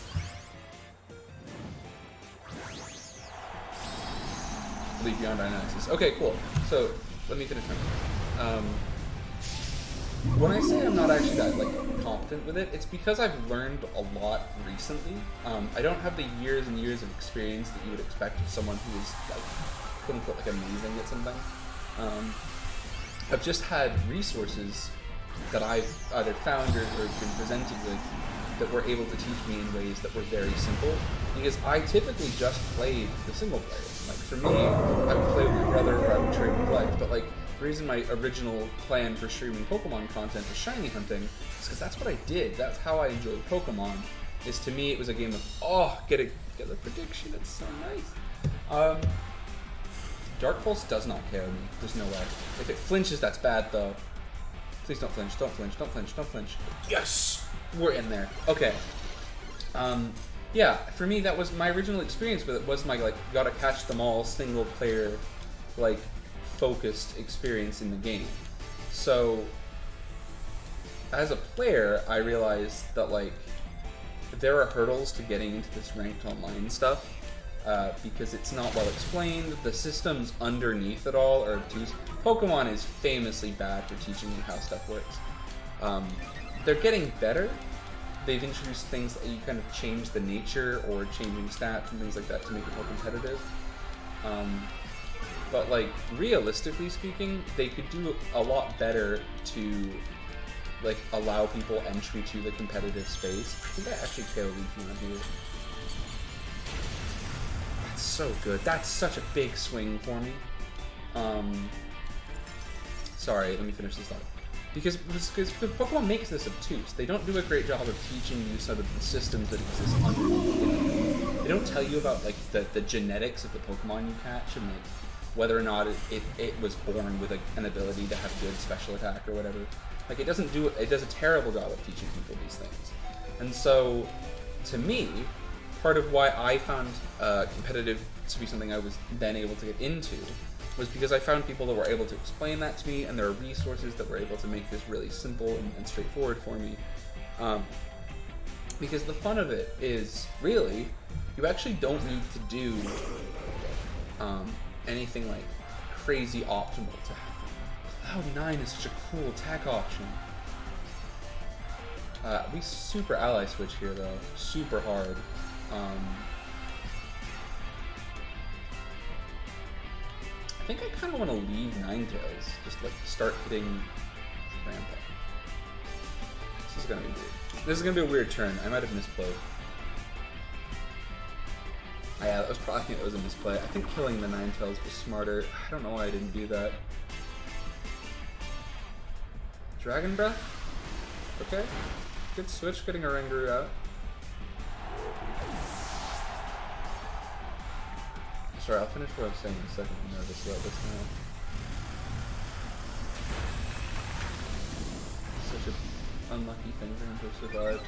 Leafeon Dynamaxes. Okay, cool. So let me finish my. When I say I'm not actually that like competent with it, it's because I've learned a lot recently. I don't have the years and years of experience that you would expect of someone who is like, quote unquote, like amazing at something. I've just had resources that I've either found or been presented with that were able to teach me in ways that were very simple. Because I typically just played the single player. Like for me, I would play with my brother or I would trade with Lex, but like. The reason my original plan for streaming Pokemon content was shiny hunting is because that's what I did. That's how I enjoyed Pokemon. Is to me it was a game of get the prediction. It's so nice. Dark Pulse does not KO me. There's no way. If it flinches, that's bad though. Please don't flinch. Don't flinch. Don't flinch. Don't flinch. Yes, we're in there. Okay. Yeah. For me, that was my original experience with it. Was my like gotta catch them all single player like. Focused experience in the game. So as a player, I realized that like there are hurdles to getting into this ranked online stuff because it's not well explained. The systems underneath it all are obtuse. Pokemon is famously bad for teaching you how stuff works. They're getting better. They've introduced things that you kind of change the nature or changing stats and things like that to make it more competitive. But like realistically speaking, they could do a lot better to like allow people entry to the competitive space. I think I actually KO Leafy on here. That's so good. That's such a big swing for me. Sorry, let me finish this thought. Because Pokemon makes this obtuse. They don't do a great job of teaching you sort of the systems that exist underneath it. They don't tell you about like the genetics of the Pokemon you catch and like whether or not it was born with an ability to have good special attack or whatever. Like it does a terrible job of teaching people these things. And so, to me, part of why I found competitive to be something I was then able to get into was because I found people that were able to explain that to me, and there are resources that were able to make this really simple and straightforward for me. Because the fun of it is, really, you actually don't need to do anything like crazy optimal to have. Cloud9 is such a cool attack option. We super ally switch here though, super hard. I think I kind of want to leave Ninetales, just like start hitting Rampant. This is gonna be weird. This is gonna be a weird turn. I might have misplayed. Yeah, that was a misplay. I think killing the Ninetales was smarter. I don't know why I didn't do that. Dragon Breath? Okay. Good switch, getting a Oranguru out. Sorry, I'll finish what I was saying in a second. I'm nervous about this now. Such an unlucky thing for him to survive.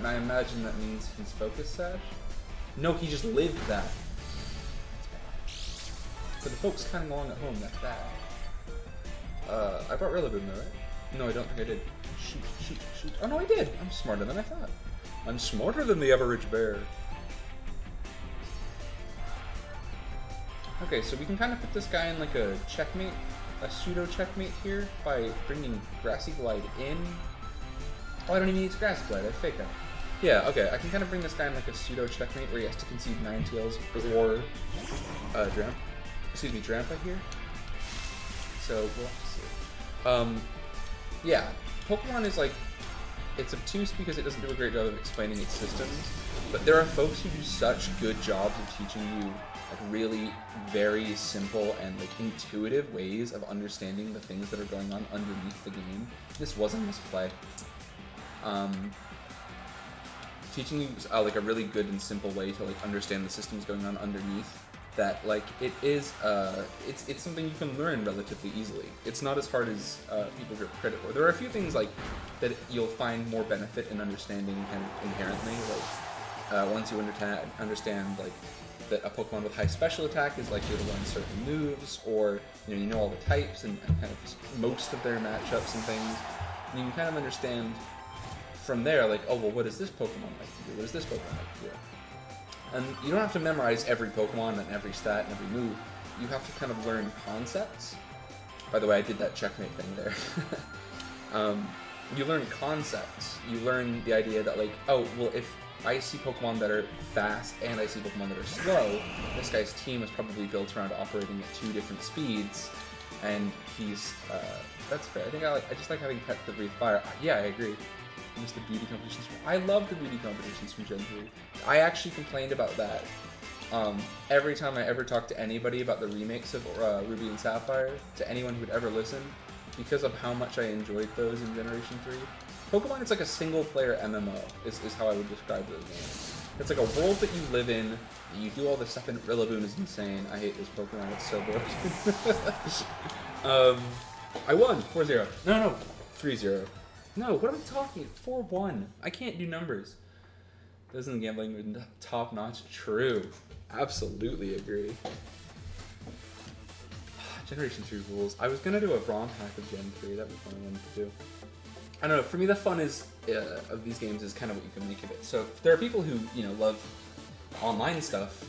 I imagine that means he's Focus Sash? No, he just lived that. That's bad. For the folks kind of along at home, that's bad. I brought Rillaboom though, right? No, I don't think I did. Shoot. Oh no, I did! I'm smarter than I thought. I'm smarter than the average bear. Okay, so we can kind of put this guy in like a checkmate, a pseudo checkmate here by bringing Grassy Glide in. Oh, I don't even need to Grassy Glide, I faked that. Yeah, okay, I can kind of bring this guy in like a pseudo checkmate where he has to concede Ninetales or Drampa here. So we'll have to see. Yeah, Pokemon is like, it's obtuse because it doesn't do a great job of explaining its systems, but there are folks who do such good jobs of teaching you like really very simple and like intuitive ways of understanding the things that are going on underneath the game. This wasn't a misplay. Teaching you like a really good and simple way to like understand the systems going on underneath that like it is it's something you can learn relatively easily. It's not as hard as people give credit for. There are a few things like that you'll find more benefit in understanding kind of inherently, like once you understand like that a Pokemon with high special attack is likely to learn certain moves, or you know all the types and kind of most of their matchups and things. And you can kind of understand from there, like, oh well, what does this Pokemon like to do? What does this Pokemon like to do? And you don't have to memorize every Pokemon and every stat and every move. You have to kind of learn concepts. By the way, I did that checkmate thing there. You learn concepts. You learn the idea that like, oh well, if I see Pokemon that are fast and I see Pokemon that are slow, this guy's team is probably built around operating at 2 different speeds, and he's that's fair. I think I just like having pets that breathe fire. Yeah, I agree. Just the beauty competitions. I love the beauty competitions from Gen 3. I actually complained about that every time I ever talked to anybody about the remakes of Ruby and Sapphire, to anyone who would ever listen, because of how much I enjoyed those in Generation 3. Pokemon is like a single-player MMO, is how I would describe those games. It's like a world that you live in, you do all this stuff, and Rillaboom is insane. I hate this Pokemon, it's so broken. I won, 4-0. No, 3-0. No, what am I talking? 4-1. I can't do numbers. Doesn't gambling been top notch? True. Absolutely agree. Generation 3 rules. I was gonna do a ROM hack of Gen 3. That'd be fun one to do. I don't know. For me, the fun is of these games is kind of what you can make of it. So there are people who love online stuff,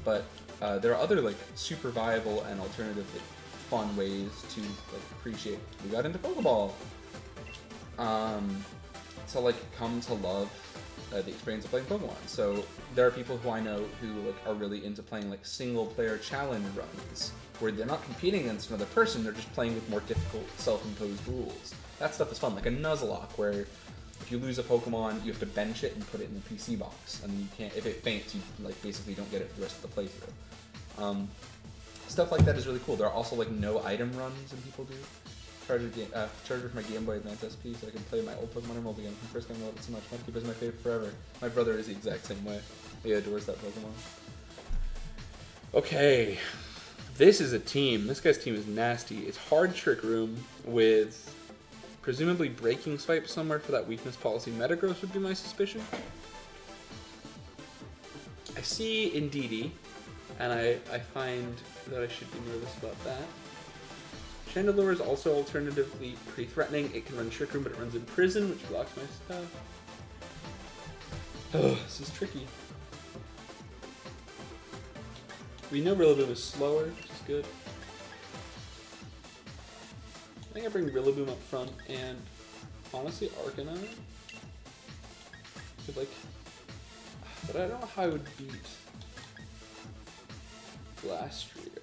but there are other like super viable and alternative fun ways to like appreciate. We got into Pokeball. To like come to love the experience of playing Pokemon. So there are people who I know who like are really into playing like single player challenge runs where they're not competing against another person, they're just playing with more difficult self-imposed rules. That stuff is fun, like a Nuzlocke where if you lose a Pokemon, you have to bench it and put it in the PC box, and you can't. If it faints, you like basically don't get it for the rest of the playthrough. Stuff like that is really cool. There are also like no item runs, and people do. Charger for my Game Boy Advance SP, so I can play my old Pokemon Emerald again. The first time I loved it so much. Mudkip is my favorite forever. My brother is the exact same way. He adores that Pokemon. Okay, this is a team. This guy's team is nasty. It's Hard Trick Room with presumably Breaking Swipe somewhere for that weakness policy. Metagross would be my suspicion. I see Indeedee, and I find that I should be nervous about that. Chandelure is also alternatively pretty threatening. It can run Trick Room, but it runs in Prison, which blocks my stuff. Oh, this is tricky. We know Rillaboom is slower, which is good. I think I bring Rillaboom up front, and honestly, Arcanine. But I don't know how I would beat Glastrier.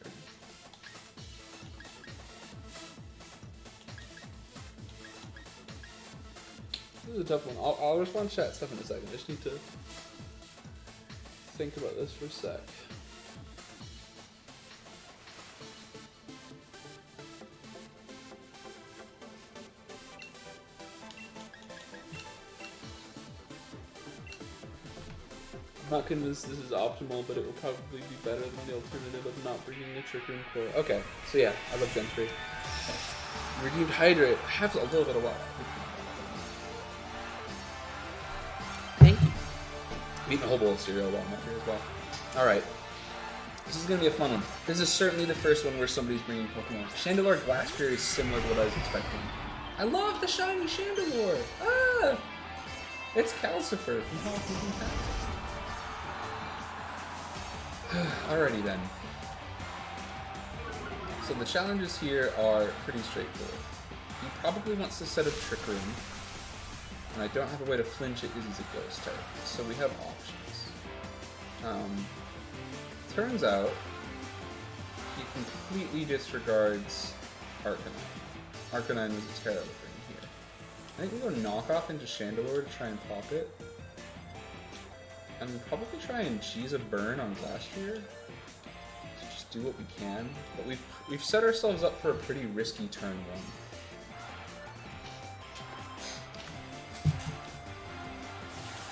This is a tough one. I'll respond to chat stuff in a second. I just need to think about this for a sec. I'm not convinced this is optimal, but it will probably be better than the alternative of not bringing a Trick Room core. Okay, so yeah, I love Gen 3. Redeemed Hydrate. I have a little bit of what? Thank you. I'm eating a whole bowl of cereal while I'm up here as well. Alright. This is going to be a fun one. This is certainly the first one where somebody's bringing Pokemon. Chandelure Glastrier is similar to what I was expecting. I love the shiny Chandelure! Ah! It's Calcifer from Halloween Fantasy. Alrighty then. So the challenges here are pretty straightforward. He probably wants to set up Trick Room, and I don't have a way to flinch it because he's a ghost type. So we have options. Turns out he completely disregards Arcanine. Arcanine was a terrible thing here. I think we go Knockoff into Chandelure to try and pop it. And probably try and cheese a burn on Glastrier. So just do what we can. But we've set ourselves up for a pretty risky turn one.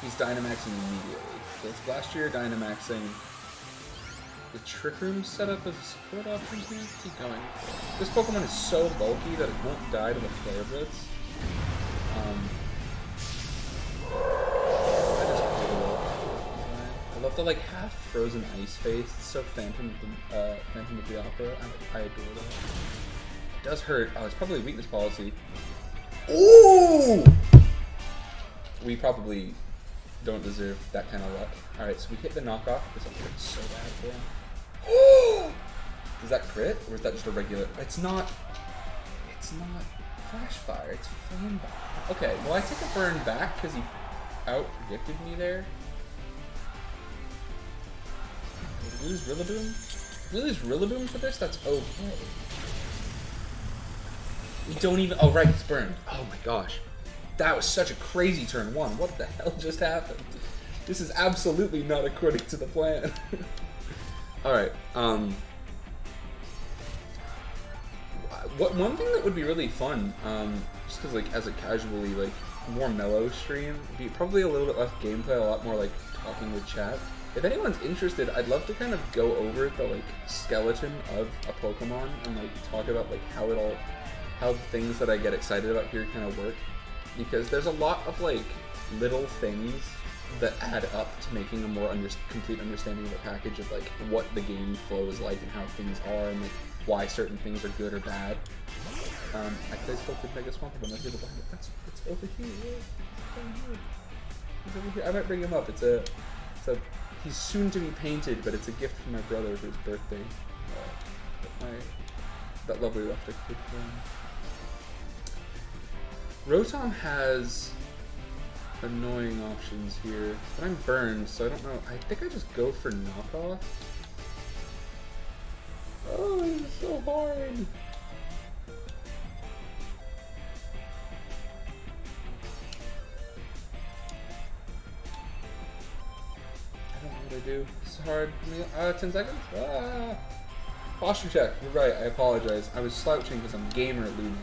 He's Dynamaxing immediately. So it's Glastrier Dynamaxing. The Trick Room set up as a support option here. Keep going. This Pokemon is so bulky that it won't die to the Flare Blitz. I love the like half frozen ice face. It's so Phantom of the Opera. I adore that. It does hurt. Oh, it's probably a weakness policy. Ooh! We probably don't deserve that kind of luck. Alright, so we hit the knockoff. This will hurt so bad for him. Is that crit? Or is that just a regular? It's not Flash Fire. It's Flame Bomb. Okay, well I take a burn back because he out-predicted me there. Did we lose Rillaboom? Did we lose Rillaboom for this? That's okay. We don't even... Oh, right, it's burned. Oh my gosh. That was such a crazy turn one. What the hell just happened? This is absolutely not according to the plan. Alright, one thing that would be really fun, just because, like, as a casually, like, more mellow stream, would be probably a little bit less gameplay, a lot more, like, talking with chat. If anyone's interested, I'd love to kind of go over the, like, skeleton of a Pokemon and, like, talk about, like, how the things that I get excited about here kind of work. Because there's a lot of, like, little things that add up to making a more complete understanding of the package of, like, what the game flow is like and how things are and, like, why certain things are good or bad. I could have spoke with Mega Swamp, but I'm not able to find it. It's over here. He's over here. I might bring him up. He's soon to be painted, but it's a gift from my brother for his birthday. That lovely Leptic kid for him. Rotom has annoying options here. But I'm burned, so I don't know. I think I just go for knockoff. Oh, this is so hard. I don't know what I do. It's hard. 10 seconds? Ah. Posture check. You're right. I apologize. I was slouching because I'm gamer looming.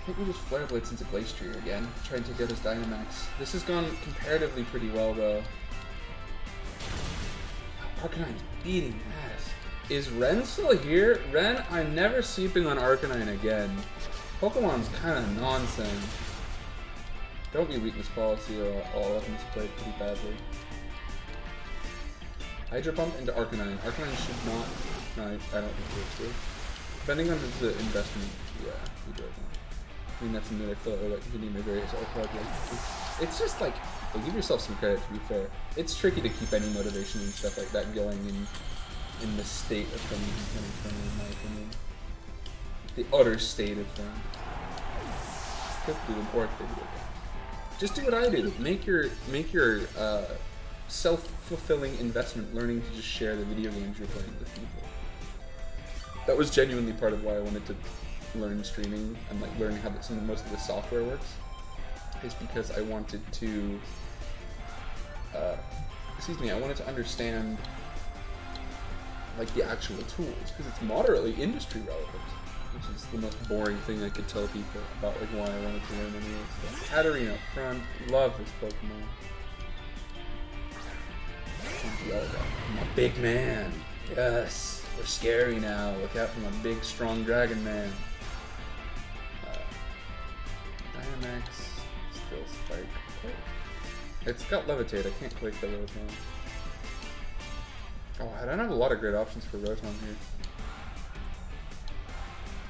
I think we just Flare Blitz into Glacier again. Try and take out his Dynamax. This has gone comparatively pretty well, though. Arcanine's beating ass. Is Ren still here? Ren, I'm never sleeping on Arcanine again. Pokemon's kind of nonsense. Don't be weakness policy or I'll have misplayed pretty badly. Hydro Pump into Arcanine. Arcanine should not... No, I don't think it should. Depending on the investment, yeah, we do it. I mean, that's something I feel like you need my various art projects. It's just like, well, give yourself some credit, to be fair. It's tricky to keep any motivation and stuff like that going in the state of things in 2020, in my opinion. The utter state of things. Could do them or could do it. Just do what I do. Make your self-fulfilling investment learning to just share the video games you're playing with people. That was genuinely part of why I wanted to learn streaming and like learn how most of the software works, is because I wanted to I wanted to understand like the actual tools, because it's moderately industry relevant, which is the most boring thing I could tell people about like why I wanted to learn any of this stuff. Katarina up front, love this Pokemon. I'm a big man. Yes, we're scary now. Look out for my big, strong dragon man. Dynamax, still Spike. It's got Levitate. I can't Quake the Rotom. Oh, I don't have a lot of great options for Rotom here.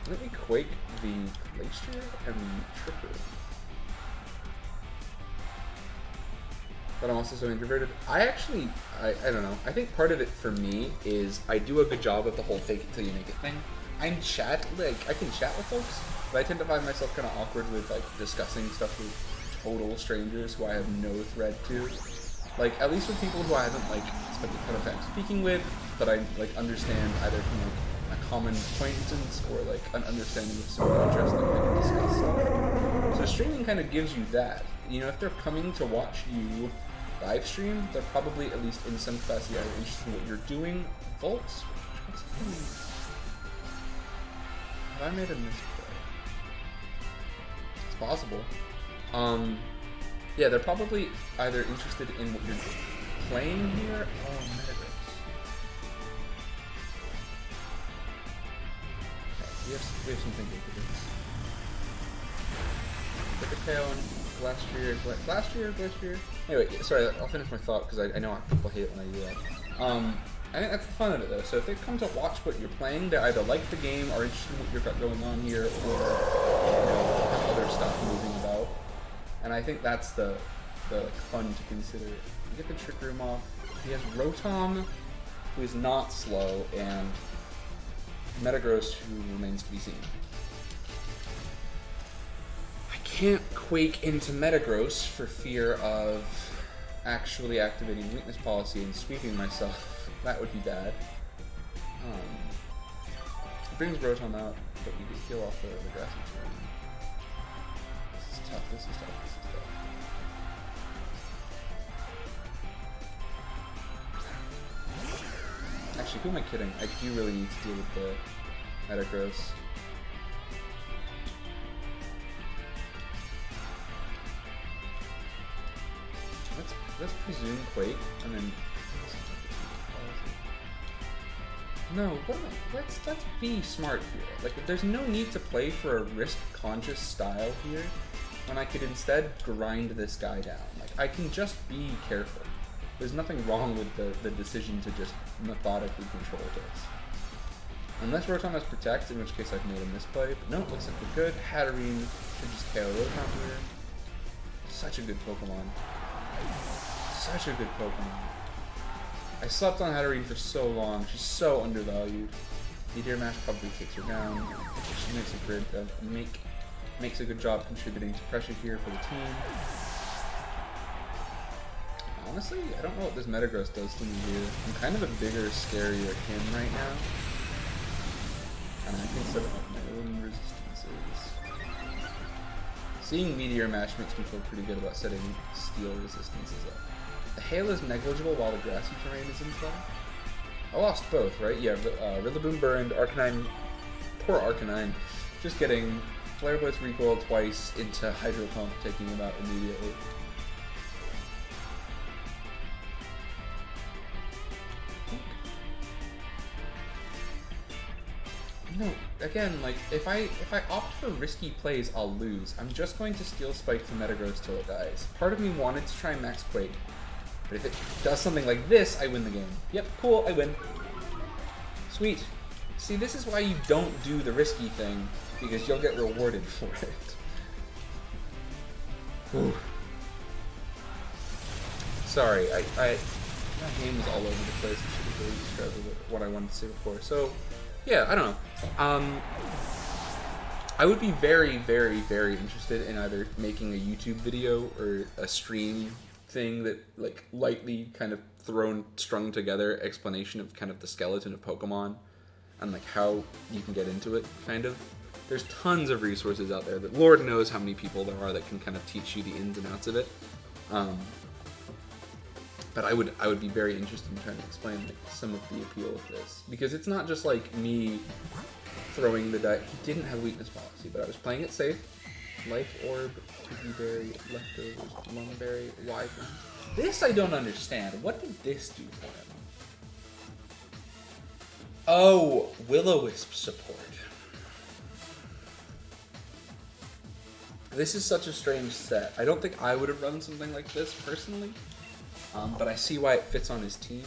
Let me Quake the Glacier and the Trick Room. But I'm also so introverted. I don't know. I think part of it for me is I do a good job of the whole fake it till you make it thing. I can chat with folks, but I tend to find myself kind of awkward with like discussing stuff with total strangers who I have no thread to. Like, at least with people who I haven't like spent a ton of time speaking with, that I like understand either from like a common acquaintance or like an understanding of similar interests that I can discuss stuff. So streaming kind of gives you that. You know, if they're coming to watch you live stream, they're probably at least in some capacity either interested in what you're doing. Volts? Have I made a misplay? It's possible. Yeah, they're probably either interested in what you're playing here. Oh, Metagross. Okay, we have some thinking to do. Look at Tail and Glacier. Anyway, sorry, I'll finish my thought because I know people hate it when I do that. I think that's the fun of it though. So if they come to watch what you're playing, they either like the game, are interested in what you've got going on here, or have other stuff moving about. And I think that's the fun to consider. You get the Trick Room off. He has Rotom, who is not slow, and Metagross, who remains to be seen. I can't Quake into Metagross for fear of actually activating weakness policy and sweeping myself. That would be bad. It brings Rotom out, but we can heal off the grassy terrain. This is tough. Actually, who am I kidding? I do really need to deal with the Metagross. Let's presume Quake, and then... No, let's be smart here. Like, there's no need to play for a risk-conscious style here, when I could instead grind this guy down. Like, I can just be careful. There's nothing wrong with the decision to just methodically control this. Unless Rotom has Protect, in which case I've made a misplay. But no, it looks like we're good. Hatterene should just KO Rotom here. Such a good Pokemon. Such a good Pokemon. I slept on Hatterene for so long. She's so undervalued. Meteor Mash probably takes her down. She makes a grid of make makes a good job contributing to pressure here for the team. Honestly, I don't know what this Metagross does to me here. I'm kind of a bigger, scarier him right now. And I can set up my own resistances. Seeing Meteor Mash makes me feel pretty good about setting steel resistances up. The hail is negligible while the grassy terrain is in play. I lost both, right? Yeah, Rillaboom burned, Arcanine, poor Arcanine, just getting Flare Blitz recoil twice into Hydro Pump, taking him out immediately. No, again, like, if I opt for risky plays, I'll lose. I'm just going to Steel Spike the Metagross till it dies. Part of me wanted to try Max Quake, but if it does something like this, I win the game. Yep, cool, I win. Sweet. See, this is why you don't do the risky thing, because you'll get rewarded for it. Whew. Sorry, my game was all over the place. I should have really described what I wanted to say before. So, yeah, I don't know. I would be very, very, very interested in either making a YouTube video or a stream thing that, like, lightly kind of strung together explanation of kind of the skeleton of Pokemon and, like, how you can get into it, kind of. There's tons of resources out there that Lord knows how many people there are that can kind of teach you the ins and outs of it. But I would be very interested in trying to explain, like, some of the appeal of this, because it's not just like me throwing the die. He didn't have weakness policy, but I was playing it safe. Life Orb, Twiggy Berry, Leftovers, Lungberry, Wyvern. This I don't understand. What did this do for him? Oh, Will-O-Wisp support. This is such a strange set. I don't think I would have run something like this personally. But I see why it fits on his team.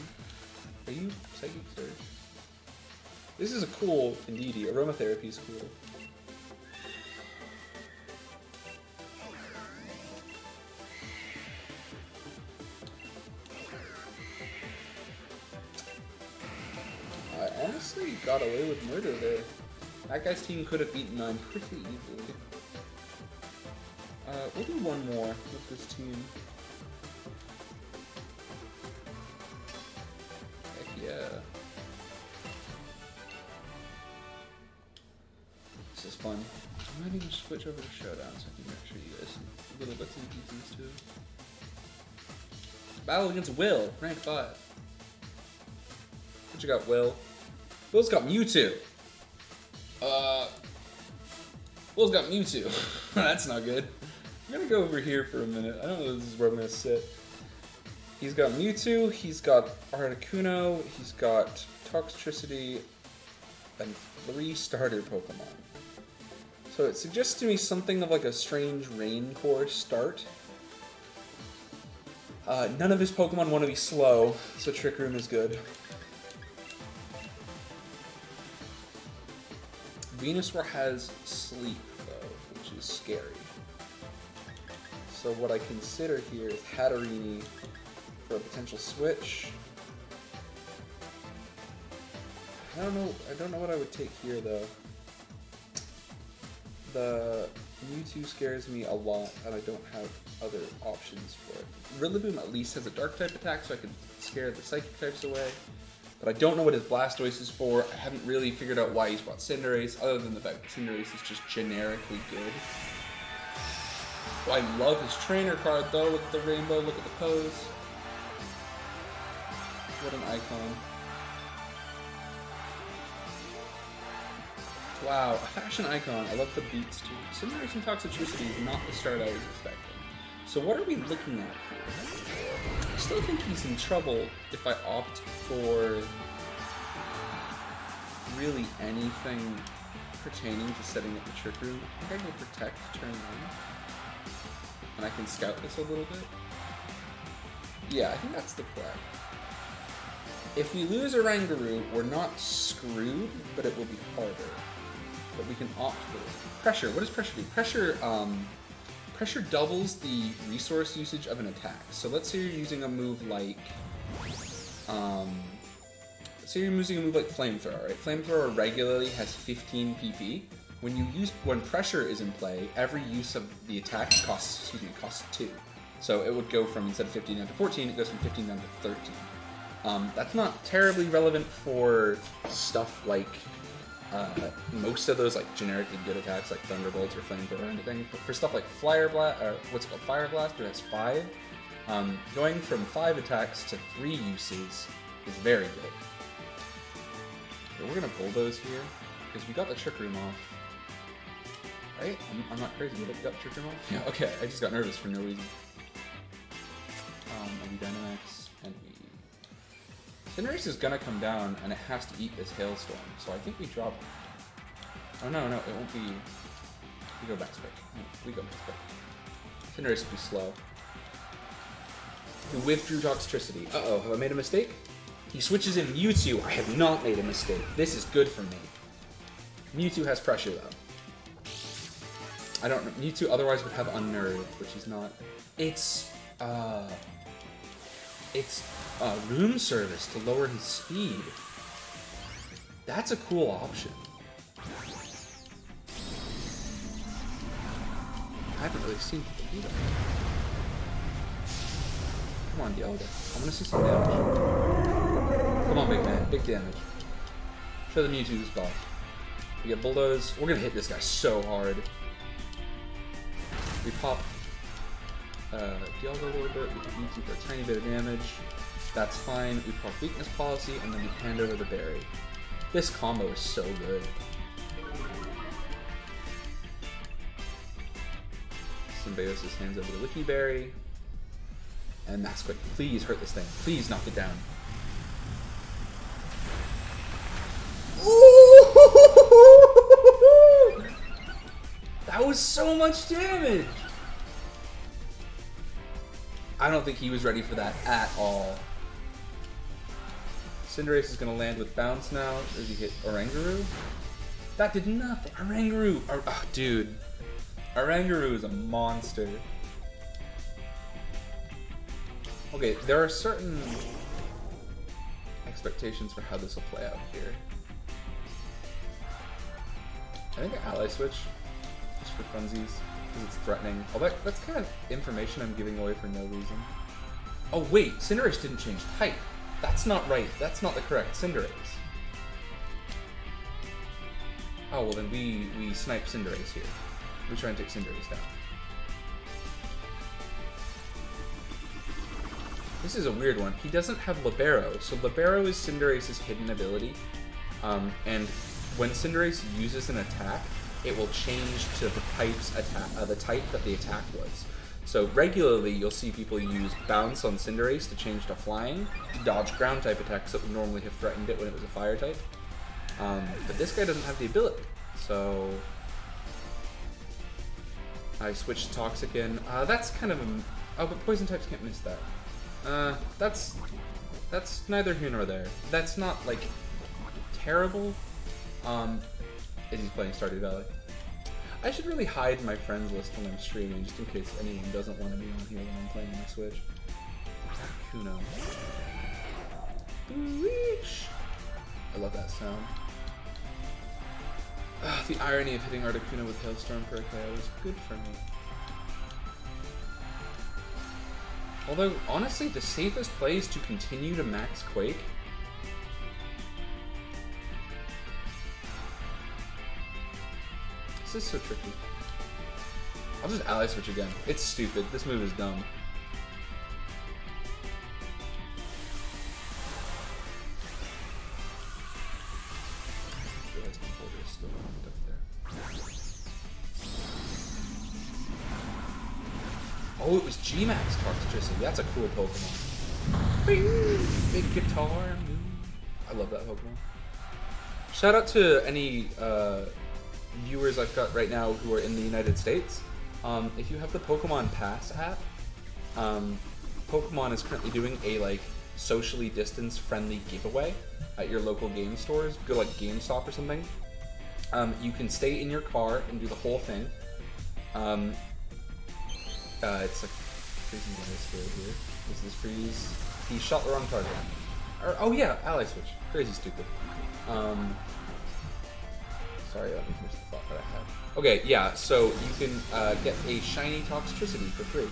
Are you Psychic Surge? This is a cool Indeedee. Aromatherapy is cool. I honestly got away with murder there. That guy's team could have beaten mine pretty easily. We'll do one more with this team. Yeah. This is fun. I might even switch over to Showdown so I can show you guys some little bits and pieces too. Battle against Will, rank 5. What you got, Will? Will's got Mewtwo. Will's got Mewtwo. That's not good. I'm gonna go over here for a minute. I don't know if this is where I'm gonna sit. He's got Mewtwo, he's got Articuno, he's got Toxtricity, and 3 starter Pokemon. So it suggests to me something of like a strange Rain Core start. None of his Pokemon want to be slow, so Trick Room is good. Venusaur has Sleep, though, which is scary. So what I consider here is Hatterene for a potential switch. I don't know what I would take here though. The Mewtwo scares me a lot and I don't have other options for it. Rillaboom at least has a dark type attack so I can scare the psychic types away. But I don't know what his Blastoise is for. I haven't really figured out why he's brought Cinderace other than the fact that Cinderace is just generically good. Oh, I love his trainer card though. Look at the rainbow, look at the pose. What an icon. Wow, a fashion icon. I love the beats too. Cinderace and Toxtricity is not the start I was expecting. So what are we looking at here? I still think he's in trouble if I opt for really anything pertaining to setting up the Trick Room. I think I go Protect turn 1. And I can scout this a little bit. Yeah, I think that's the play. If we lose a Oranguru, we're not screwed, but it will be harder. But we can opt for this. Pressure, what does pressure do? Pressure doubles the resource usage of an attack. So let's say you're using a move like, Flamethrower, right? Flamethrower regularly has 15 PP. when pressure is in play, every use of the attack costs 2. So it would go from, instead of 15 down to 14, it goes from 15 down to 13. That's not terribly relevant for stuff like most of those like generically good attacks like Thunderbolt or Flamethrower or anything. But for stuff like Fire Blast, or what's it called, Fire Blast, which has 5, going from 5 attacks to 3 uses is very good. Okay, we're gonna bulldoze here because we got the Trick Room off. Right? I'm not crazy, but we got the Trick Room off. Yeah. Okay, I just got nervous for no reason. And we Dynamax, and we... Cinderace is gonna come down, and it has to eat this Hailstorm, so I think we drop... Oh no, it won't be... We go back quick. No, we go back quick. Cinderace will be slow. We withdrew Toxtricity. Uh-oh, have I made a mistake? He switches in Mewtwo. I have not made a mistake. This is good for me. Mewtwo has pressure, though. I don't know. Mewtwo otherwise would have Unnerved, which is not... It's Room Service to lower his speed. That's a cool option. I haven't really seen people do that. Come on, Dialga. I want to see some damage. Come on, big man. Big damage. Show the Mewtwo this ball. We get Bulldoze. We're going to hit this guy so hard. We pop Dialga a little bit. We hit Mewtwo for a tiny bit of damage. That's fine. We pop Weakness Policy, and then we hand over the berry. This combo is so good. Symbiosis hands over the Wiki Berry. And that's quick. Please hurt this thing. Please knock it down. Ooh! That was so much damage! I don't think he was ready for that at all. Cinderace is going to land with Bounce now. Does he hit Oranguru? That did nothing. Oranguru! Oh, dude. Oranguru is a monster. Okay, there are certain expectations for how this will play out here. I think an Ally Switch, just for funsies, because it's threatening. Oh, that's kind of information I'm giving away for no reason. Oh wait, Cinderace didn't change type. That's not right. That's not the correct Cinderace. Oh, well then we snipe Cinderace here. We try and take Cinderace down. This is a weird one. He doesn't have Libero, so Libero is Cinderace's hidden ability. And when Cinderace uses an attack, it will change to the the type that the attack was. So regularly, you'll see people use Bounce on Cinderace to change to Flying, to dodge ground type attacks that would normally have threatened it when it was a Fire type. But this guy doesn't have the ability, so I switched to Toxic in. That's kind of a... Oh, but Poison types can't miss that. That's neither here nor there. That's not, like, terrible. Is he playing Stardew Valley? I should really hide my friends list when I'm streaming, just in case anyone doesn't want to be on here when I'm playing my Switch. Kuno. I love that sound. The irony of hitting Articuno with Hailstorm per KO was good for me. Although, honestly, the safest play is to continue to max Quake. This is so tricky. I'll just Ally Switch again. It's stupid. This move is dumb. Oh, it was G-Max Toxtricity. That's a cool Pokemon. Bing! Big guitar. I love that Pokemon. Shout out to any viewers I've got right now who are in the United States. If you have the Pokemon Pass app, Pokemon is currently doing a socially distanced friendly giveaway at your local game stores. Go like GameStop or something. You can stay in your car and do the whole thing. It's a freezing device here. This is freeze. He shot the wrong target. Oh yeah, Ally Switch. Crazy stupid. So Sorry, let me finish the thought that I had. Okay, yeah, so you can get a shiny Toxtricity for free.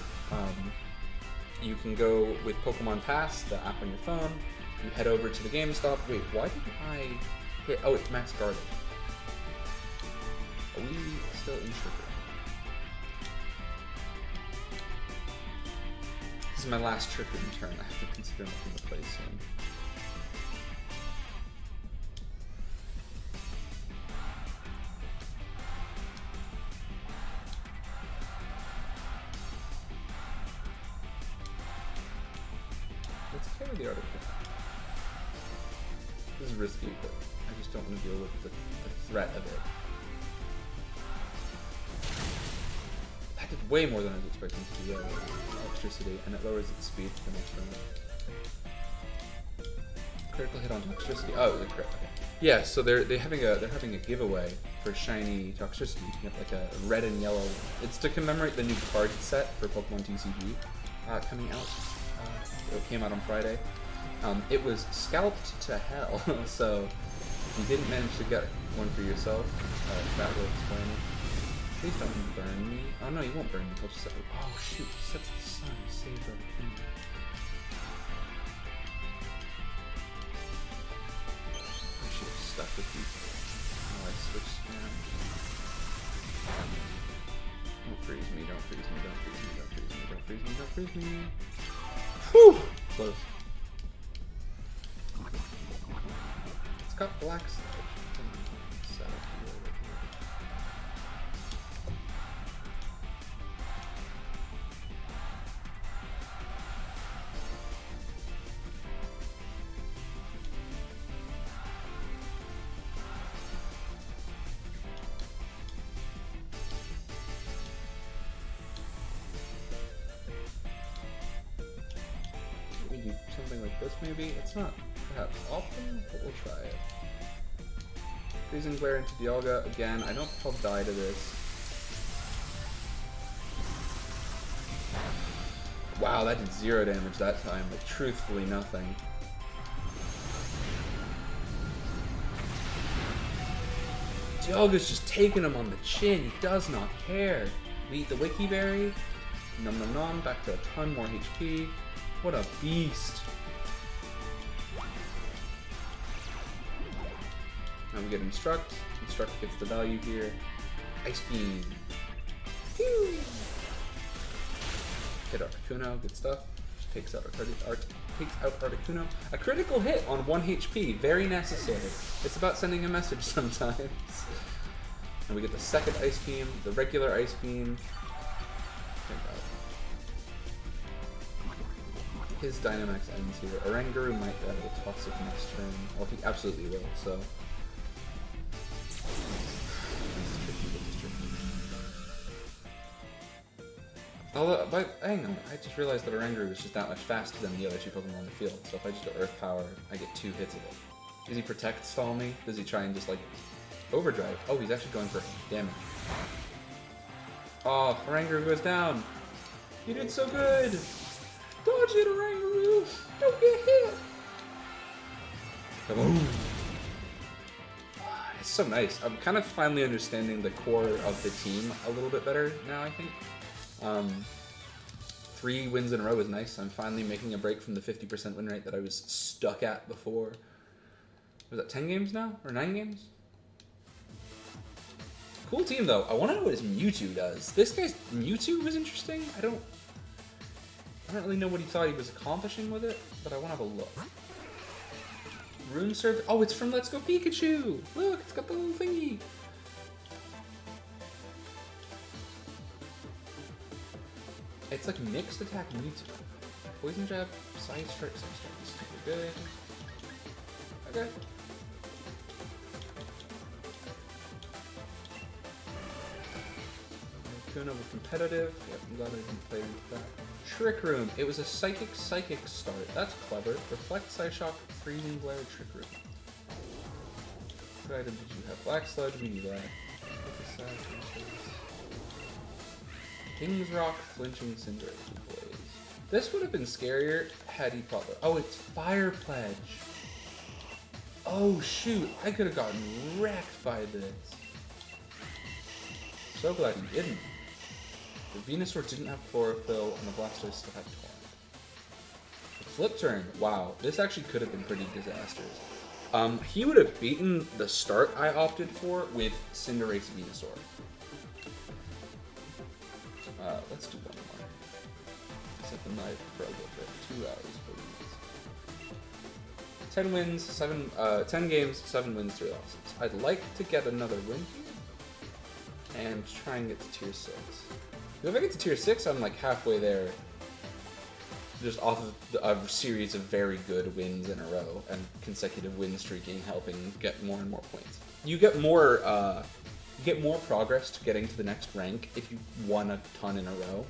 You can go with Pokemon Pass, the app on your phone. You head over to the GameStop. Wait, why did I hit? Oh, it's max guarded. Are we still in Sugar? This is my last Trick Room turn. I have to consider making the play soon. Let's carry the article. This is risky, but I just don't want to deal with the threat of it. That did way more than I was expecting to do. Electricity, and it lowers its speed for the next round. Critical hit on Toxtricity. Oh, it was a crit. Okay. Yeah, so they're having a giveaway for shiny Toxtricity. You get like a red and yellow. It's to commemorate the new card set for Pokemon TCG coming out. It came out on Friday. It was scalped to hell, so if you didn't manage to get one for yourself, that will explain it. Please don't burn me. Oh no, you won't burn me. I'll just set. Oh shoot! Set the sun. Save our kingdom. I should have stuck with you. Oh, I switched now. Don't freeze me! Don't freeze me! Don't freeze me! Don't freeze me! Don't freeze me! Don't freeze me! Whew! Close. It's got Black Sludge. Something like this, maybe? It's not perhaps often, but we'll try it. Freezing Glare into Dialga. Again, I don't think I'll die to this. Wow, that did 0 damage that time, but truthfully nothing. Dialga's just taking him on the chin. He does not care. We eat the Wiki Berry. Nom nom nom. Back to a ton more HP. What a beast. Now we get Instruct. Instruct gets the value here. Ice Beam. Phew. Hit Articuno, good stuff. Takes out Articuno. A critical hit on 1 HP, very necessary. It's about sending a message sometimes. And we get the second Ice Beam, the regular Ice Beam. His Dynamax ends here. Oranguru might die to Toxic next turn. Well, he absolutely will, so. Although, hang on, I just realized that Oranguru is just that much faster than the other 2 Pokemon on the field, so if I just go Earth Power, I get 2 hits of it. Does he Protect stall me? Does he try and just, like, Overdrive? Oh, he's actually going for damage. Oh, Oranguru goes down! You did so good! Dodge it, Oranguru! Don't get hit! Kaboom! It's so nice. I'm kind of finally understanding the core of the team a little bit better now, I think. 3 wins in a row is nice. I'm finally making a break from the 50% win rate that I was stuck at before. Was that 10 games now? Or 9 games? Cool team, though. I want to know what his Mewtwo does. This guy's Mewtwo was interesting. I don't really know what he thought he was accomplishing with it, but I want to have a look. Rune Surf. Oh, it's from Let's Go Pikachu! Look, it's got the little thingy. It's like mixed attack Mewtwo. Poison Jab, Side Strike, is super good. Okay. Articuno was competitive. Yep, I'm glad I didn't play with that. Trick Room. It was a Psychic start. That's clever. Reflect, Psyshock, Freezing Glare, Trick Room. What item did you have? Black Sludge, we need that. King's Rock, Flinching Cinder, Blaze. This would have been scarier had he thought that. Oh, it's Fire Pledge. Oh shoot, I could have gotten wrecked by this. so glad he didn't. The Venusaur didn't have Chlorophyll, and the Blastoise still had Torrent. The flip turn, wow, this actually could have been pretty disastrous. He would have beaten the start I opted for with Cinderace Venusaur. Let's do one more. Set the knife for a little bit. 2 hours, please. 10 wins, 10 games, 7 wins, 3 losses. I'd like to get another win here and try and get to tier 6. If I get to tier 6, I'm like halfway there, just off of a series of very good wins in a row and consecutive win streaking, helping get more and more points. You get more progress to getting to the next rank if you won a ton in a row.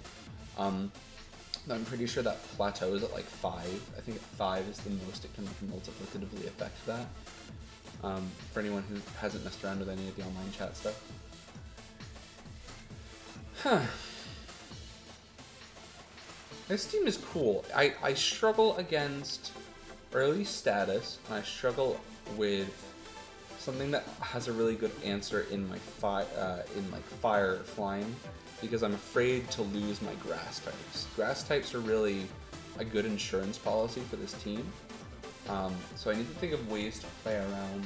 I'm pretty sure that plateau is at like 5. I think at 5 is the most it can like multiplicatively affect that. For anyone who hasn't messed around with any of the online chat stuff. Huh. This team is cool. I struggle against early status, and I struggle with something that has a really good answer in my fire flying, because I'm afraid to lose my grass types. Grass types are really a good insurance policy for this team. So I need to think of ways to play around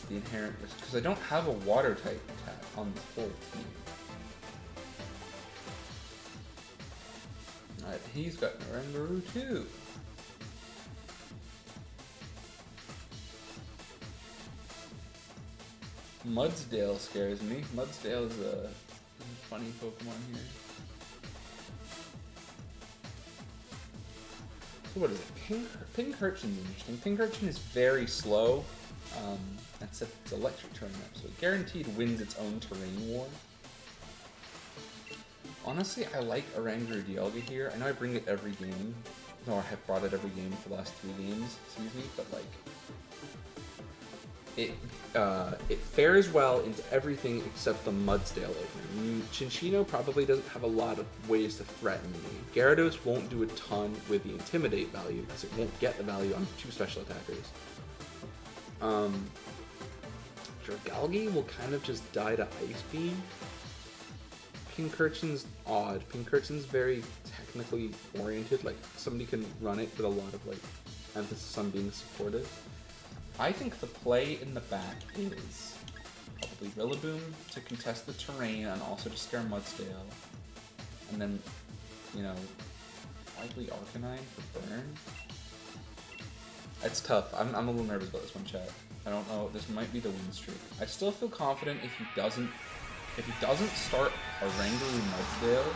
the inherent risk, because I don't have a water type attack on this whole team. Alright, he's got Oranguru too. Mudsdale scares me. Mudsdale is a funny Pokemon here. So what is it? Pincurchin's interesting. Pincurchin is very slow. It's electric terrain up, so it guaranteed wins its own terrain war. Honestly, I like Oranguru Dialga here. I know I bring it every game. No, I have brought it every game for the last 3 games, excuse me, but like it fares well into everything except the Mudsdale opening. Chinchino probably doesn't have a lot of ways to threaten me. Gyarados won't do a ton with the Intimidate value because it won't get the value on 2 special attackers. Dragalge will kind of just die to Ice Beam. Pincurchin's odd. Pincurchin's very technically oriented, like somebody can run it with a lot of like emphasis on being supportive. I think the play in the back is probably Rillaboom to contest the terrain and also to scare Mudsdale. And then, you know, likely Arcanine for burn. It's tough. I'm a little nervous about this one, chat. I don't know. This might be the win streak. I still feel confident if he doesn't start Oranguru Mudsdale,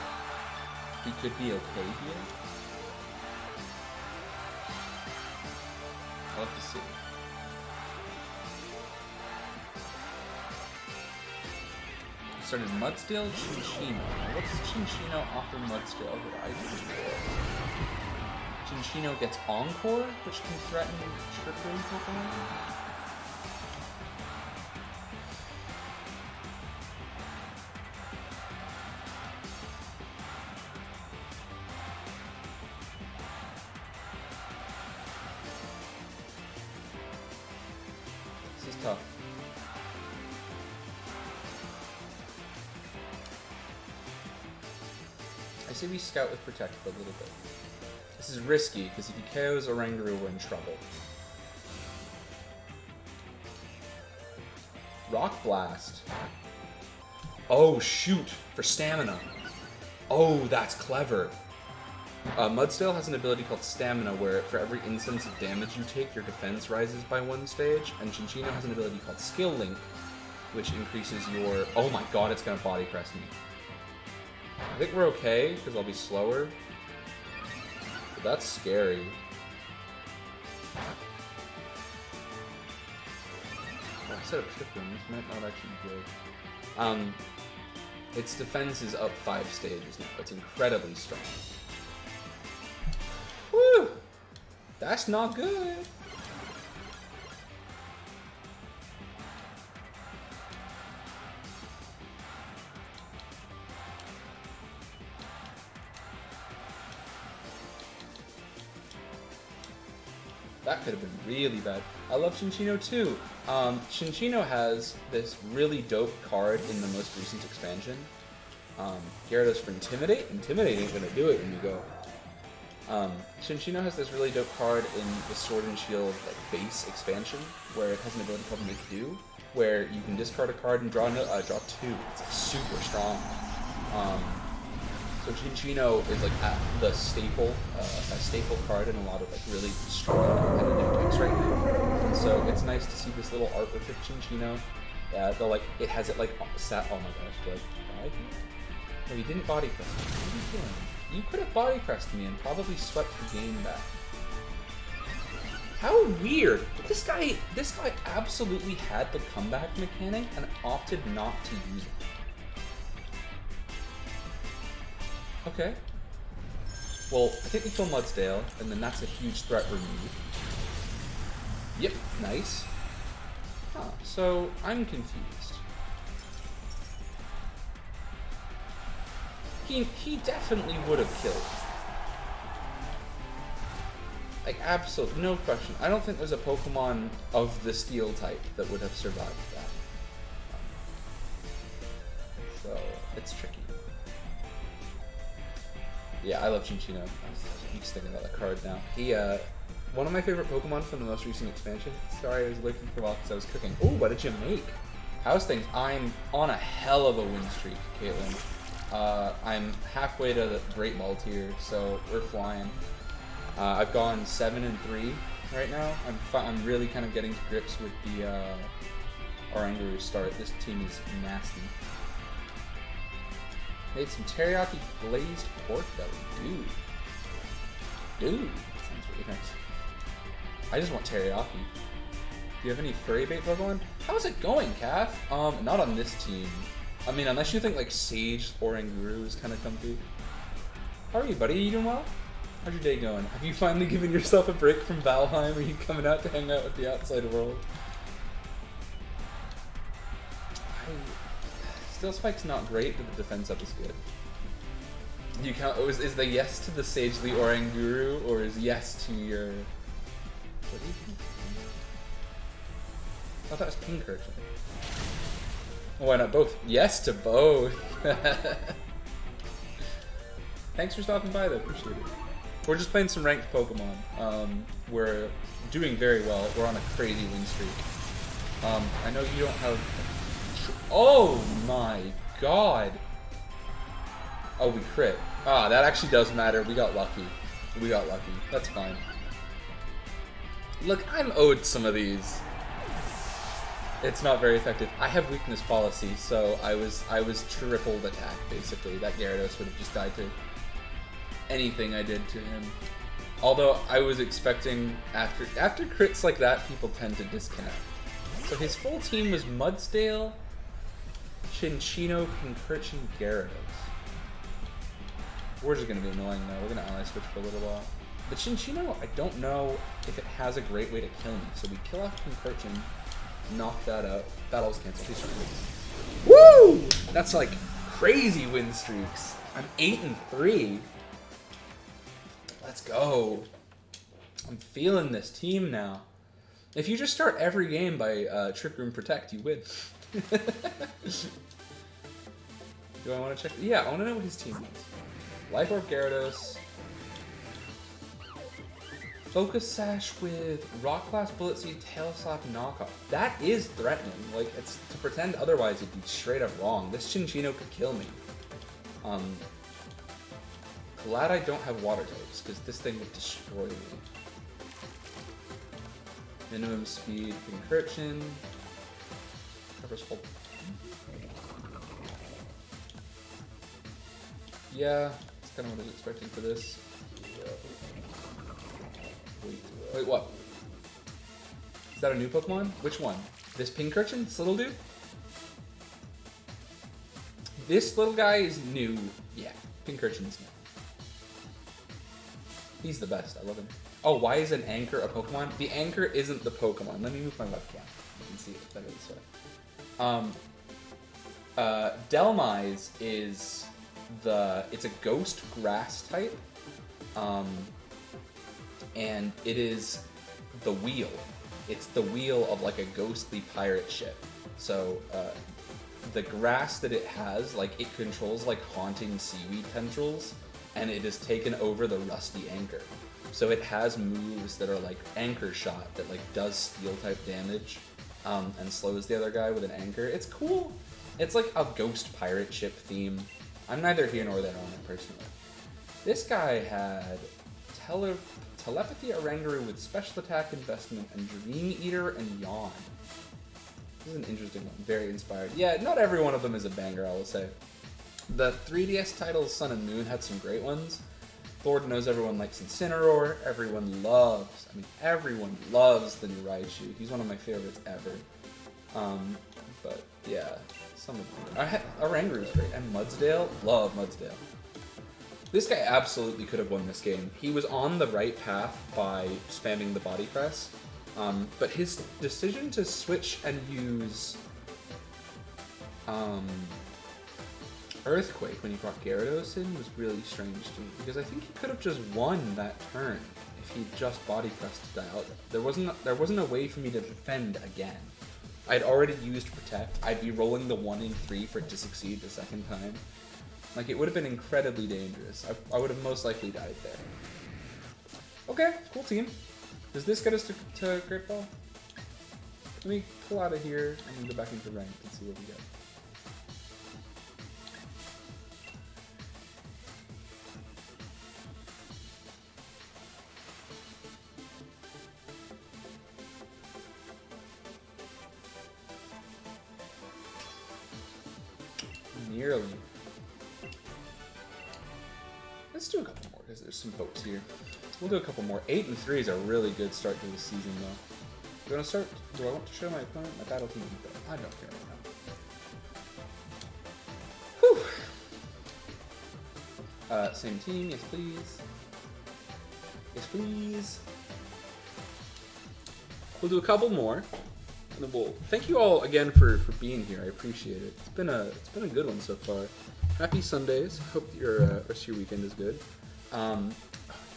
he could be okay here. I'll have to see. He started Mudsdale, Chinchino. What does Chinchino offer Mudsdale that I can do? Chinchino gets Encore, which can threaten Trick-Room Pokemon. This is tough. I say we scout with Protect for a little bit. This is risky, because if he KOs Oranguru, we're in trouble. Rock Blast. Oh, shoot! For stamina. Oh, that's clever. Mudsdale has an ability called Stamina, where for every instance of damage you take, your defense rises by 1 stage, and Chinchino has an ability called Skill Link, which increases your... Oh my god, it's gonna body press me. I think we're okay, because I'll be slower. But that's scary. Oh, I set up Trick Room. This might not actually be good. Its defense is up 5 stages now. It's incredibly strong. Woo! That's not good. That could have been really bad. I love Shinchino too. Shinchino has this really dope card in the most recent expansion. Gyarados for Intimidate. Intimidate ain't gonna do it when you go. Shinchino has this really dope card in the Sword and Shield like base expansion, where it has an ability called Make Do, where you can discard a card and draw 2. It's like, super strong. So Shinchino is like the staple, a staple card in a lot of like really strong competitive decks right now. And so it's nice to see this little artwork of Shinchino. It has it like sat. Oh my gosh, like body? No, he didn't body press me. What are you doing? You could have body pressed me and probably swept the game back. How weird! This guy absolutely had the comeback mechanic and opted not to use it. Okay. Well, I think we kill Mudsdale, and then that's a huge threat removed. Yep, nice. Huh, so I'm confused. He definitely would have killed. Like, absolutely, no question. I don't think there's a Pokemon of the Steel type that would have survived that. So, it's tricky. Yeah, I love Chinchino. I keep thinking about that card now. He, one of my favorite Pokemon from the most recent expansion. Sorry, I was looking for a while because I was cooking. Oh, what did you make? How's things? I'm on a hell of a win streak, Caitlin. I'm halfway to the Great Ball tier, so we're flying. I've gone 7-3 right now. I'm really kind of getting to grips with the Oranguru start. This team is nasty. Made some teriyaki glazed pork belly. Dude. That sounds really nice. I just want teriyaki. Do you have any furry bait Pokemon? How's it going, Calf? Not on this team. I mean, unless you think like Sage Oranguru is kind of comfy. How are you, buddy? Are you doing well? How's your day going? Have you finally given yourself a break from Valheim? Are you coming out to hang out with the outside world? Steel Spike's not great, but the defense up is good. Do you count? Is the yes to the Sagely Oranguru, or is yes to your? What do you think? I thought that was Pincurchin. Why not both? Yes to both. Thanks for stopping by, though. Appreciate it. We're just playing some ranked Pokemon. We're doing very well. We're on a crazy win streak. I know you don't have. Oh my god! Oh, we crit. Ah, that actually does matter. We got lucky. That's fine. Look, I'm owed some of these. It's not very effective. I have weakness policy, so I was tripled attack basically. That Gyarados would have just died to anything I did to him. Although I was expecting after crits like that, people tend to disconnect. So his full team was Mudsdale, Chinchino, Pincurchin, Gyarados. We're just gonna be annoying though. We're gonna ally switch for a little while. The Chinchino, I don't know if it has a great way to kill me. So we kill off Pincurchin, knock that out. Battle's canceled. Woo! That's like crazy win streaks. I'm 8-3. Let's go. I'm feeling this team now. If you just start every game by Trick Room Protect, you win. Do I want to check? Yeah, I want to know what his team is. Life Orb Gyarados. Focus Sash with Rock Blast, Bullet Seed, Tail Slap, Knockoff. That is threatening. Like, it's to pretend otherwise, it'd be straight up wrong. This Chinchino could kill me. Glad I don't have water types, because this thing would destroy me. Minimum speed, Pincurchin. Covers hold. Yeah, that's kind of what I was expecting for this. Wait, what? Is that a new Pokemon? Which one? This Pincurchin? This little dude? This little guy is new. Yeah, Pincurchin's new. He's the best. I love him. Oh, why is an Anchor a Pokemon? The Anchor isn't the Pokemon. Let me move my webcam. You can see it better this way. Delmise is it's a ghost grass type. And it is the wheel. It's the wheel of like a ghostly pirate ship. So the grass that it has, like it controls like haunting seaweed tendrils, and it has taken over the rusty anchor. So it has moves that are like anchor shot that like does steel type damage, and slows the other guy with an anchor. It's cool. It's like a ghost pirate ship theme. I'm neither here nor there on it personally. This guy had Telepathy Oranguru with Special Attack Investment and Dream Eater and Yawn. This is an interesting one. Very inspired. Yeah, not every one of them is a banger, I will say. The 3DS titles Sun and Moon had some great ones. Lord knows everyone likes Incineroar. Everyone loves the new Raichu. He's one of my favorites ever. But yeah, some of them. Oranguru's great. And Mudsdale, love Mudsdale. This guy absolutely could have won this game. He was on the right path by spamming the body press, but his decision to switch and use Earthquake when he brought Gyarados in was really strange to me, because I think he could have just won that turn if he just body pressed to Dialga. There wasn't a way for me to defend again. I'd already used Protect. I'd be rolling the 1 in 3 for it to succeed the second time. Like, it would have been incredibly dangerous. I would have most likely died there. Okay, cool team. Does this get us to Great Ball? Let me pull out of here and then go back into ranked and see what we get. Nearly. Let's do a couple more, because there's some hopes here. We'll do a couple more. 8 and 3 is a really good start to the season, though. Do I want to start? Do I want to show my opponent my battle team? I don't care right now. Whew. Same team, yes please. Yes please. We'll do a couple more. And then we'll thank you all again for being here. I appreciate it. It's been a good one so far. Happy Sundays. Hope your rest of your weekend is good.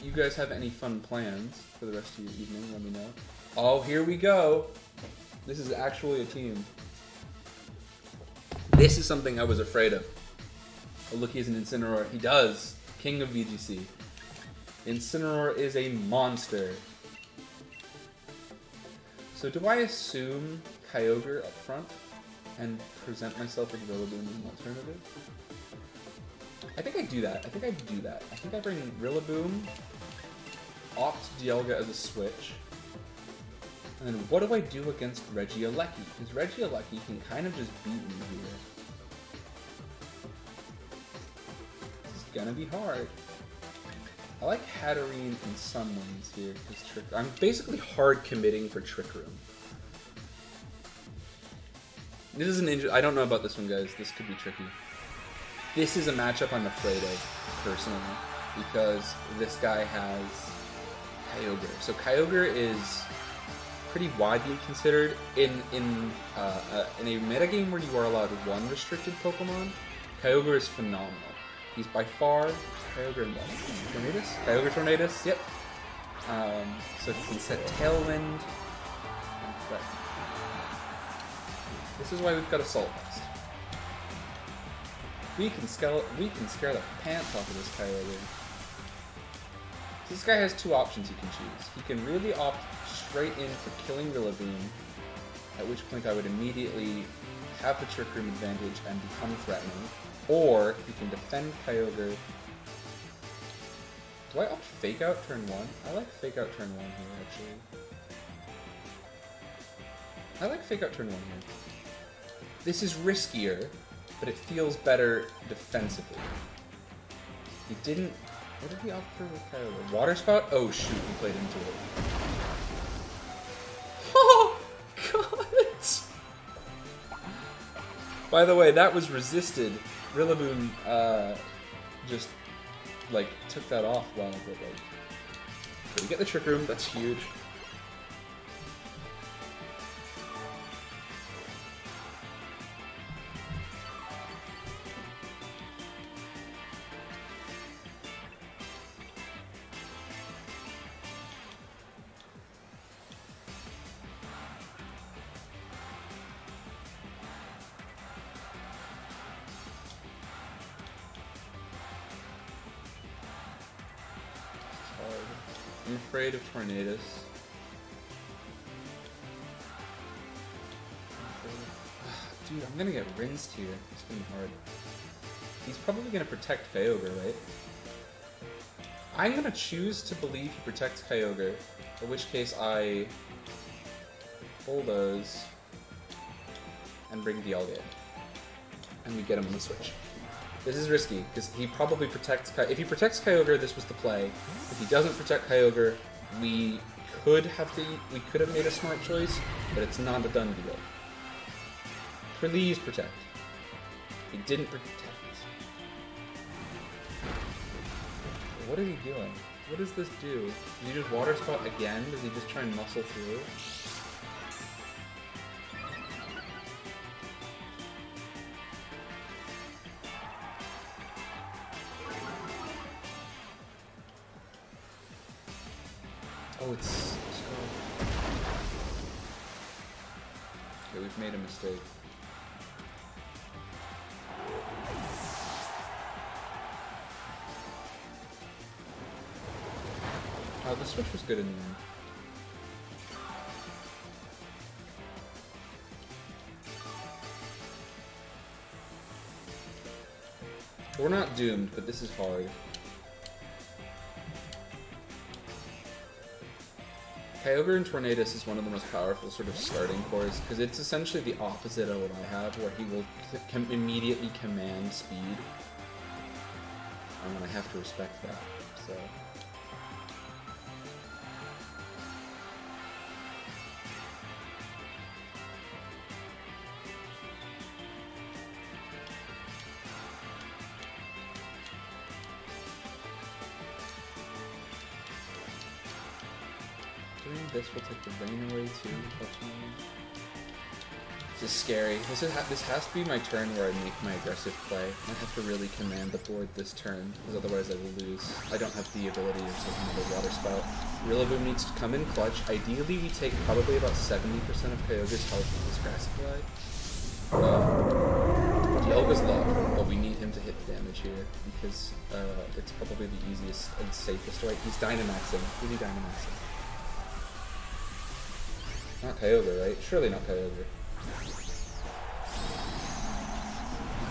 You guys have any fun plans for the rest of your evening? Let me know. Oh, here we go. This is actually a team. This is something I was afraid of. Oh, look, he has an Incineroar. He does. King of VGC. Incineroar is a monster. So do I assume Kyogre up front and present myself with Rillaboom as an alternative? I think I do that. I think I bring Rillaboom, opt Dialga as a switch, and then what do I do against Regieleki? Because Regieleki can kind of just beat me here. This is gonna be hard. I like Hatterene in some ways here, because I'm basically hard committing for Trick Room. This is I don't know about this one, guys. This could be tricky. This is a matchup I'm afraid of, personally, because this guy has Kyogre. So Kyogre is pretty widely considered in a metagame where you are allowed one restricted Pokemon. Kyogre is phenomenal. He's by far Kyogre and Tornadus? Kyogre Tornadus, yep. So he can set Tailwind and Threaten. This is why we've got Assault Vest. We can scare the pants off of this Kyogre. So this guy has two options he can choose. He can really opt straight in for killing Rillaboom, at which point I would immediately have the Trick Room advantage and become threatening, or he can defend Kyogre. Do I opt Fake Out turn 1? I like Fake Out turn 1 here, actually. I like Fake Out turn 1 here. This is riskier, but it feels better defensively. He didn't... What did he opt for with Kyogre? Water Spout? Oh shoot, he played into it. Oh, God! By the way, that was resisted. Rillaboom, just, like, took that off well, but, like... So we get the Trick Room, that's huge. I'm afraid of Tornadus. Dude, I'm gonna get rinsed here. It's gonna be hard. He's probably gonna protect Kyogre, right? I'm gonna choose to believe he protects Kyogre, in which case I bulldoze and bring Dialga in. And we get him on the switch. This is risky, because he probably protects If he protects Kyogre, this was the play. If he doesn't protect Kyogre, we could have made a smart choice, but it's not a done deal. Please protect. He didn't protect. What is he doing? What does this do? Does he just water spot again? Does he just try and muscle through? Oh, it's... Okay, we've made a mistake. Oh, the switch was good in the end. We're not doomed, but this is hard. Kyogre and Tornadus is one of the most powerful sort of starting cores, because it's essentially the opposite of what I have, where he will immediately command speed. And I have to respect that, so... This will take the rain away too. This is scary. This has to be my turn where I make my aggressive play. I have to really command the board this turn, because otherwise I will lose. I don't have the ability to take another water spout. Rillaboom needs to come in clutch. Ideally, we take probably about 70% of Kyogre's health with this grassy fly. Dialga's low, but we need him to hit the damage here, because it's probably the easiest and safest way. He's Dynamaxing. Who's he Dynamaxing? Not Kyogre, right? Surely not Kyogre.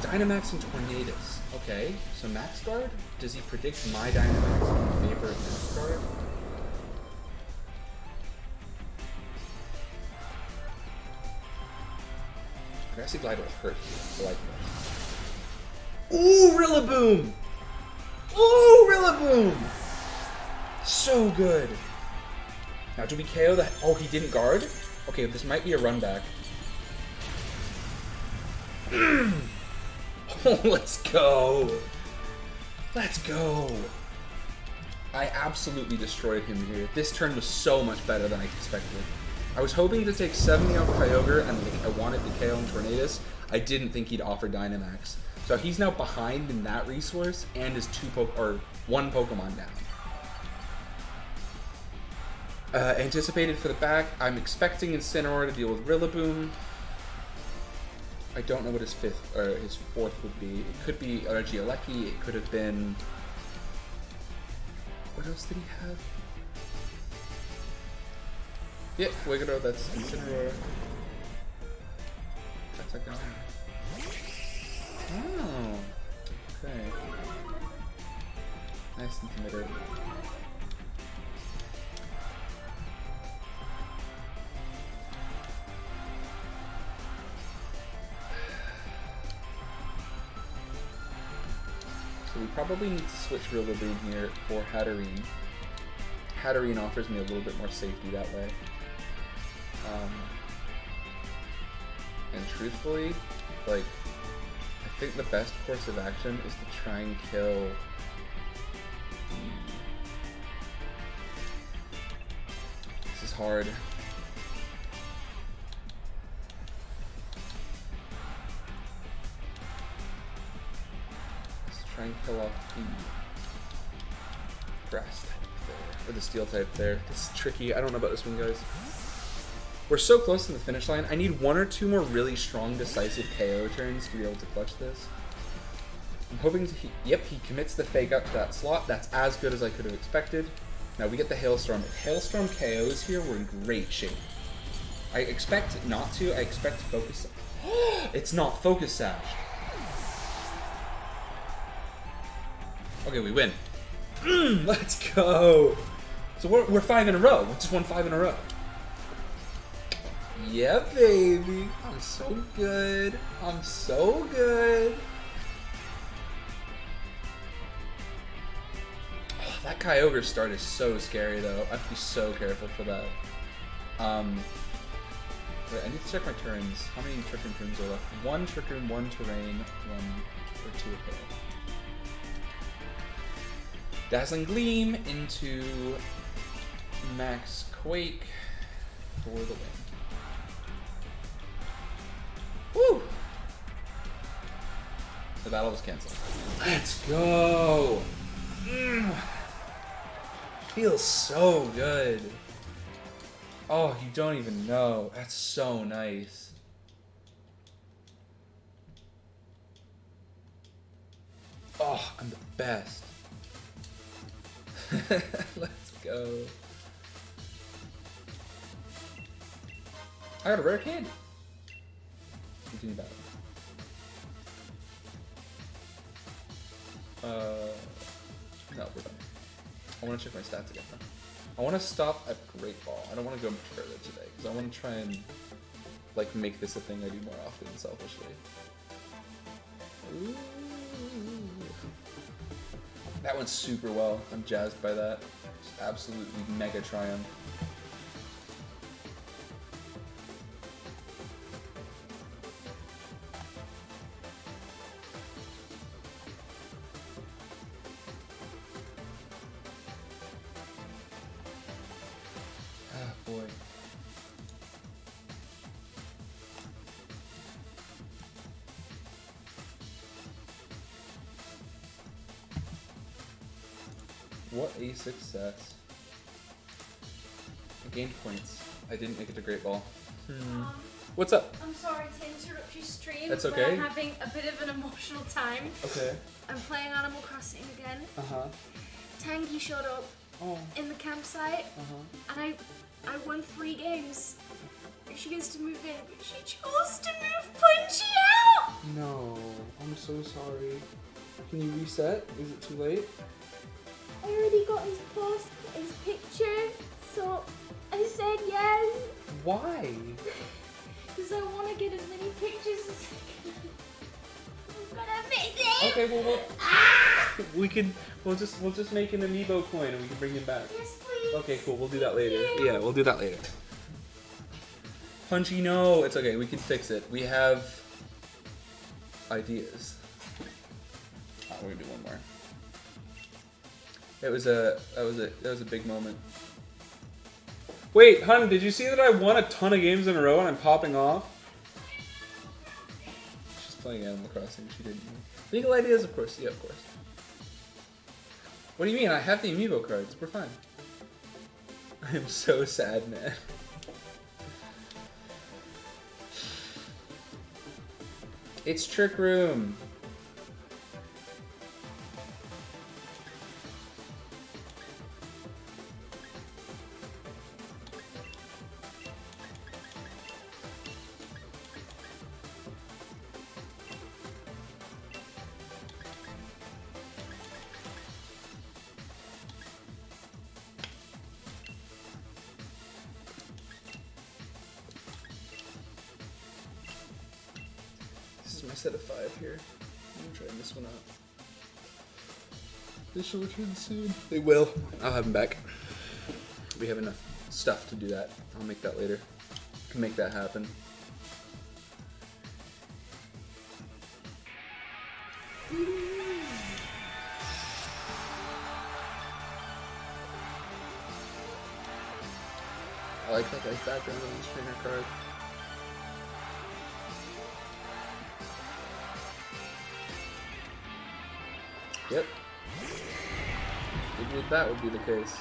Dynamax and Tornadus. Okay, so Max Guard? Does he predict my Dynamax in favor of Max Guard? Grassy Glide will hurt you. I like that. Ooh, Rillaboom! Ooh, Rillaboom! So good! Now, do we KO that? Oh, he didn't guard? Okay, this might be a run back. Oh, let's go. Let's go. I absolutely destroyed him here. This turn was so much better than I expected. I was hoping to take 70 off Kyogre, and I wanted to KO on Tornadus. I didn't think he'd offer Dynamax. So he's now behind in that resource, and is one Pokemon down. Anticipated for the back. I'm expecting Incineroar to deal with Rillaboom. I don't know what his fourth would be. It could be Regieleki. It could have been... What else did he have? Yep, Fuegador, that's Incineroar. That's a guy. Oh, okay. Nice and committed. So we probably need to switch Rillaboom here for Hatterene. Hatterene offers me a little bit more safety that way. And truthfully, like, I think the best course of action is to try and kill This is hard. Let's try and kill off the grass type there, or the steel type there. This is tricky. I don't know about this one, guys. We're so close to the finish line. I need one or two more really strong, decisive KO turns to be able to clutch this. I'm hoping to... Yep, he commits the fake up to that slot. That's as good as I could have expected. Now we get the Hailstorm. If Hailstorm KOs here, we're in great shape. I expect it not to. I expect Focus. It's not Focus Sash. Okay, we win. Let's go. So we're 5 in a row. We just won 5 in a row. Yeah, baby. I'm so good. I'm so good. Oh, that Kyogre start is so scary, though. I have to be so careful for that. Wait, I need to check my turns. How many Trick Room turns are left? 1 Trick Room, 1 Terrain, 1 or 2 of Hail. Dazzling Gleam into Max Quake for the win. Woo! The battle was canceled. Let's go! Feels so good. Oh, you don't even know. That's so nice. Oh, I'm the best. Let's go. I got a rare kid. Continue battle. No, we're done. I want to check my stats again though. I want to stop at Great Ball. I don't want to go much further today because I want to try and like make this a thing I do more often selfishly. Ooh. That went super well. I'm jazzed by that. Just absolutely mega triumph. Ah, boy. What a success. I gained points. I didn't make it to Great Ball. What's up? I'm sorry to interrupt your stream. That's but okay. I'm having a bit of an emotional time. Okay. I'm playing Animal Crossing again. Uh-huh. Tangy showed up in the campsite, and I won 3 games. She gets to move in, but she chose to move Punchy out! No, I'm so sorry. Can you reset? Is it too late? I already got his picture, so I said yes. Why? Because I want to get as many pictures as I can. I'm gonna miss it! Okay, well, we'll just make an amiibo coin and we can bring him back. Yes, please. Okay, cool. We'll do that later. Yeah, we'll do that later. Punchy, no, it's okay. We can fix it. We have ideas. Oh, we're gonna do one more. That was a big moment. Wait, hun, did you see that I won a ton of games in a row and I'm popping off? She's playing Animal Crossing. She didn't. Legal ideas, of course. Yeah, of course. What do you mean? I have the amiibo cards. We're fine. I am so sad, man. It's Trick Room. My set of 5 here. I'm gonna try this one out. They shall return soon. They will. I'll have them back. We have enough stuff to do that. I'll make that later. Can make that happen. I like that guy's background on his trainer card. Yep. Figured that would be the case.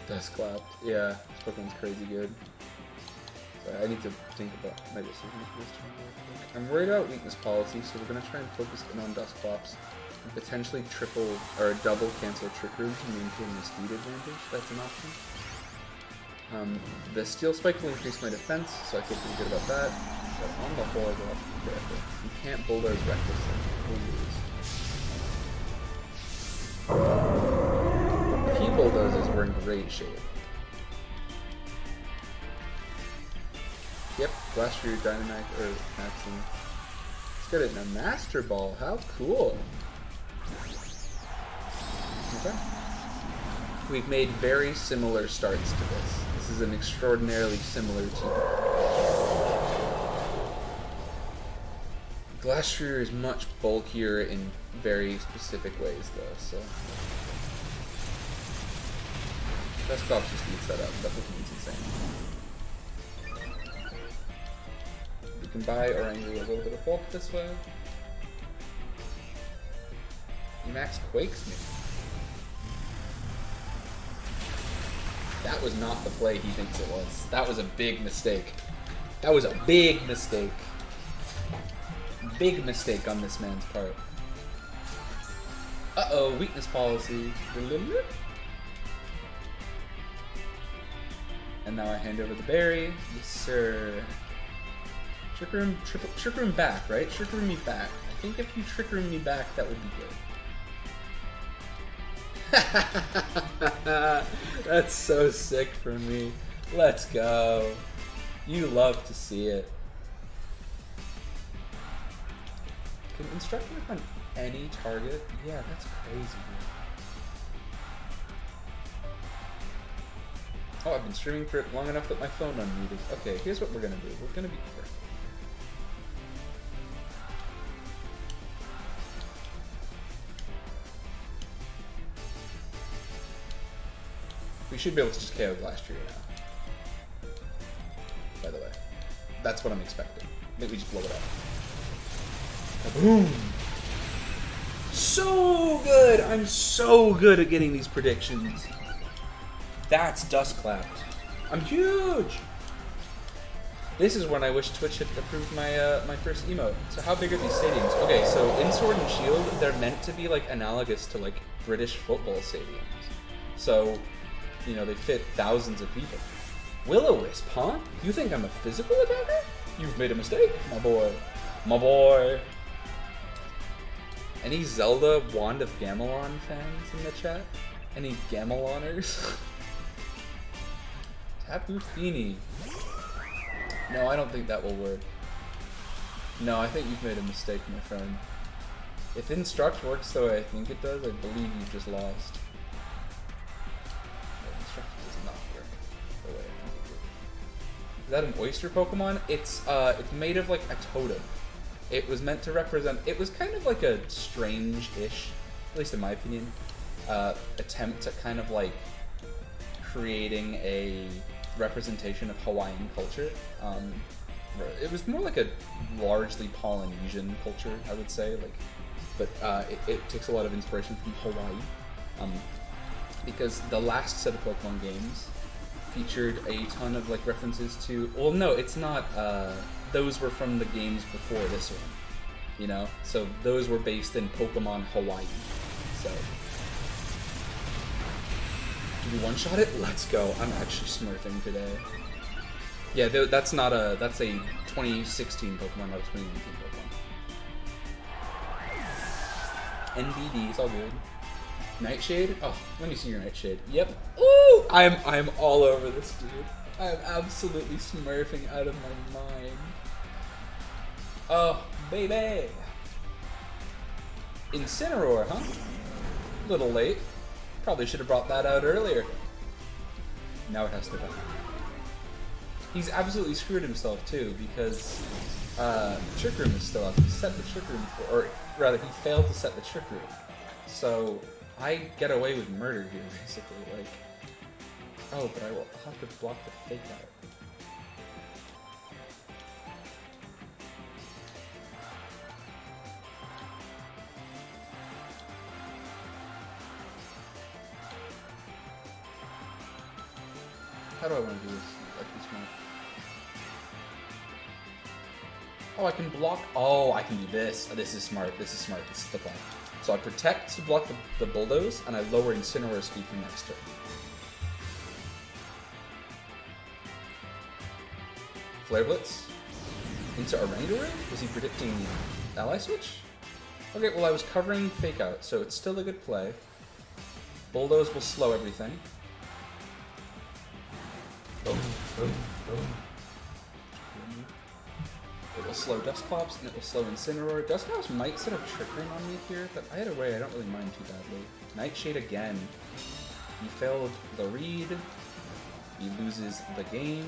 Dustclapped. Yeah, this Pokemon's crazy good. So I need to think about my decisions for this turn real quick. I'm worried about weakness policy, so we're going to try and focus in on Dusclops and potentially triple or double cancel Trick Room to maintain the speed advantage. That's an option. The Steel Spike will increase my defense, so I feel pretty good about that. But on the whole, I will have to be careful. You can't bulldoze recklessly. We'll lose. If he bulldozes, we're in great shape. Yep, Glastrier, Dynamax, or Maxim. Let's get it in a Master Ball. How cool! Okay. We've made very similar starts to this. This is an extraordinarily similar team. Glastrier is much bulkier in very specific ways, though, so... Dusclops just eats that up. That Pokemon's insane. We can buy Oranguru a little bit of bulk this way. Emax quakes me. That was not the play he thinks it was. That was a big mistake. That was a big mistake. Big mistake on this man's part. Uh-oh, weakness policy. And now I hand over the berry. Yes, sir. Trick Room back, right? Trick Room me back. I think if you Trick Room me back, that would be good. That's so sick for me. Let's go. You love to see it. Can Instruct work on any target? Yeah, that's crazy. Oh, I've been streaming for it long enough that my phone unmuted. Okay, here's what we're gonna do. We're gonna be careful. We should be able to just KO Glastrier now. By the way. That's what I'm expecting. Maybe we just blow it up. Boom! So good! I'm so good at getting these predictions. That's Dustclapped. I'm huge! This is when I wish Twitch had approved my my first emote. So how big are these stadiums? Okay, so in Sword and Shield, they're meant to be like analogous to like British football stadiums. So, you know, they fit thousands of people. Will-O-Wisp, huh? You think I'm a physical attacker? You've made a mistake, my boy. My boy. Any Zelda Wand of Gamelon fans in the chat? Any Gameloners? Tapu Fini. No, I don't think that will work. No, I think you've made a mistake, my friend. If Instruct works the way I think it does, I believe you've just lost. No, Instruct does not work the way I think it would. Is that an oyster Pokemon? It's made of like a totem. It was meant to represent, it was kind of like a strange-ish, at least in my opinion, attempt at kind of like creating a representation of Hawaiian culture. It was more like a largely Polynesian culture, I would say, like, but it takes a lot of inspiration from Hawaii, because the last set of Pokemon games featured a ton of like references to, well, no, it's not, those were from the games before this one, you know? So those were based in Pokemon Hawaii. So, did you one-shot it? Let's go. I'm actually smurfing today. Yeah, that's not a, that's a 2016 Pokemon, not a 2019 Pokemon. NBD, it's all good. Nightshade? Oh, let me see your Nightshade. Yep. Ooh! I'm all over this, dude. I'm absolutely smurfing out of my mind. Oh, baby! Incineroar, huh? Little late. Probably should have brought that out earlier. Now it has to die. He's absolutely screwed himself, too, because Trick Room is still up. He set the Trick Room for, or rather, he failed to set the Trick Room. So, I get away with murder here, basically. Like, oh, but I will have to block the fake out. How do I want to do this? Like this one. Oh, I can block. Oh, I can do this. Oh, this is smart. This is smart. This is the plan. So I protect to block the bulldoze, and I lower Incineroar's speed for next turn. Flare Blitz into Oranguru? Was he predicting ally switch? Okay, well I was covering Fake Out, so it's still a good play. Bulldoze will slow everything. Boom, boom, boom. It will slow Dusclops, and it will slow Incineroar. Dusclops might set up Trick Room on me here, but either way, I don't really mind too badly. Nightshade again. He failed the read. He loses the game.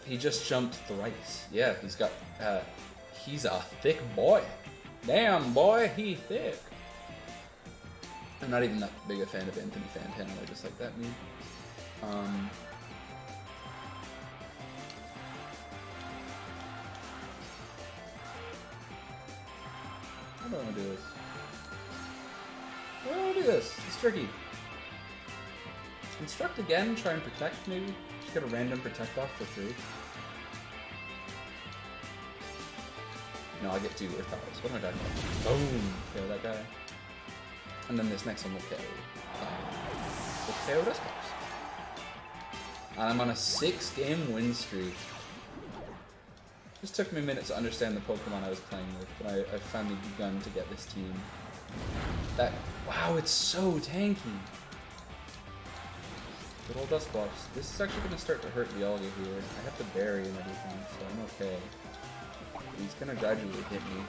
He just jumped thrice. Yeah, he's got, he's a thick boy. Damn, boy, he thick. I'm not even that big a fan of Anthony Fantano, I just like that meme. How do I want to do this? How do I want to do this? It's tricky. Instruct again, try and protect maybe? Just get a random protect off for free. No, I get 2 Earth Powers. What am I talking about? Boom! KO that guy. And then this next one will KO. Will KO Dusclops. And I'm on a 6-game win streak. Just took me a minute to understand the Pokemon I was playing with, but I finally begun to get this team. That, wow, it's so tanky. Good old Dusclops. This is actually going to start to hurt Dialga here. I have to bury and everything, so I'm okay. He's going to gradually hit me.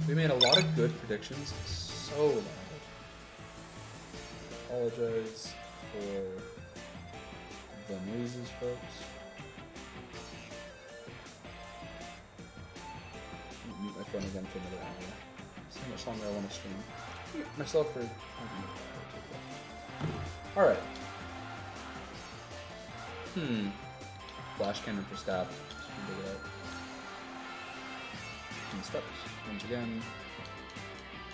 We made a lot of good predictions. So loud. Apologize for the noises, folks. Mute my phone again for another hour. See how much longer I want to stream. Mute myself for... Alright. Flash Cannon for stab. And steps. Once again.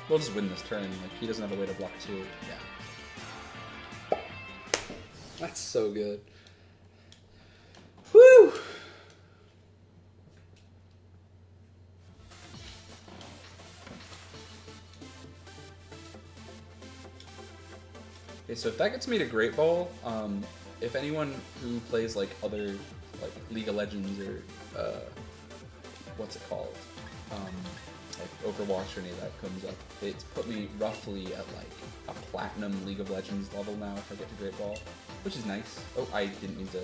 We'll just win this turn. Like, he doesn't have a way to block 2. Yeah. That's so good. Woo! Okay, so if that gets me to Great Ball, if anyone who plays like other like League of Legends or what's it called, like Overwatch or any of that comes up, it's put me roughly at like a platinum League of Legends level now if I get to Great Ball, which is nice. Oh, I didn't mean to.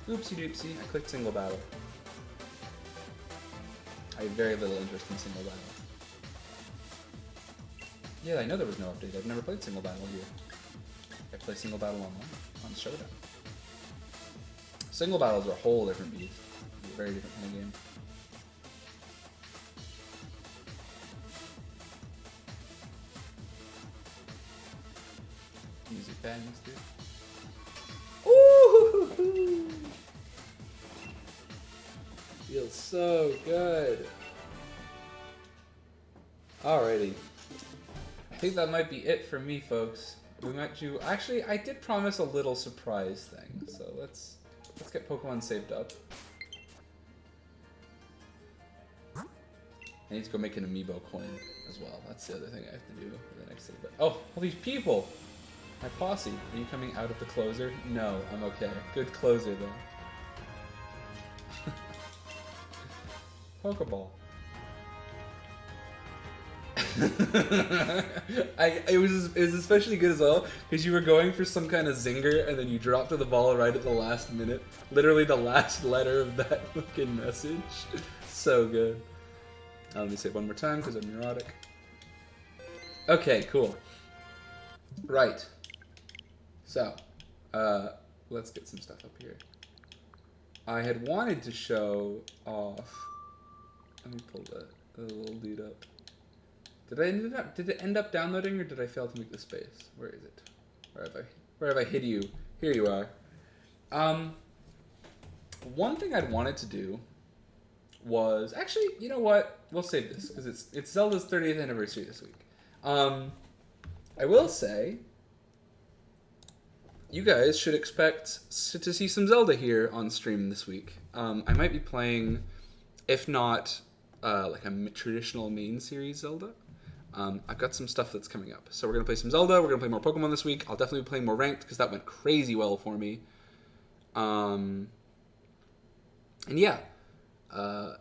Oopsie doopsie, I clicked single battle. I have very little interest in single battle. Yeah, I know there was no update. I've never played single battle here. I play single battle online on Showdown. Single battles are a whole different beast. It's a very different kind of game. Music bangs, dude. Ooh! Feels so good. Alrighty. I think that might be it for me, folks. We might do... Actually, I did promise a little surprise thing, so let's get Pokemon saved up. I need to go make an amiibo coin as well. That's the other thing I have to do for the next thing. But, oh, all these people! My posse. Are you coming out of the closer? No, I'm okay. Good closer, though. Pokeball. It was especially good as well because you were going for some kind of zinger and then you dropped to the ball right at the last minute, literally the last letter of that fucking message. So good. Let me say it one more time because I'm neurotic. Okay, cool. Right. So, let's get some stuff up here. I had wanted to show off. Let me pull the little dude up. Did it end up downloading, or did I fail to make the space? Where is it? Where have I hid you? Here you are. One thing I'd wanted to do was actually, you know what? We'll save this because it's Zelda's 30th anniversary this week. I will say, you guys should expect to see some Zelda here on stream this week. I might be playing, if not like a traditional main series Zelda. I've got some stuff that's coming up. So we're going to play some Zelda. We're going to play more Pokemon this week. I'll definitely be playing more Ranked because that went crazy well for me. And yeah, that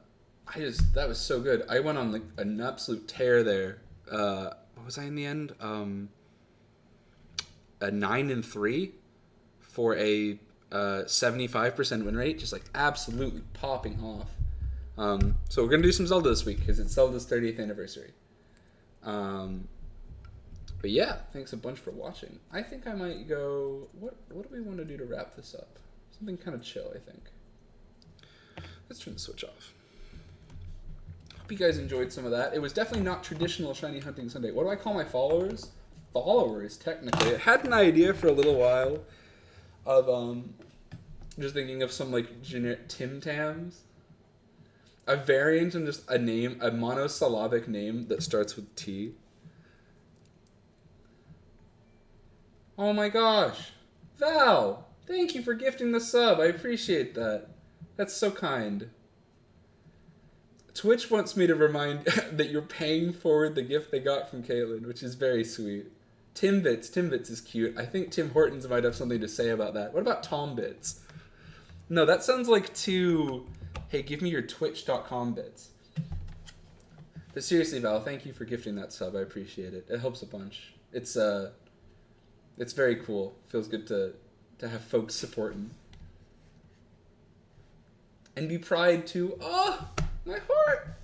was so good. I went on like an absolute tear there. What was I in the end? A 9-3 for a 75% win rate, just like absolutely popping off. So we're gonna do some Zelda this week because it's Zelda's 30th anniversary. But yeah, thanks a bunch for watching. I think I might go. What do we want to do to wrap this up? Something kind of chill, I think. Let's turn the Switch off. Hope you guys enjoyed some of that. It was definitely not traditional Shiny Hunting Sunday. What do I call my followers? Followers, technically. I had an idea for a little while of just thinking of some like generic Tim Tams. A variant and just a name, a monosyllabic name that starts with T. Oh my gosh. Val, thank you for gifting the sub. I appreciate that. That's so kind. Twitch wants me to remind that you're paying forward the gift they got from Caitlin, which is very sweet. Timbits is cute. I think Tim Hortons might have something to say about that. What about Tom Bits? No, that sounds like too... Hey, give me your twitch.com bits. But seriously, Val, thank you for gifting that sub. I appreciate it. It helps a bunch. It's very cool. Feels good to have folks supporting. And be pride too. Oh, my heart.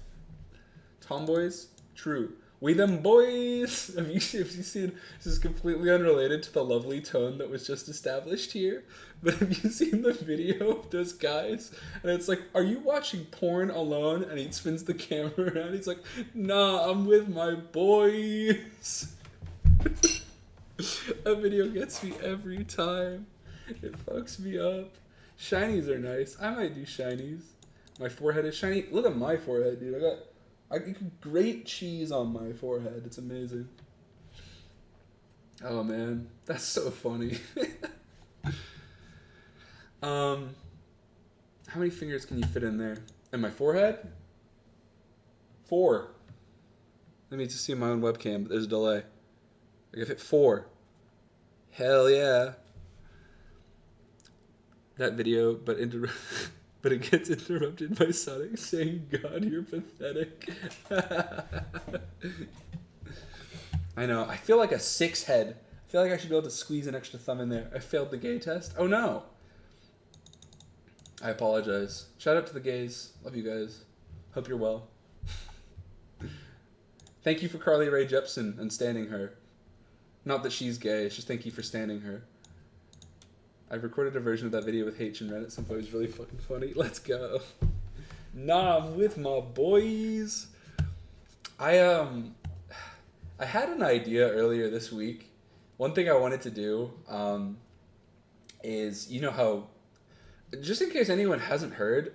Tomboys, true. We them boys. Have you seen? This is completely unrelated to the lovely tone that was just established here. But have you seen the video of those guys? And it's like, are you watching porn alone? And he spins the camera around. He's like, nah, I'm with my boys. That video gets me every time. It fucks me up. Shinies are nice. I might do shinies. My forehead is shiny. Look at my forehead, dude. I got great cheese on my forehead. It's amazing. Oh man, that's so funny. How many fingers can you fit in there? In my forehead? 4. Let me just see my own webcam, but there's a delay. I can fit 4. Hell yeah. That video, but it gets interrupted by Sonic saying, God, you're pathetic. I know. I feel like a 6 head. I feel like I should be able to squeeze an extra thumb in there. I failed the gay test. Oh no. I apologize. Shout out to the gays. Love you guys. Hope you're well. Thank you for Carly Rae Jepsen and standing her. Not that she's gay, it's just thank you for standing her. I've recorded a version of that video with H and Ren at some point. It was really fucking funny. Let's go. Nah, I'm with my boys. I had an idea earlier this week. One thing I wanted to do is, you know how, just in case anyone hasn't heard,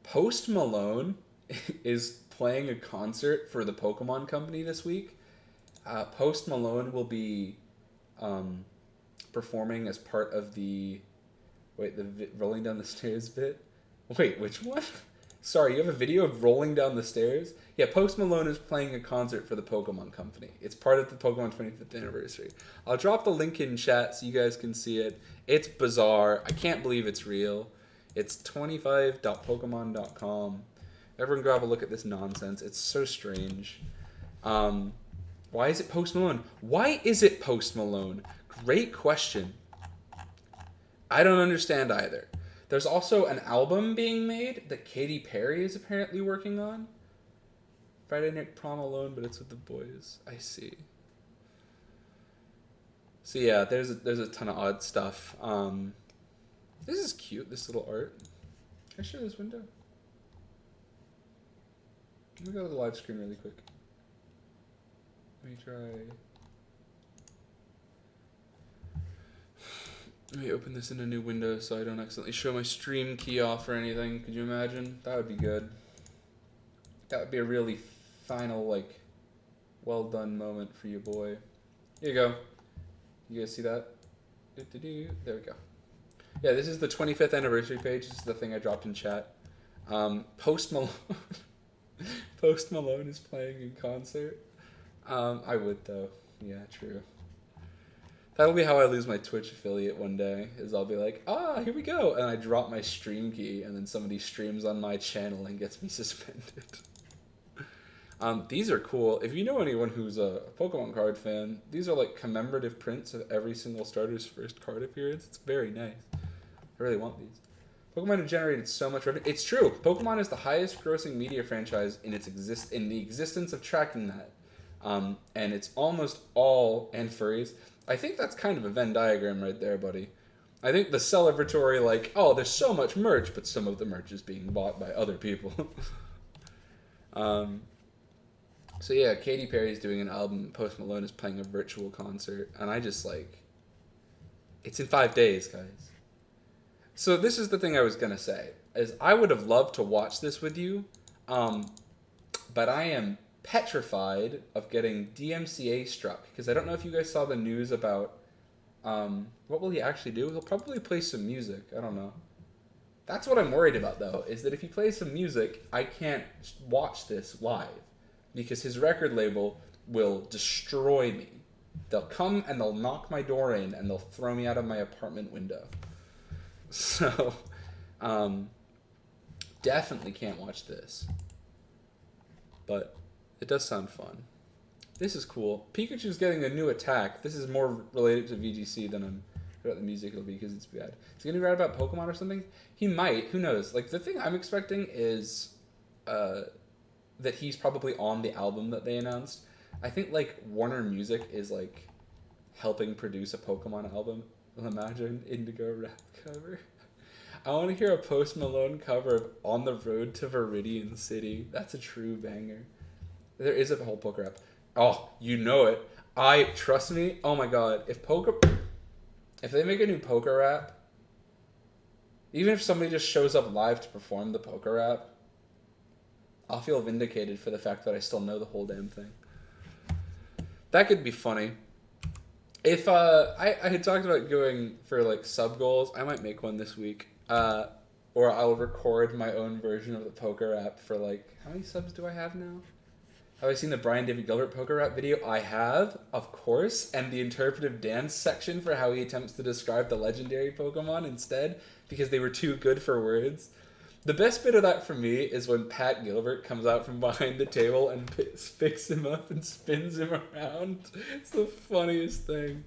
Post Malone is playing a concert for the Pokemon Company this week. Post Malone will be performing as part of the rolling down the stairs bit. Wait, which one? Sorry, you have a video of rolling down the stairs? Yeah, Post Malone is playing a concert for the Pokemon Company. It's part of the Pokemon 25th anniversary. I'll drop the link in chat so you guys can see it. It's bizarre. I can't believe it's real. It's 25.pokemon.com. Everyone go have a look at this nonsense. It's so strange. Why is it Post Malone? Why is it Post Malone? Great question. I don't understand either. There's also an album being made that Katy Perry is apparently working on. Friday Night Prom alone, but it's with the boys. I see. So yeah, there's a ton of odd stuff. This is cute, this little art. Can I show this window? Let me go to the live screen really quick. Let me try... Let me open this in a new window so I don't accidentally show my stream key off or anything. Could you imagine? That would be good. That would be a really final, like, Well done moment for you, boy. Here you go. You guys see that? There we go. Yeah, this is the 25th anniversary page. This is the thing I dropped in chat. Post Malone. Post Malone is playing in concert. I would though. Yeah, true. That'll be how I lose my Twitch affiliate one day, is I'll be like, here we go, and I drop my stream key, and then somebody streams on my channel and gets me suspended. These are cool. If you know anyone who's a Pokemon card fan, these are like commemorative prints of every single starter's first card appearance. It's very nice. I really want these. Pokemon have generated so much revenue. It's true. Pokemon is the highest grossing media franchise in in the existence of tracking that. And it's almost all, and furries. I think that's kind of a Venn diagram right there, buddy. I think the celebratory, like, oh, there's so much merch, but some of the merch is being bought by other people. So yeah, Katy Perry's doing an album, Post Malone is playing a virtual concert, and I just like, it's in 5 days, guys. So this is the thing I was gonna say, is I would have loved to watch this with you, but I am petrified of getting DMCA struck, because I don't know if you guys saw the news about, what will he actually do? He'll probably play some music, I don't know. That's what I'm worried about though, is that if he plays some music, I can't watch this live. Because his record label will destroy me. They'll come and they'll knock my door in and they'll throw me out of my apartment window. So, definitely can't watch this. But it does sound fun. This is cool. Pikachu's getting a new attack. This is more related to VGC than I'm about the music it'll be because it's bad. Is he going to write about Pokemon or something? He might. Who knows? Like, the thing I'm expecting is... that he's probably on the album that they announced. I think, like, Warner Music is, like, helping produce a Pokemon album. Imagine Indigo rap cover. I want to hear a Post Malone cover of On the Road to Viridian City. That's a true banger. There is a whole poker rap. Oh, you know it. Trust me, oh my god, if they make a new poker rap, even if somebody just shows up live to perform the poker rap, I'll feel vindicated for the fact that I still know the whole damn thing. That could be funny. If I had talked about going for like sub goals, I might make one this week. Or I'll record my own version of the poker app for like, how many subs do I have now? Have I seen the Brian David Gilbert poker rap video? I have, of course, and the interpretive dance section for how he attempts to describe the legendary Pokemon instead, because they were too good for words. The best bit of that for me is when Pat Gilbert comes out from behind the table and picks him up and spins him around. It's the funniest thing.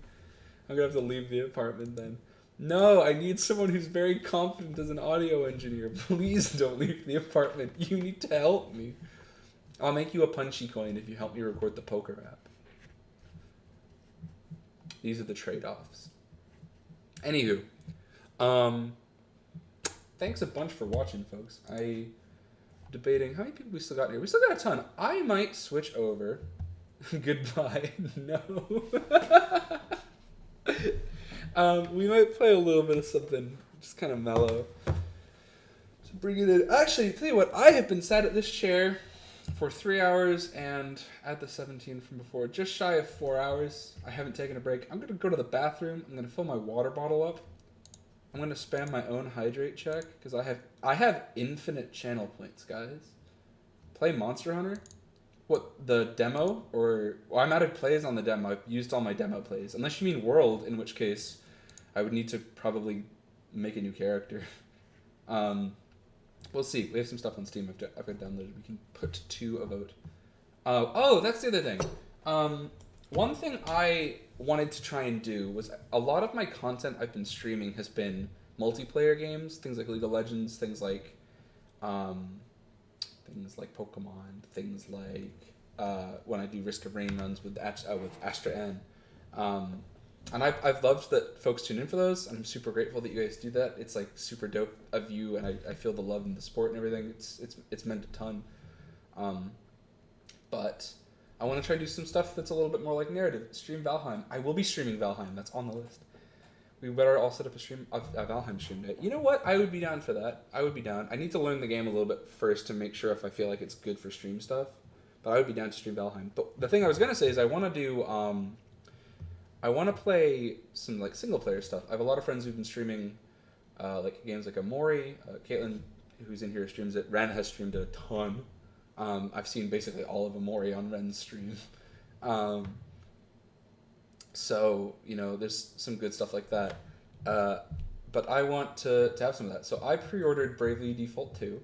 I'm going to have to leave the apartment then. No, I need someone who's very confident as an audio engineer. Please don't leave the apartment. You need to help me. I'll make you a punchy coin if you help me record the poker app. These are the trade-offs. Anywho, thanks a bunch for watching, folks. I'm debating how many people we still got here. We still got a ton. I might switch over. Goodbye. No. We might play a little bit of something just kind of mellow to bring it in. Actually, tell you what, I have been sat at this chair for 3 hours and at the 17 from before, just shy of 4 hours. I haven't taken a break. I'm going to go to the bathroom. I'm going to fill my water bottle up. I'm going to spam my own hydrate check because I have infinite channel points, guys. Play Monster Hunter? What, the demo? Or, well, I'm out of plays on the demo. I've used all my demo plays. Unless you mean World, in which case I would need to probably make a new character. We'll see. We have some stuff on Steam I've got downloaded. We can put to a vote. Oh, that's the other thing. One thing I wanted to try and do was a lot of my content I've been streaming has been multiplayer games, things like League of Legends, things like Pokemon, things like when I do Risk of Rain runs with Astra N. And I've loved that folks tune in for those. I'm super grateful that you guys do that. It's like super dope of you, and I feel the love and the support and everything. It's meant a ton. But I want to try to do some stuff that's a little bit more like narrative. Stream Valheim. I will be streaming Valheim. That's on the list. We better all set up a Valheim stream day. You know what? I would be down for that. I would be down. I need to learn the game a little bit first to make sure if I feel like it's good for stream stuff. but I would be down to stream Valheim. But the thing I was gonna say is I want to do I want to play some like single player stuff. I have a lot of friends who've been streaming like games like Amori. Caitlin, who's in here, streams it. Ren has streamed a ton. I've seen basically all of Amori on Ren's stream. So, you know, there's some good stuff like that. But I want to have some of that. So I pre-ordered Bravely Default 2,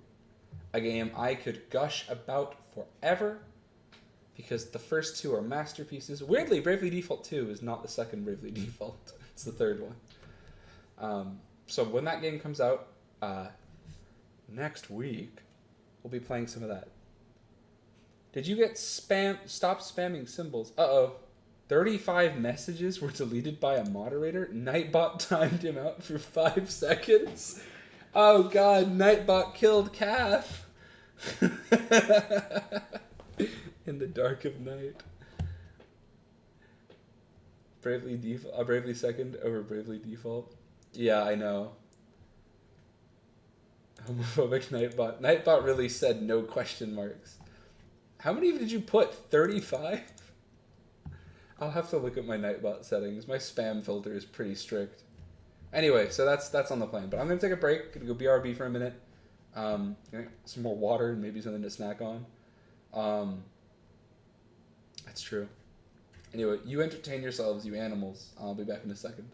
a game I could gush about forever because the first two are masterpieces. Weirdly, Bravely Default 2 is not the second Bravely Default. It's the third one. So when that game comes out next week, we'll be playing some of that. Did you get stop spamming symbols? Uh-oh. 35 messages were deleted by a moderator. Nightbot timed him out for 5 seconds. Oh god, Nightbot killed Calf. In the dark of night. Bravely second over Bravely Default. Yeah, I know. Homophobic Nightbot. Nightbot really said no question marks. How many did you put? 35? I'll have to look at my Nightbot settings. My spam filter is pretty strict. Anyway, so that's on the plan. But I'm gonna take a break. Gonna go BRB for a minute. Some more water and maybe something to snack on. That's true. Anyway, you entertain yourselves, you animals. I'll be back in a second.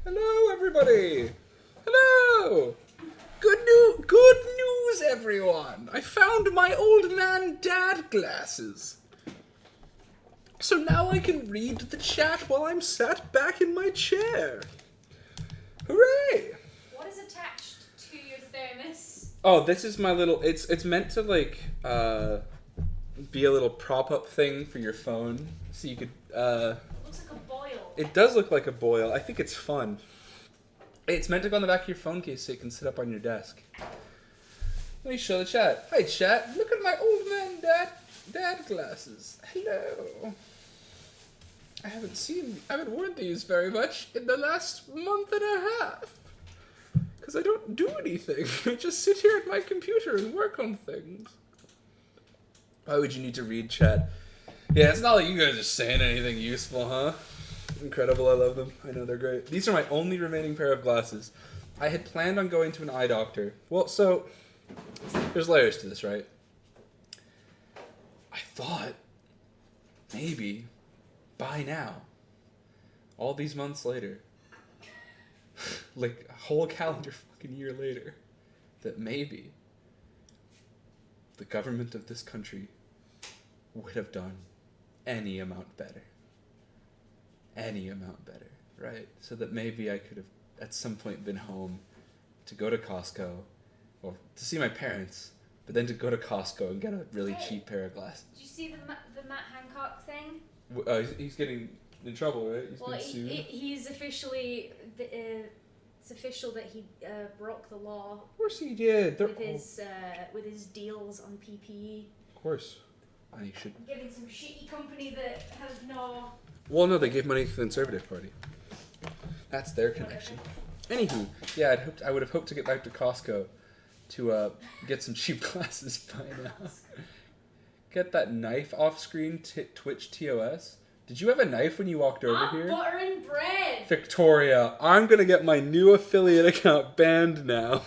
Hello, everybody. Hello. Good news, everyone. I found my old man dad glasses. So now I can read the chat while I'm sat back in my chair. Hooray! What is attached to your thermos? Oh, this is my little. It's meant to like be a little prop up thing for your phone, so you could. It looks like a boil. It does look like a boil. I think it's fun. It's meant to go on the back of your phone case so you can sit up on your desk. Let me show the chat. Hi, chat. Look at my old man dad glasses. Hello. I haven't worn these very much in the last month and a half. Because I don't do anything. I just sit here at my computer and work on things. Why would you need to read chat? Yeah, it's not like you guys are saying anything useful, huh? Incredible, I love them. I know they're great. These are my only remaining pair of glasses. I had planned on going to an eye doctor. Well, so, there's layers to this, right? I thought, maybe, by now, all these months later, like a whole calendar fucking year later, that maybe the government of this country would have done any amount better. Any amount better, right? So that maybe I could have at some point been home to go to Costco or to see my parents, but then to go to Costco and get a really cheap pair of glasses. Did you see the Matt Hancock thing? He's getting in trouble, right? He's been sued. He's officially... it's official that he broke the law. Of course he did. With his deals on PPE. Of course. And he should... Getting some shitty company that has no... Well, no, they gave money to the Conservative Party. That's their connection. Anywho, yeah, I would have hoped to get back to Costco to get some cheap glasses by now. Get that knife off screen, Twitch TOS. Did you have a knife when you walked over here? Butter and bread! Victoria, I'm gonna get my new affiliate account banned now.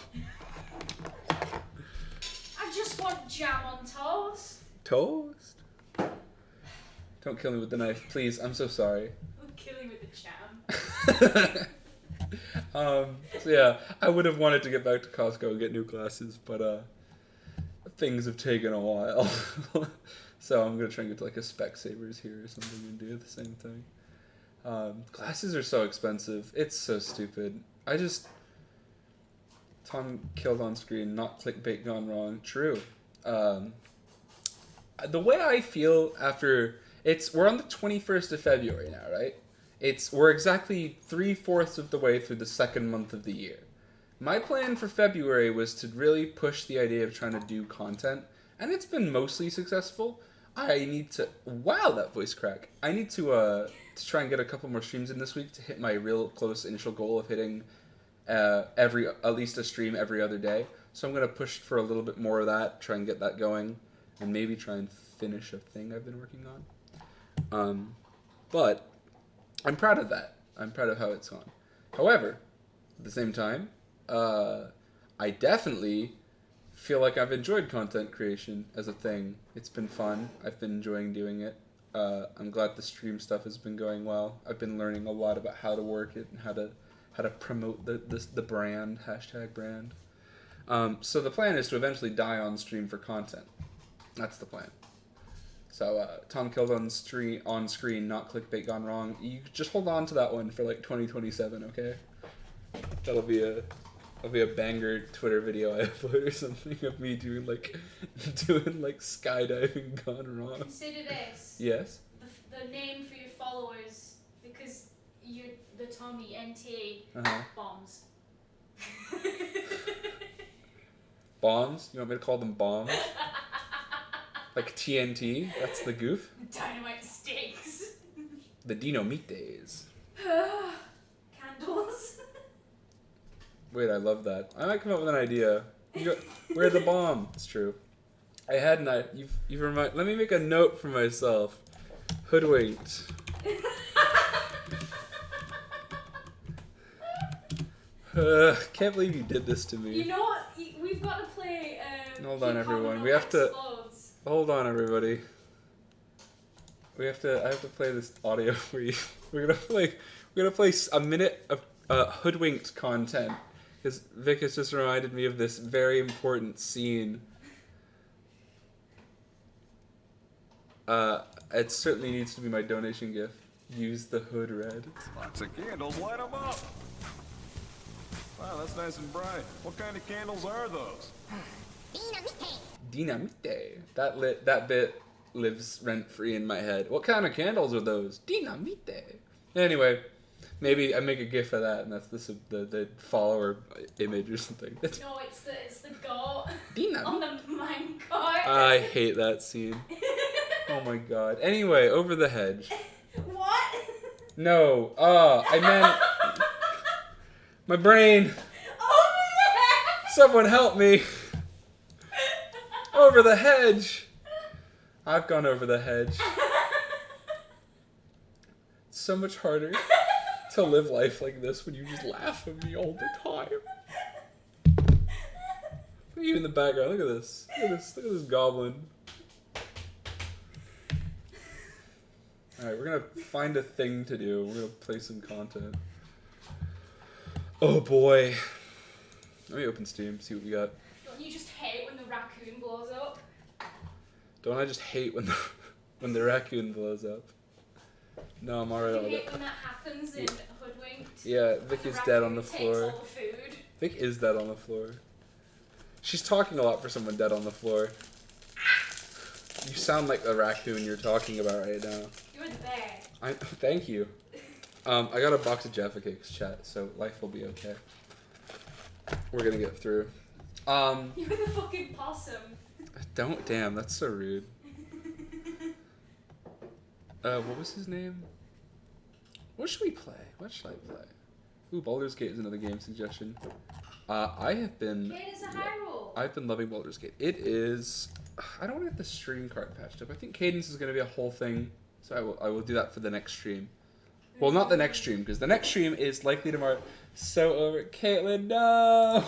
I just want jam on toast. Toast? Don't kill me with the knife, please. I'm so sorry. I'll kill you with the jam. So yeah, I would have wanted to get back to Costco and get new glasses, but things have taken a while. So I'm gonna try and get to like a Specsavers here or something and do the same thing. Glasses are so expensive. It's so stupid. Tom killed on screen, not clickbait gone wrong. True. The way I feel after we're on the 21st of February now, right? We're exactly 3/4 of the way through the second month of the year. My plan for February was to really push the idea of trying to do content, and it's been mostly successful. I need to... Wow, that voice crack. I need to try and get a couple more streams in this week to hit my real close initial goal of hitting at least a stream every other day. So I'm going to push for a little bit more of that, try and get that going, and maybe try and finish a thing I've been working on. But I'm proud of that. I'm proud of how it's gone. However, at the same time, I definitely feel like I've enjoyed content creation as a thing. It's been fun. I've been enjoying doing it. I'm glad the stream stuff has been going well. I've been learning a lot about how to work it and how to promote the brand, #brand. So the plan is to eventually die on stream for content. That's the plan. So Tom killed on screen, not clickbait gone wrong. You just hold on to that one for like 2027, okay? That'll be a banger Twitter video I upload or something of me doing like skydiving gone wrong. Consider this. Yes. The name for your followers, because you're the Tommy NTA bombs. Bombs? You want me to call them bombs? Like TNT? That's the goof? Dynamite steaks. The Dino-Mites. Candles. Wait, I love that. I might come up with an idea. Where's the bomb? It's true. I had an idea. You've reminded. Let me make a note for myself. Hoodwinked. Can't believe you did this to me. You know what? We've got to play. Hold on, everyone. We have to. Hold on, everybody. I have to play this audio for you. We're gonna play a minute of hoodwinked content. Because Vic has just reminded me of this very important scene. It certainly needs to be my donation gift. Use the hood red. Lots of candles, light them up. Wow, that's nice and bright. What kind of candles are those? Dinamite. That bit lives rent free in my head. What kind of candles are those? Dinamite. Anyway, maybe I make a gif of that, and that's the follower image or something. No, it's the goat Dinamite. on the minecart. I hate that scene. Oh my god. Anyway, over the hedge. What? No. I meant my brain. Over there. Someone help me. Over the hedge. I've gone over the hedge. It's so much harder to live life like this when you just laugh at me all the time. Look at you in the background. Look at this. Look at this. Look at this goblin. Alright, we're gonna find a thing to do. We're gonna play some content. Oh boy. Let me open Steam, see what we got. Don't you just hate when the raccoon blows up? Don't I just hate when the raccoon blows up? No, I'm alright You with hate it. when that happens in Hoodwinked? Yeah, Vic is dead on the Takes floor. all the food. Vic is dead on the floor. She's talking a lot for someone dead on the floor. You sound like the raccoon you're talking about right now. You're the bear. Thank you. I got a box of Jaffa Cakes, chat, so life will be okay. We're gonna get through. You're the fucking possum. Damn, that's so rude. What was his name? What should we play? What should I play? Ooh, Baldur's Gate is another game suggestion. I've been loving Baldur's Gate. It is. I don't want to get the stream card patched up. I think Cadence is going to be a whole thing, so I will do that for the next stream. Well, not the next stream, because the next stream is likely tomorrow. So over, Caitlin, no.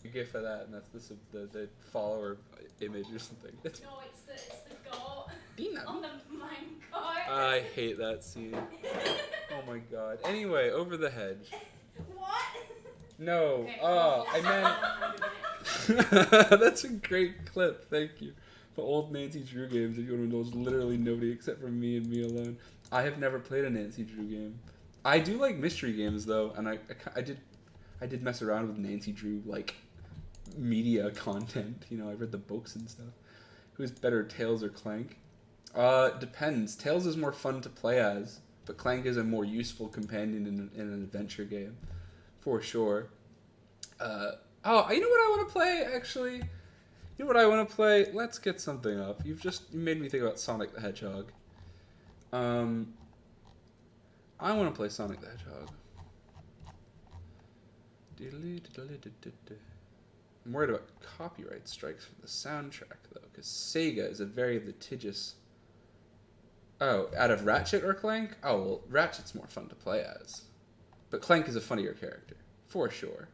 A gif of that, and that's the follower image or something. No, it's the goat Dina. on the minecart. I hate that scene. Oh my god. Anyway, over the hedge. What? No. Okay. I meant. That's a great clip. Thank you. The old Nancy Drew games, if you want to know, is literally nobody except for me and me alone. I have never played a Nancy Drew game. I do like mystery games though, and I did mess around with Nancy Drew like media content. You know, I read the books and stuff. Who's better, Tails or Clank? Depends. Tails is more fun to play as, but Clank is a more useful companion in an adventure game, for sure. Oh, you know what I want to play, actually? You know what I want to play? Let's get something up. You made me think about Sonic the Hedgehog. I want to play Sonic the Hedgehog. I'm worried about copyright strikes for the soundtrack, though, because Sega is a very litigious... Oh, out of Ratchet or Clank? Oh, well, Ratchet's more fun to play as. But Clank is a funnier character, for sure.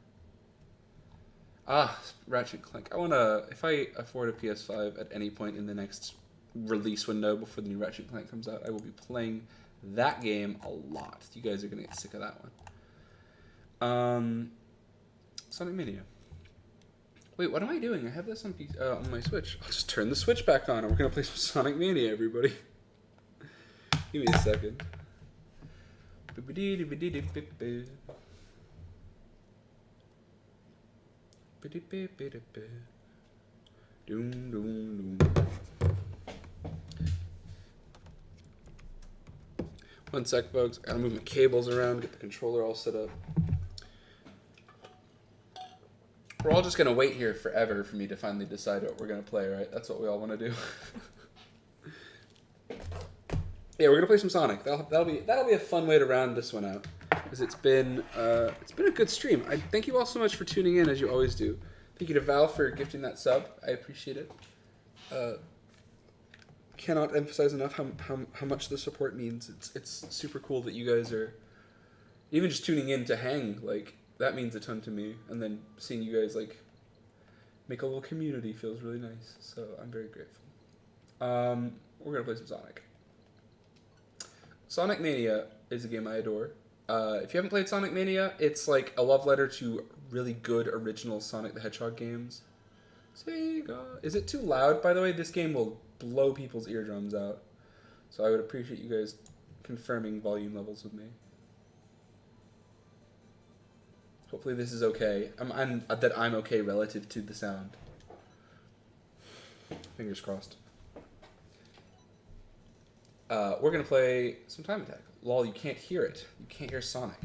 Ratchet Clank. I want to... If I afford a PS5 at any point in the next release window before the new Ratchet Clank comes out, I will be playing that game a lot. You guys are going to get sick of that one. Sonic Mania. Wait, what am I doing? I have this on my Switch. I'll just turn the Switch back on and we're going to play some Sonic Mania, everybody. Give me a second. One sec, folks. I gotta move my cables around, get the controller all set up. We're all just gonna wait here forever for me to finally decide what we're gonna play, right? That's what we all want to do. Yeah, we're gonna play some Sonic. That'll be a fun way to round this one out, because it's been a good stream. I thank you all so much for tuning in, as you always do. Thank you to Val for gifting that sub. I appreciate it. Cannot emphasize enough how much the support means. It's super cool that you guys are even just tuning in to hang. Like, that means a ton to me. And then seeing you guys like make a little community feels really nice. So I'm very grateful. We're gonna play some Sonic. Sonic Mania is a game I adore. If you haven't played Sonic Mania, it's like a love letter to really good original Sonic the Hedgehog games. Sega. Is it too loud, by the way? This game will blow people's eardrums out. So I would appreciate you guys confirming volume levels with me. Hopefully this is okay. I'm okay relative to the sound. Fingers crossed. We're gonna play some Time Attack. Lol, you can't hear it. You can't hear Sonic.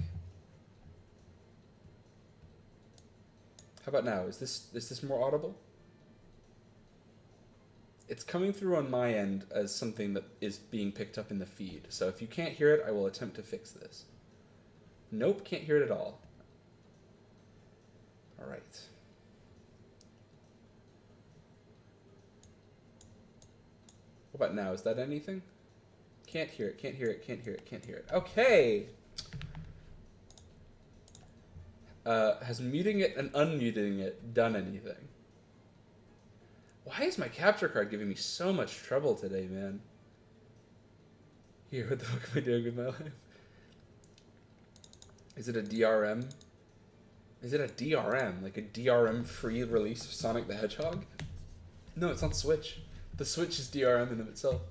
How about now? Is this more audible? It's coming through on my end as something that is being picked up in the feed. So if you can't hear it, I will attempt to fix this. Nope, can't hear it at all. All right. What about now? Is that anything? Can't hear it, can't hear it, can't hear it, can't hear it. Okay! Has muting it and unmuting it done anything? Why is my capture card giving me so much trouble today, man? Here, what the fuck am I doing with my life? Is it a DRM? Is it a DRM? Like a DRM-free release of Sonic the Hedgehog? No, it's on Switch. The Switch is DRM in of itself.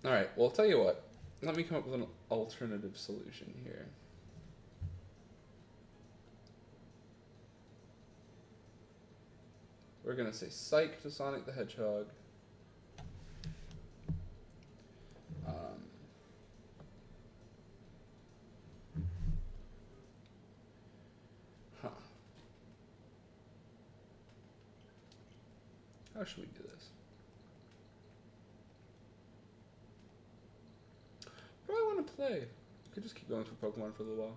Alright, well, I'll tell you what. Let me come up with an alternative solution here. We're going to say psych to Sonic the Hedgehog. How should we do this? What do I want to play? I could just keep going through Pokemon for a little while.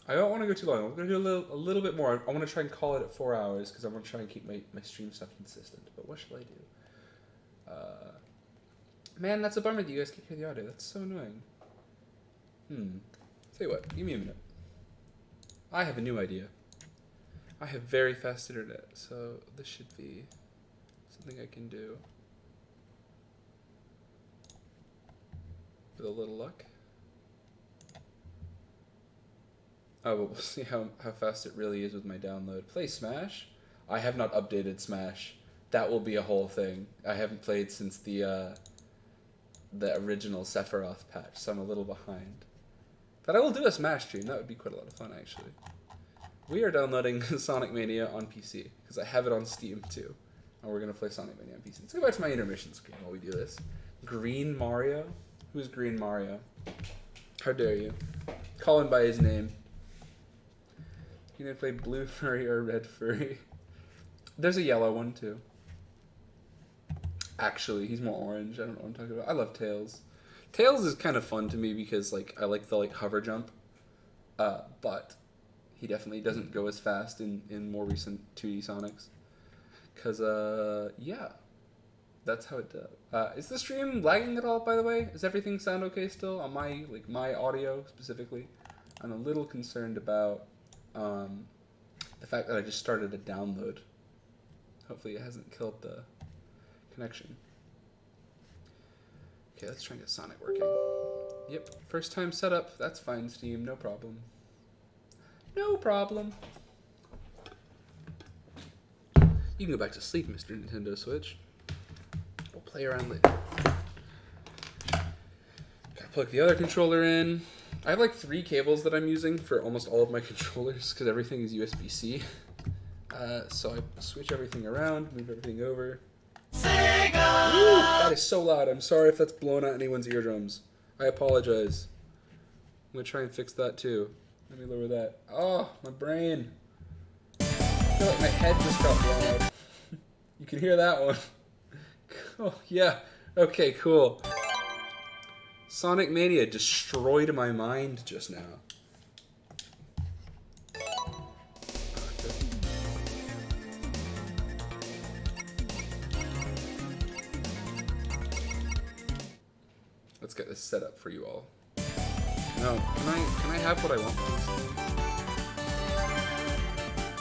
I don't want to go too long. I'm going to do a little bit more. I want to try and call it at 4 hours because I want to try and keep my stream stuff consistent. But what should I do? Man, that's a bummer that you guys can't hear the audio. That's so annoying. Tell you what, give me a minute. I have a new idea. I have very fast internet, so this should be something I can do. With a little luck. Oh, but we'll see how fast it really is with my download. Play Smash? I have not updated Smash. That will be a whole thing. I haven't played since the original Sephiroth patch, so I'm a little behind. But I will do a Smash stream. That would be quite a lot of fun, actually. We are downloading Sonic Mania on PC, because I have it on Steam, too. And we're going to play Sonic Mania on PC. Let's go back to my intermission screen while we do this. Green Mario? Who's Green Mario? How dare you? Call him by his name. You gonna play Blue Furry or Red Furry? There's a yellow one, too. Actually, he's more orange. I don't know what I'm talking about. I love Tails. Tails is kind of fun to me because, like, I like the, hover jump. But he definitely doesn't go as fast in more recent 2D Sonics. Because, yeah. That's how it does. Is the stream lagging at all, by the way? Does everything sound okay still? On my, my audio, specifically? I'm a little concerned about, the fact that I just started a download. Hopefully it hasn't killed the connection. Okay, let's try and get Sonic working. Yep, first time setup. That's fine, Steam. No problem. No problem. You can go back to sleep, Mr. Nintendo Switch. We'll play around later. Gotta plug the other controller in. I have 3 cables that I'm using for almost all of my controllers because everything is USB-C. So I switch everything around, move everything over. Sega! Woo! That is so loud. I'm sorry if that's blown out anyone's eardrums. I apologize. I'm gonna try and fix that too. Let me lower that. Oh, my brain. I feel like my head just got blown out. You can hear that one. Oh, yeah. Okay, cool. Sonic Mania destroyed my mind just now. Let's get this set up for you all. No, can I have what I want, please?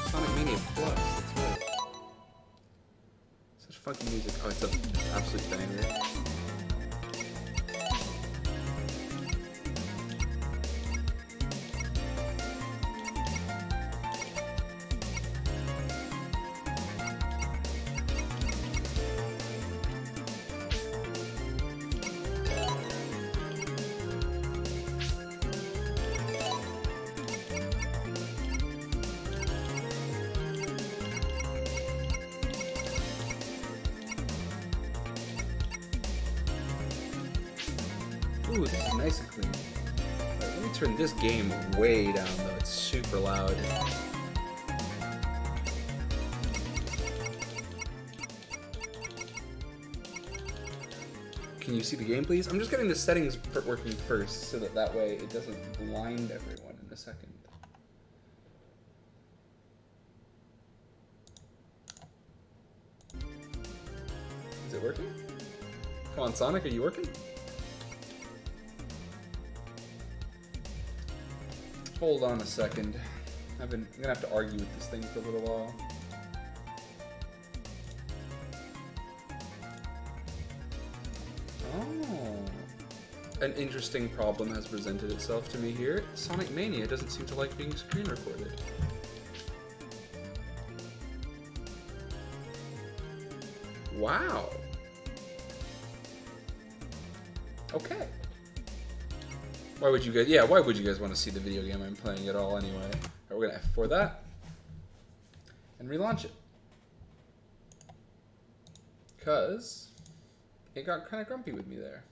Sonic Mania Plus, that's right. Such funky music. Oh, it's an absolute banger. Ooh, this is nice and clean. Right, let me turn this game way down though. It's super loud. Can you see the game, please? I'm just getting the settings working first, so that way it doesn't blind everyone in a second. Is it working? Come on, Sonic, are you working? Hold on a second. I'm gonna have to argue with this thing for a little while. Oh. An interesting problem has presented itself to me here. Sonic Mania doesn't seem to like being screen recorded. Wow. Okay. Why would you guys? Yeah, why would you guys want to see the video game I'm playing at all anyway? Alright, we're gonna F4 that and relaunch it, cause it got kind of grumpy with me there.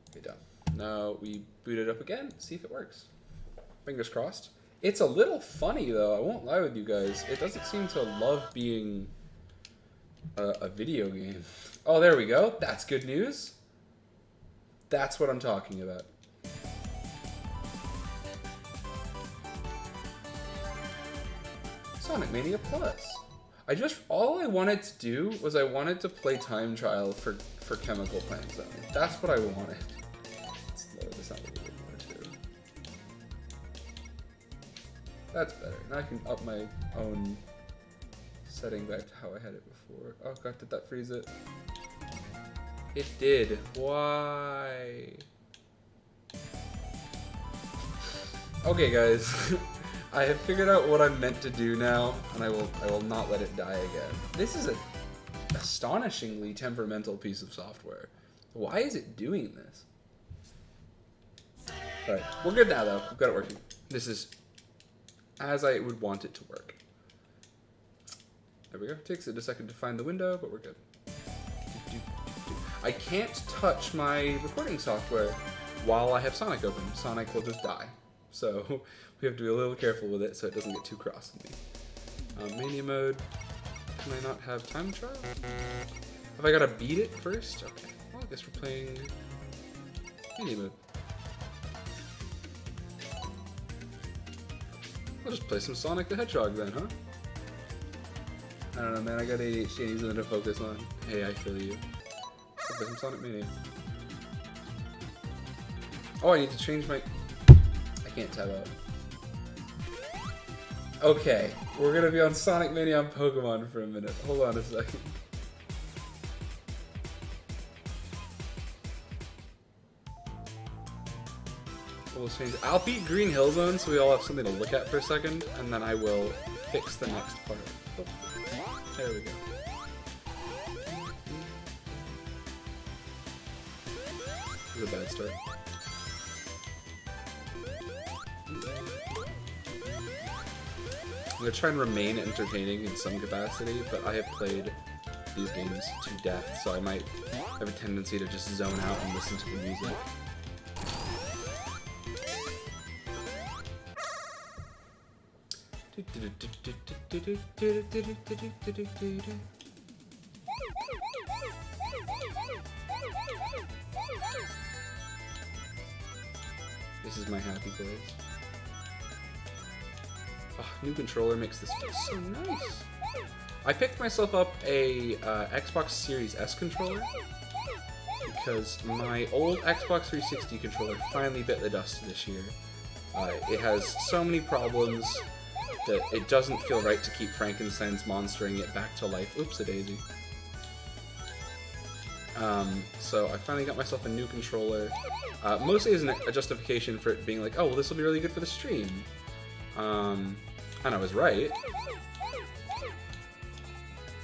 Okay, done. Now we boot it up again. See if it works. Fingers crossed. It's a little funny though. I won't lie with you guys. It doesn't seem to love being a video game. Oh, there we go. That's good news. That's what I'm talking about. Sonic Mania Plus. All I wanted to do was I wanted to play Time Trial for Chemical Plant Zone. That's what I wanted. Let's lower this out a little bit more too. That's better. Now I can up my own setting back to how I had it before. Oh god, did that freeze it? It did. Why? Okay, guys. I have figured out what I'm meant to do now, and I will not let it die again. This is an astonishingly temperamental piece of software. Why is it doing this? Alright, we're good now though. We've got it working. This is as I would want it to work. There we go. Takes it a second to find the window, but we're good. I can't touch my recording software while I have Sonic open. Sonic will just die. So we have to be a little careful with it so it doesn't get too cross with me. Mania mode. Can I not have time trial? Have I got to beat it first? Okay. Well, I guess we're playing Mania mode. I'll just play some Sonic the Hedgehog then, huh? I don't know, man. I got ADHD and something to focus on. Hey, I feel you. I'll play some Sonic Mania. Oh, I need to change my... I can't tab out. Okay, we're gonna be on Sonic Mania on Pokemon for a minute. Hold on a second. We'll change. I'll beat Green Hill Zone so we all have something to look at for a second, and then I will fix the next part. Oh, there we go. This is a bad start. I'm gonna try and remain entertaining in some capacity, but I have played these games to death, so I might have a tendency to just zone out and listen to the music. This is my happy place. Oh, new controller makes this feel so nice. I picked myself up a Xbox Series S controller because my old Xbox 360 controller finally bit the dust this year. It has so many problems that it doesn't feel right to keep Frankenstein's monstering it back to life. Oops, a daisy. So I finally got myself a new controller, mostly as a justification for it being like, oh, well, this will be really good for the stream. And I was right.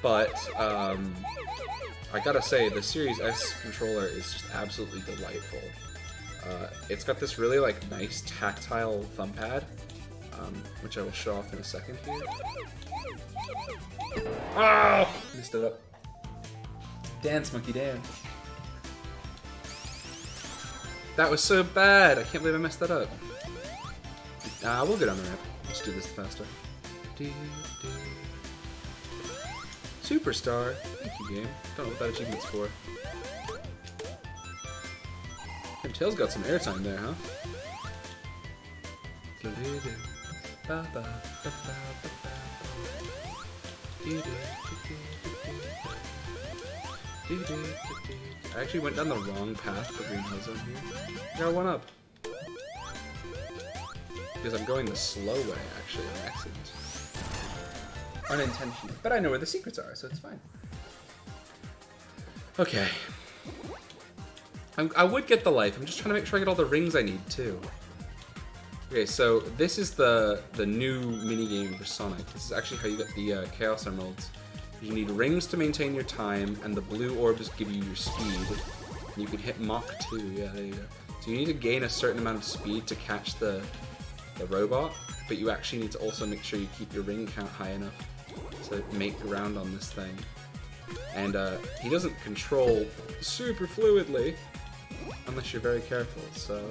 But, I gotta say, the Series S controller is just absolutely delightful. It's got this really, like, nice tactile thumb pad, which I will show off in a second here. Oh! Messed it up. Dance, monkey, dance. That was so bad. I can't believe I messed that up. We'll go down the ramp. Let's do this faster. Superstar. Thank you, game. Don't know what that achievement's for. Damn, Tails got some airtime there, huh? I actually went down the wrong path for Green Hill Zone here. Got one up. Because I'm going the slow way, actually, on accident. Unintentionally. But I know where the secrets are, so it's fine. Okay. I would get the life. I'm just trying to make sure I get all the rings I need, too. Okay, so this is the new minigame for Sonic. This is actually how you get the Chaos Emeralds. You need rings to maintain your time, and the blue orbs give you your speed. And you can hit Mach 2, yeah, there you go. So you need to gain a certain amount of speed to catch the robot, but you actually need to also make sure you keep your ring count high enough to make ground on this thing. And he doesn't control super fluidly unless you're very careful, so...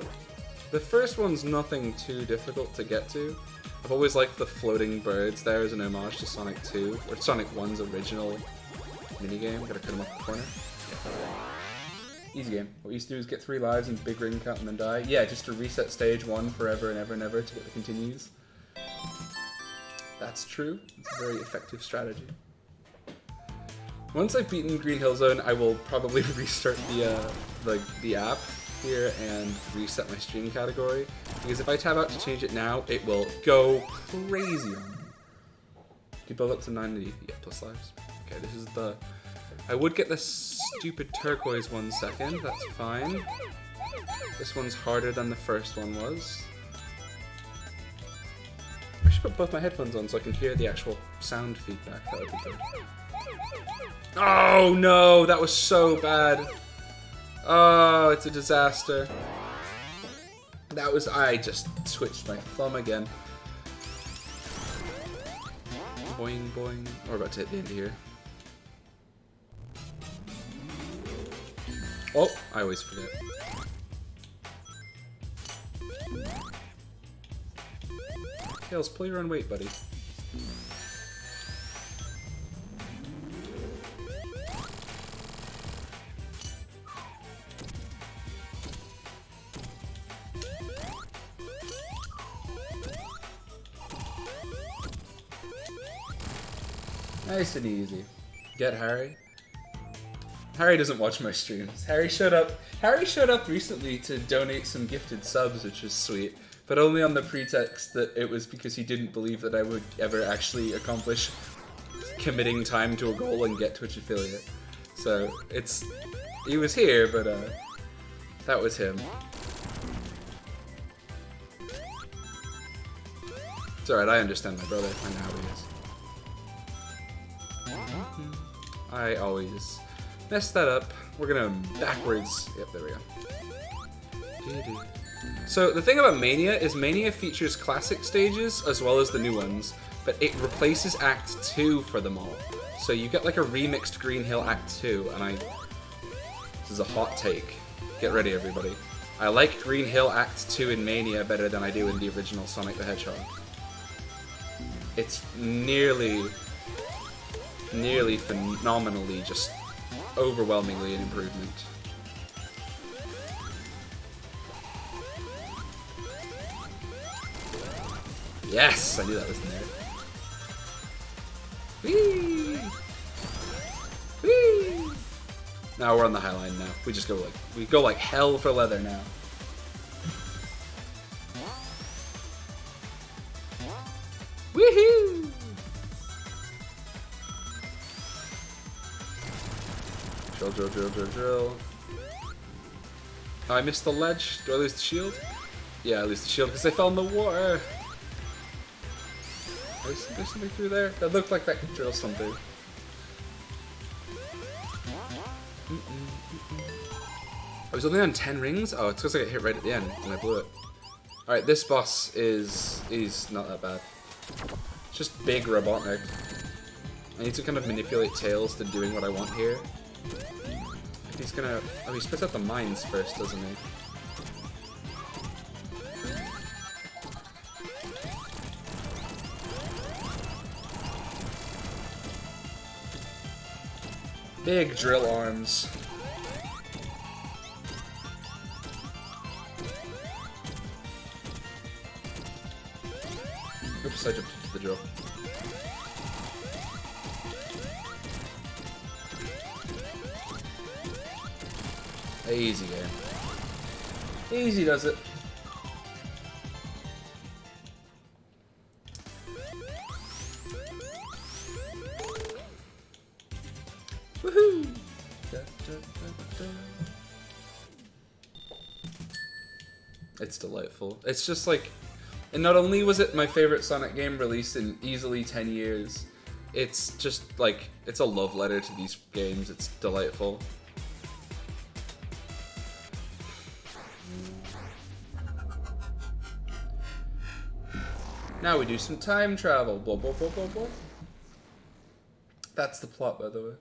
The first one's nothing too difficult to get to. I've always liked the floating birds there as an homage to Sonic 2, or Sonic 1's original minigame. Gotta cut him off the corner. Easy game. What you used to do is get 3 lives and big ring count and then die. Yeah, just to reset stage 1 forever and ever and ever to get the continues. That's true. It's a very effective strategy. Once I've beaten Green Hill Zone, I will probably restart the app here and reset my stream category, because if I tab out to change it now, it will go crazy on me. You build up to 90, yeah, plus lives. Okay, this is the... I would get the stupid turquoise one second, that's fine. This one's harder than the first one was. I should put both my headphones on so I can hear the actual sound feedback, that would be good. Oh no, that was so bad. Oh, it's a disaster. That was... I just switched my thumb again. Boing, boing. We're about to hit the end here. Oh, I always forget. Tails, pull your own weight, buddy. Nice and easy. Get Harry. Harry doesn't watch my streams. Harry showed up recently to donate some gifted subs, which was sweet, but only on the pretext that it was because he didn't believe that I would ever actually accomplish committing time to a goal and get Twitch affiliate. So he was here, but that was him. It's alright, I understand my brother. I know how he is. I always mess that up. We're gonna backwards. Yep, there we go. So the thing about Mania is Mania features classic stages as well as the new ones, but it replaces Act 2 for them all. So you get like a remixed Green Hill Act 2, and this is a hot take. Get ready, everybody. I like Green Hill Act 2 in Mania better than I do in the original Sonic the Hedgehog. It's nearly phenomenally, just overwhelmingly an improvement. Yes! I knew that was in there. Whee! Whee! Now we're on the high line now. We just go like hell for leather now. Woohoo! Drill. Oh, I missed the ledge. Do I lose the shield? Yeah, I lose the shield because I fell in the water. There's something through there. That looked like that could drill something. I was only on 10 rings? Oh, it's because I got hit right at the end and I blew it. Alright, this boss is not that bad. It's just big Robotnik. I need to kind of manipulate Tails to doing what I want here. he's gonna... Oh, he spits out the mines first, doesn't he? Big drill arms. Oops, I jumped into the drill. Easy game. Easy does it. Woohoo! It's delightful. It's just like, and not only was it my favorite Sonic game released in easily 10 years, it's just like, it's a love letter to these games. It's delightful. Now we do some time travel. Blah, blah, blah, blah, blah. That's the plot, by the way.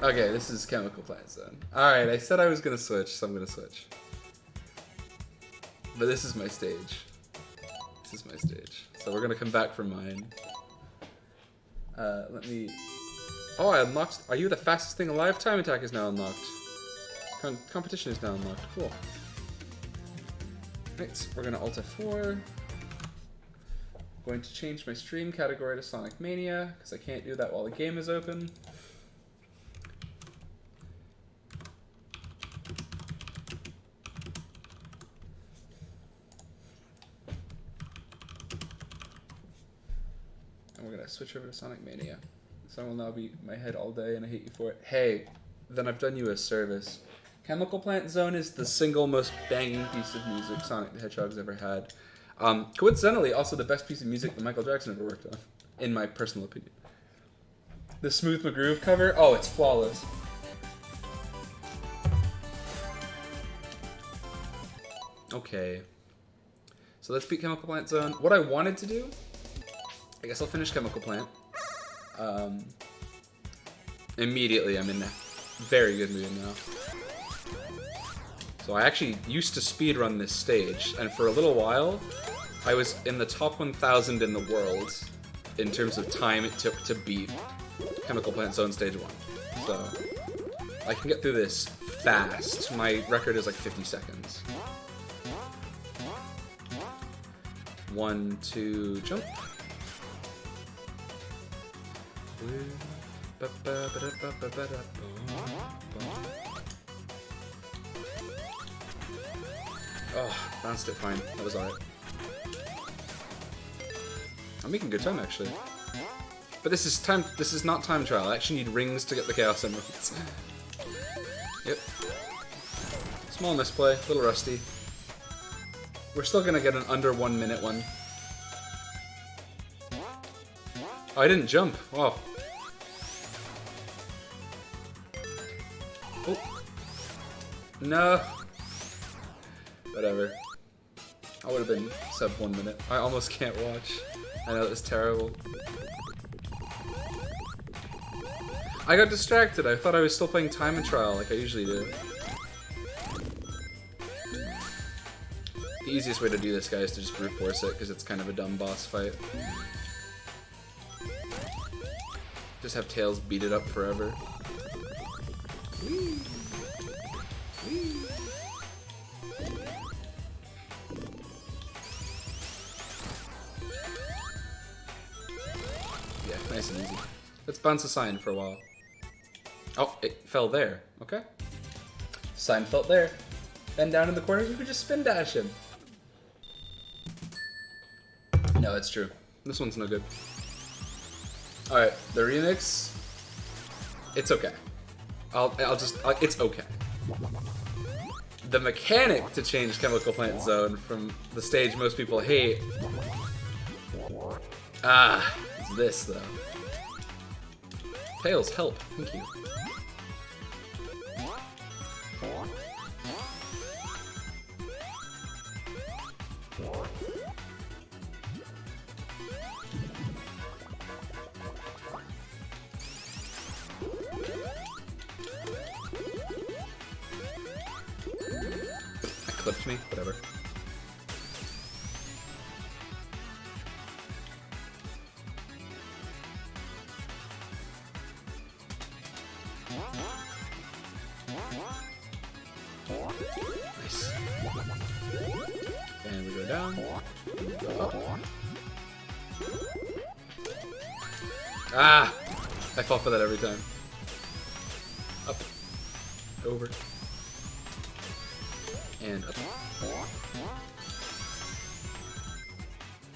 Okay, this is Chemical Plant Zone. Alright, I said I was gonna switch, so I'm gonna switch. But this is my stage. This is my stage. So we're gonna come back from mine. Let me... Oh, I unlocked... Are you the fastest thing alive? Time attack is now unlocked. Competition is now unlocked. Cool. Right, we're gonna Alt F4. Going to change my stream category to Sonic Mania, because I can't do that while the game is open. And we're going to switch over to Sonic Mania. This song will now be in my head all day, and I hate you for it. Hey, then I've done you a service. Chemical Plant Zone is the single most banging piece of music Sonic the Hedgehog's ever had. Coincidentally, also the best piece of music that Michael Jackson ever worked on, in my personal opinion. The Smooth McGroove cover, oh, it's flawless. Okay. So let's beat Chemical Plant Zone. What I wanted to do, I guess I'll finish Chemical Plant. Immediately, I'm in a very good mood now. So I actually used to speedrun this stage, and for a little while, I was in the top 1,000 in the world in terms of time it took to beat Chemical Plant Zone Stage 1. So I can get through this fast. My record is like 50 seconds. 1, 2, jump. Oh, bounced it fine. That was alright. I'm making good time, actually. But this is not time trial. I actually need rings to get the Chaos Emeralds. Yep. Small misplay, a little rusty. We're still gonna get an under 1 minute one. Oh, I didn't jump. Wow. Oh. No. Whatever. I would have been sub 1 minute. I almost can't watch. I know it's terrible. I got distracted. I thought I was still playing Time and Trial like I usually do. The easiest way to do this, guy, is to just brute force it, because it's kind of a dumb boss fight. Just have Tails beat it up forever. Whee! Whee! Yeah, nice and easy. Let's bounce a sign for a while. Oh, it fell there. Okay. Sign fell there. Then down in the corner, you could just spin dash him. No, that's true. This one's no good. Alright, the remix. It's okay. It's okay. The mechanic to change Chemical Plant Zone from the stage most people hate. Ah, it's this though. Tails, help. Thank you. clipped me. Whatever. Nice. And we go down. Go up. Ah! I fall for that every time. Up. Over. And up.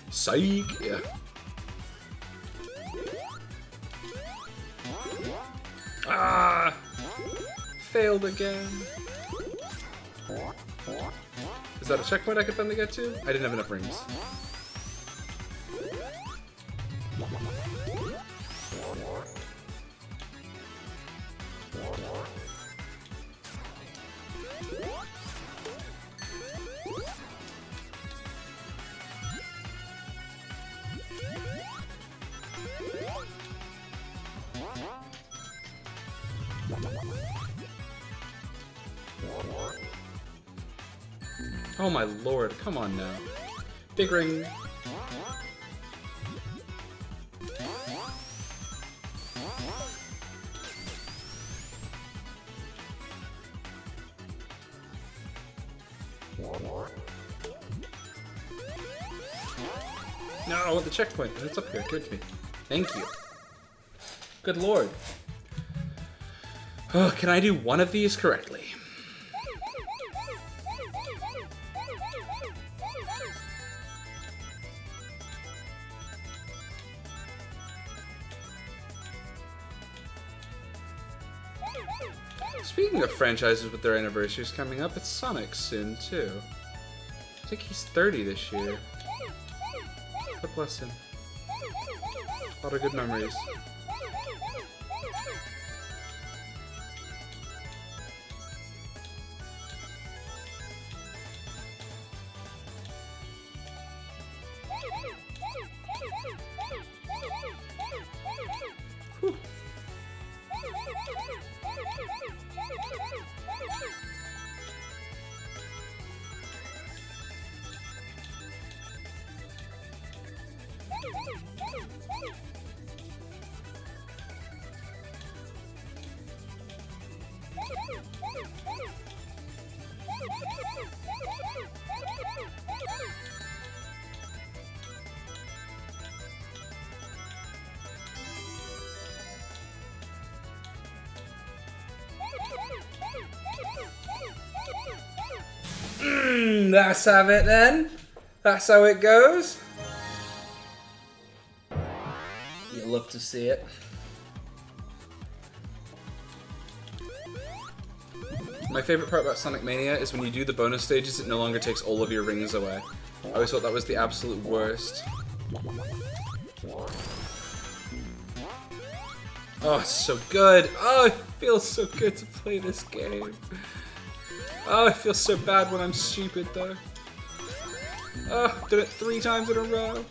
Psych! Yeah. Ah! Failed again. Is that a checkpoint I could finally get to? I didn't have enough rings. Oh my lord, come on now. Big ring. No, I want the checkpoint. It's up here. Give it to me. Thank you. Good lord. Oh, can I do one of these correctly? Speaking of franchises with their anniversaries coming up, it's Sonic soon, too. I think he's 30 this year. God bless him. A lot of good memories. Whew. That's how it then. That's how it goes. You love to see it. My favorite part about Sonic Mania is when you do the bonus stages, it no longer takes all of your rings away. I always thought that was the absolute worst. Oh, it's so good. Oh, it feels so good to play this game. Oh, I feel so bad when I'm stupid, though. Oh, did it 3 times in a row.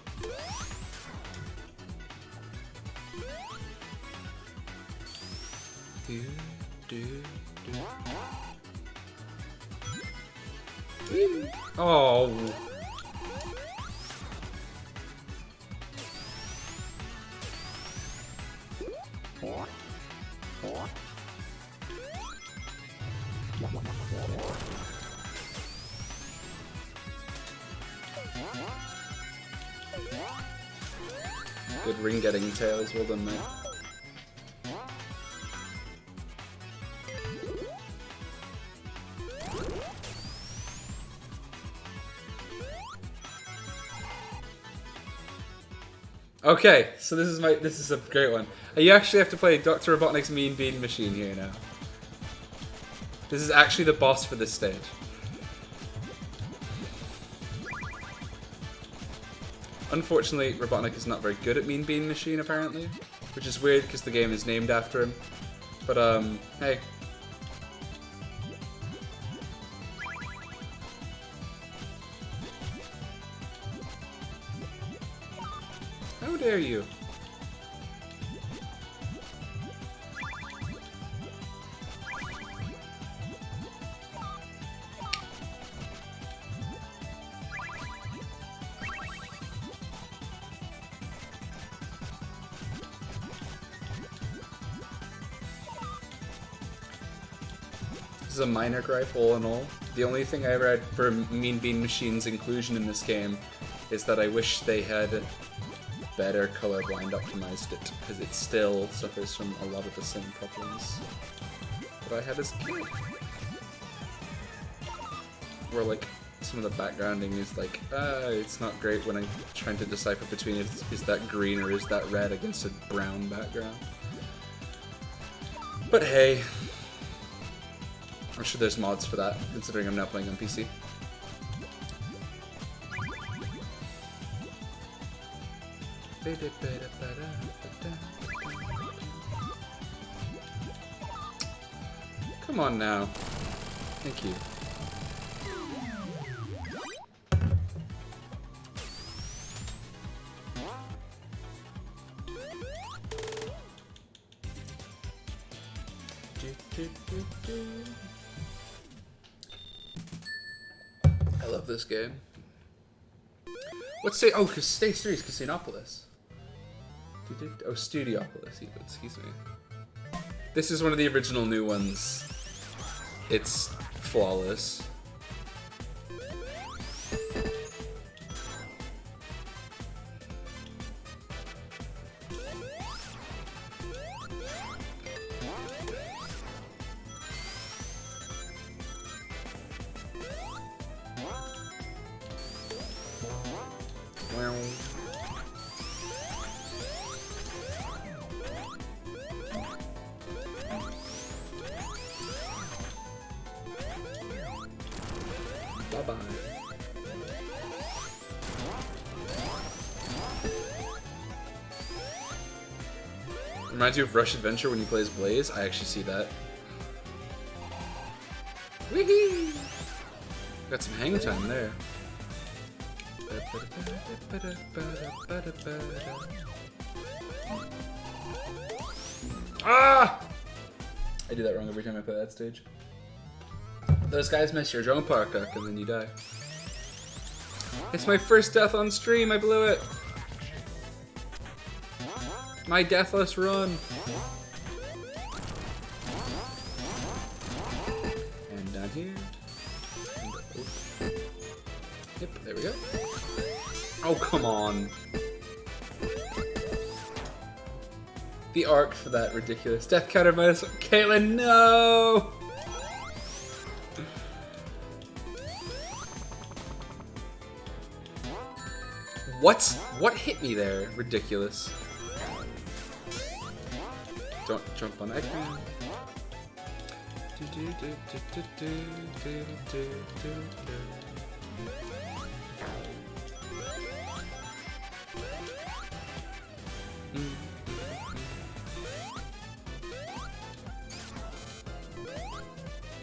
Oh. Good ring getting, Tails. Well done, mate. Okay, so this is a great one. You actually have to play Dr. Robotnik's Mean Bean Machine here now. This is actually the boss for this stage. Unfortunately, Robotnik is not very good at Mean Bean Machine, apparently. Which is weird, because the game is named after him. But, hey. How dare you? is a minor gripe all in all. The only thing I ever had for Mean Bean Machine's inclusion in this game is that I wish they had better colorblind optimized it, because it still suffers from a lot of the same problems that I had as a kid. Where like some of the backgrounding is like, it's not great when I'm trying to decipher between is that green or is that red against a brown background. But hey, I'm sure there's mods for that, considering I'm now playing on PC. Come on now. Thank you. I love this game. What's oh, cause Stage 3 is Casinopolis. Oh, Studiopolis, even, excuse me. This is one of the original new ones. It's flawless. Bye-bye. Reminds you of Rush Adventure when you play as Blaze? I actually see that. Wee-hee! Got some hang time there. Ah! I do that wrong every time I play that stage. Those guys miss your jump park and then you die. It's my first death on stream, I blew it! My deathless run! And down here. And yep, there we go. Oh, come on. The arc for that ridiculous death counter minus Caitlyn, no! What hit me there? Ridiculous. Don't jump on Eggman.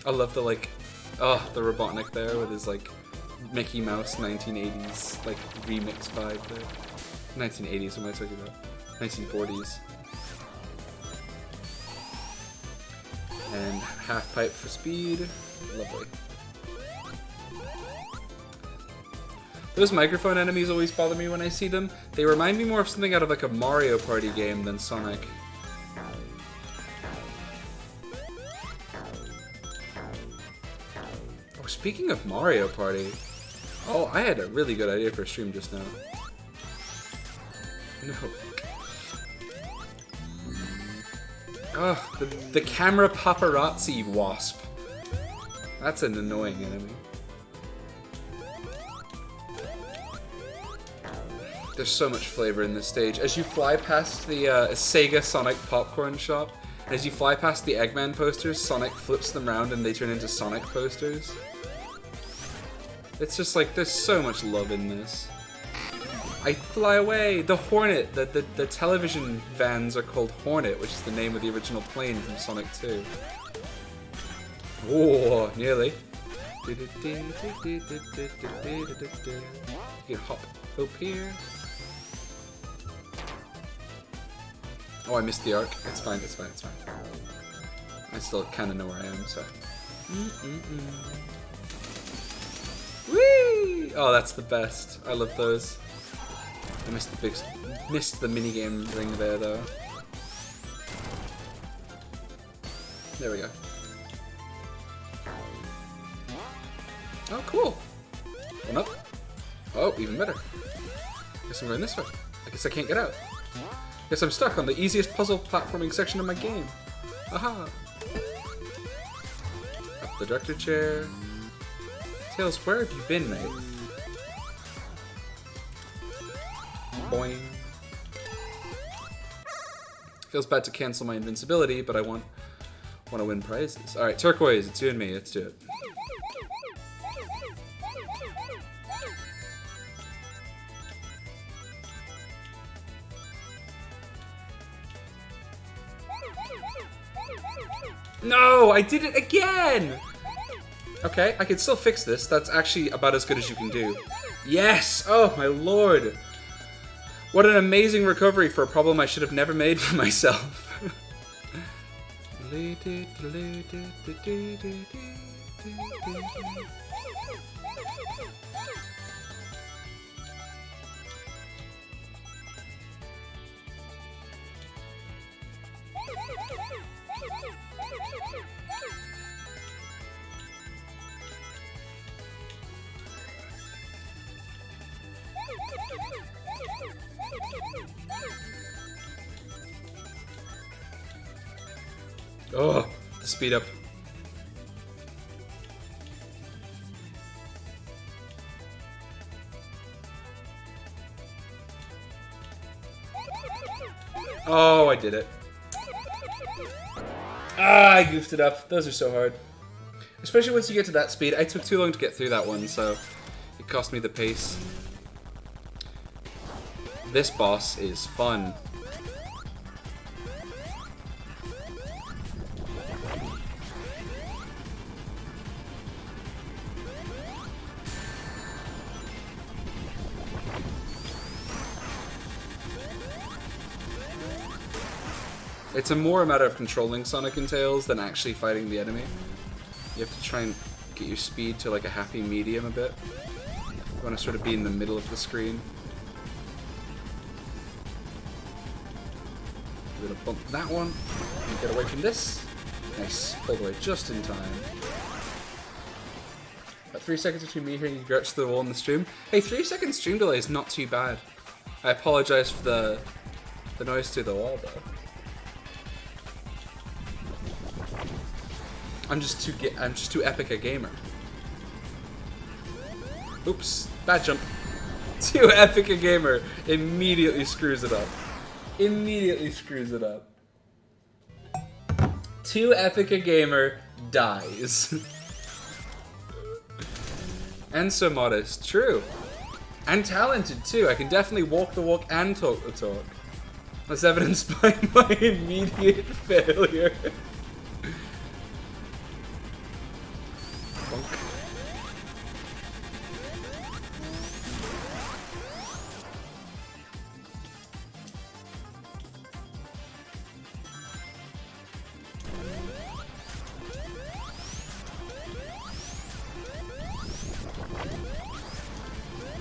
I love the like, the Robotnik there with his like Mickey Mouse 1980s like remix vibe there. 1980s, what am I talking about? 1940s. And half pipe for speed. Lovely. Those microphone enemies always bother me when I see them. They remind me more of something out of like a Mario Party game than Sonic. Oh, speaking of Mario Party. Oh, I had a really good idea for a stream just now. No. Oh, the camera paparazzi wasp. That's an annoying enemy. There's so much flavor in this stage. As you fly past the Sega Sonic popcorn shop, and as you fly past the Eggman posters, Sonic flips them around and they turn into Sonic posters. It's just like, there's so much love in this. I fly away! The Hornet! The television vans are called Hornet, which is the name of the original plane from Sonic 2. Oh, nearly. You can hop up here. Oh, I missed the arc. It's fine, it's fine, it's fine. I still kind of know where I am, so. Whee! Oh, that's the best. I love those. I missed the minigame ring there, though. There we go. Oh, cool. One up. Oh, even better. Guess I'm going this way. I guess I can't get out. Guess I'm stuck on the easiest puzzle platforming section of my game. Aha! Up the director chair. Tails, where have you been, mate? Boing. Feels bad to cancel my invincibility, but I want to win prizes. Alright, Turquoise, it's you and me. Let's do it. No, I did it again! Okay, I can still fix this. That's actually about as good as you can do. Yes! Oh, my lord. What an amazing recovery for a problem I should have never made for myself. Oh, the speed up. Oh, I did it. Ah, I goofed it up. Those are so hard. Especially once you get to that speed. I took too long to get through that one, so it cost me the pace. This boss is fun. It's more a matter of controlling Sonic and Tails than actually fighting the enemy. You have to try and get your speed to like a happy medium a bit. You want to sort of be in the middle of the screen. We're gonna bump that one and get away from this. Nice, pulled away just in time. About 3 seconds between me hearing you grouch to the wall in the stream. Hey, 3 second stream delay is not too bad. I apologize for the noise to the wall though. I'm just too epic a gamer. Oops, bad jump. Too epic a gamer immediately screws it up. Immediately screws it up. Too epic a gamer dies. And so modest, true. And talented too. I can definitely walk the walk and talk the talk. That's evidenced by my immediate failure.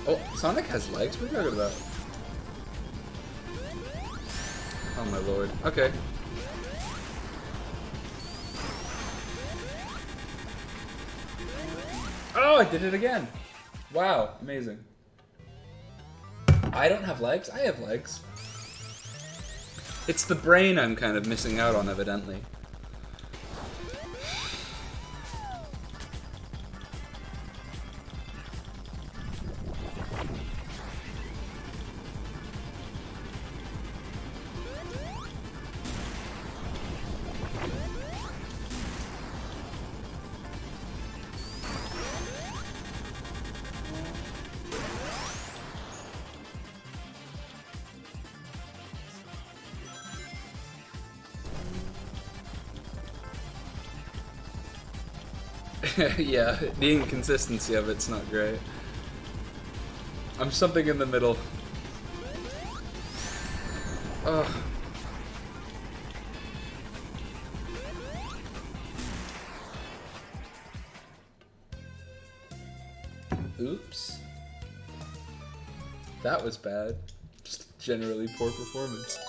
Oh, Sonic has legs? What are you talking about? Oh my lord. Okay. Oh, I did it again. Wow, amazing. I don't have legs? I have legs. It's the brain I'm kind of missing out on, evidently. Yeah, the inconsistency of it's not great. I'm something in the middle. Ugh. Oops. That was bad. Just generally poor performance.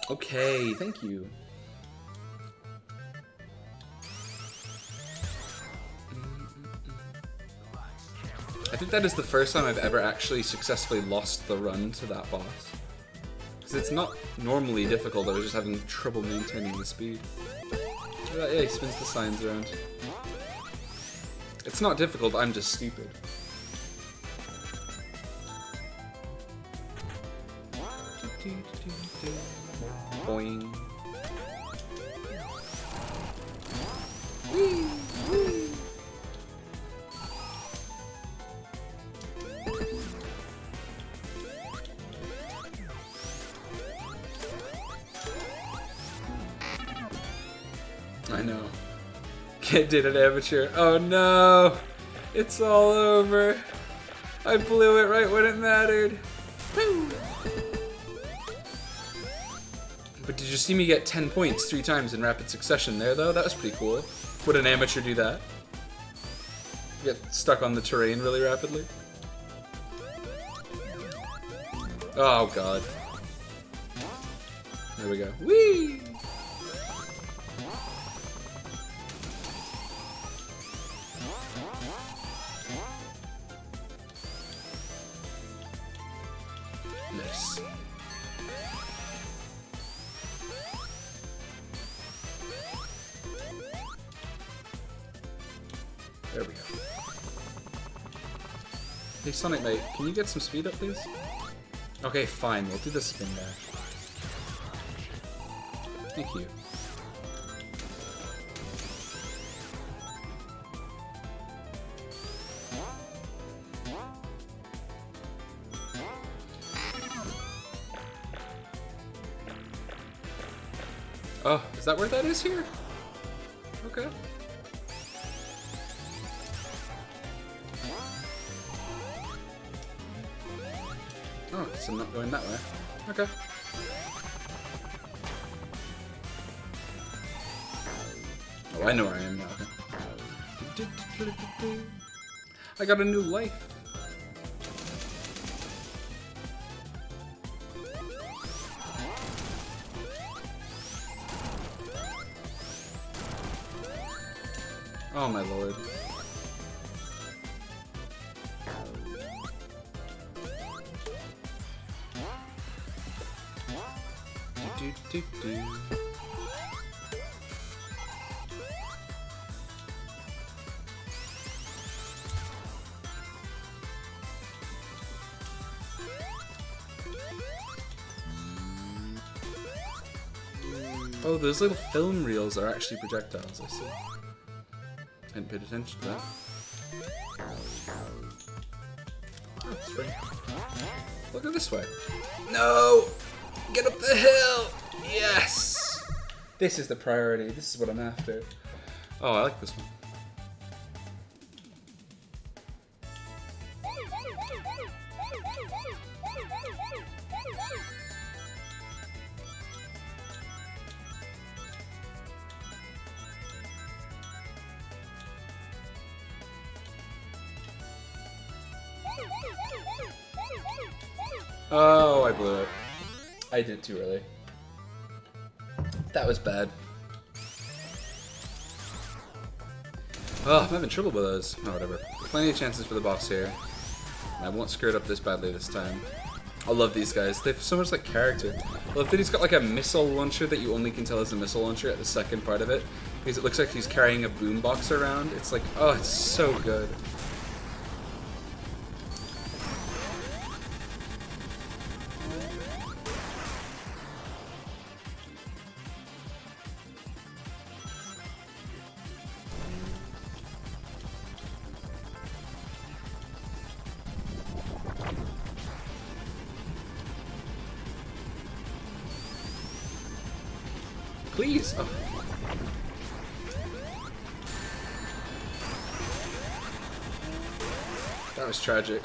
Okay, thank you. I think that is the first time I've ever actually successfully lost the run to that boss. Because it's not normally difficult, I was just having trouble maintaining the speed. Yeah, he spins the signs around. It's not difficult, I'm just stupid. Boing. Whee! Whee! I know. Kid did an amateur. Oh no! It's all over. I blew it right when it mattered. Woo! But did you see me get 10 points 3 times in rapid succession there, though? That was pretty cool. Would an amateur do that? Get stuck on the terrain really rapidly? Oh, God. There we go. Whee! Nice. There we go. Hey Sonic Knight, can you get some speed up, please? Okay, fine, we'll do the spin dash. Thank you. Oh, is that where that is here? Okay. Oh, so I'm not going that way. Okay. Oh, I know where I am now. Okay. I got a new life. Oh my lord. Do. Oh, those little film reels are actually projectiles, I see. Hadn't paid attention to that. Oh, spring. Look at this way. No! Get up the hill! Yes! This is the priority. This is what I'm after. Oh, I like this one. Oh, I blew it. I did it too early. That was bad. Oh, I'm having trouble with those. Oh, whatever. Plenty of chances for the boss here. And I won't screw it up this badly this time. I love these guys. They have so much like character. I love that he's got like a missile launcher that you only can tell is a missile launcher at the second part of it. Because it looks like he's carrying a boombox around. It's like, oh, it's so good. Please! Oh. That was tragic.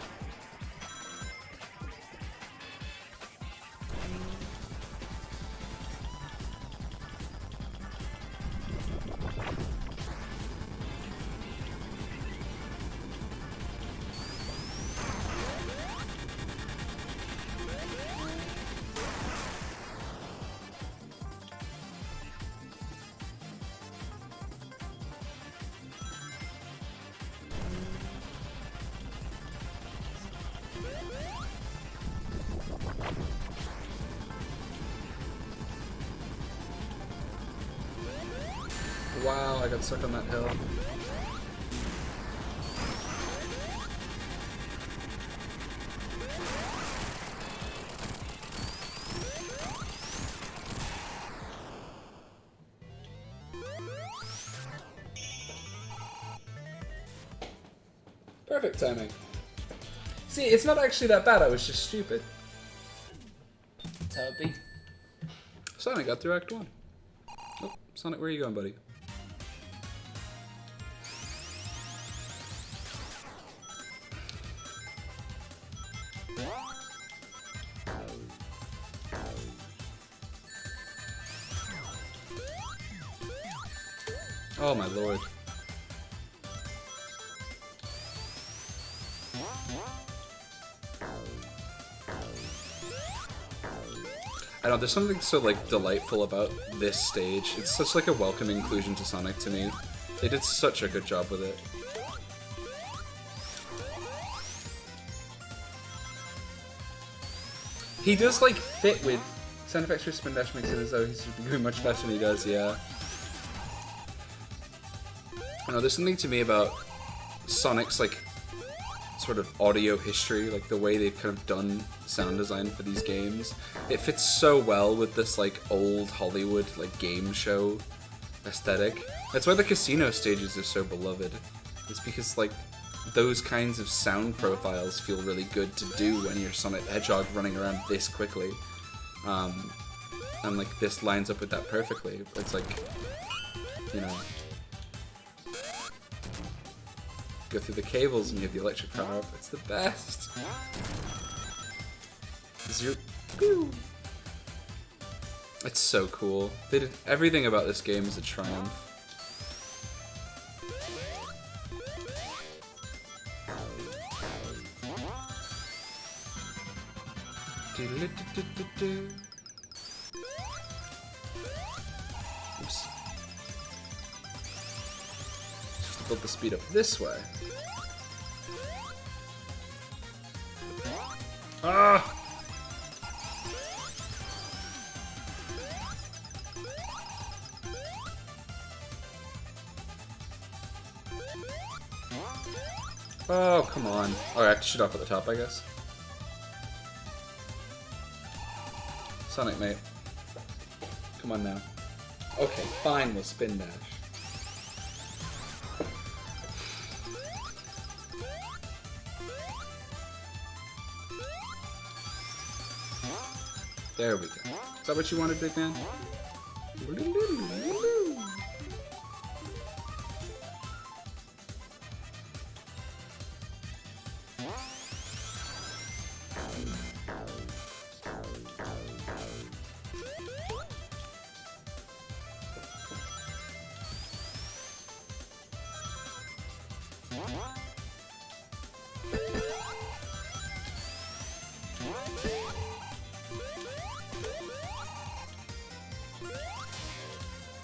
Wow, I got stuck on that hill. Perfect timing. See, it's not actually that bad, I was just stupid. That's how it be. Sonic got through Act 1. Oh, Sonic, where are you going, buddy? Oh my lord. I know, there's something so like delightful about this stage. It's such like a welcome inclusion to Sonic to me. They did such a good job with it. He does like fit with sound effects for Spin Dash makes it as though he should be going much faster than he does, yeah. I know, there's something to me about Sonic's like sort of audio history, like the way they've kind of done sound design for these games. It fits so well with this like old Hollywood like game show aesthetic. That's why the casino stages are so beloved. It's because like those kinds of sound profiles feel really good to do when you're Sonic the Hedgehog running around this quickly. And like this lines up with that perfectly. It's like, you know, go through the cables and you have the electric power up. It's the best. Zero. Pew. It's so cool. They did everything about this game is a triumph. Oops. Just to build the speed up this way. Ah! Oh, come on. Oh, I have to shoot off at the top, I guess. Sonic, mate. Come on now. Okay, fine, we'll spin dash. There we go. Is that what you wanted, big man?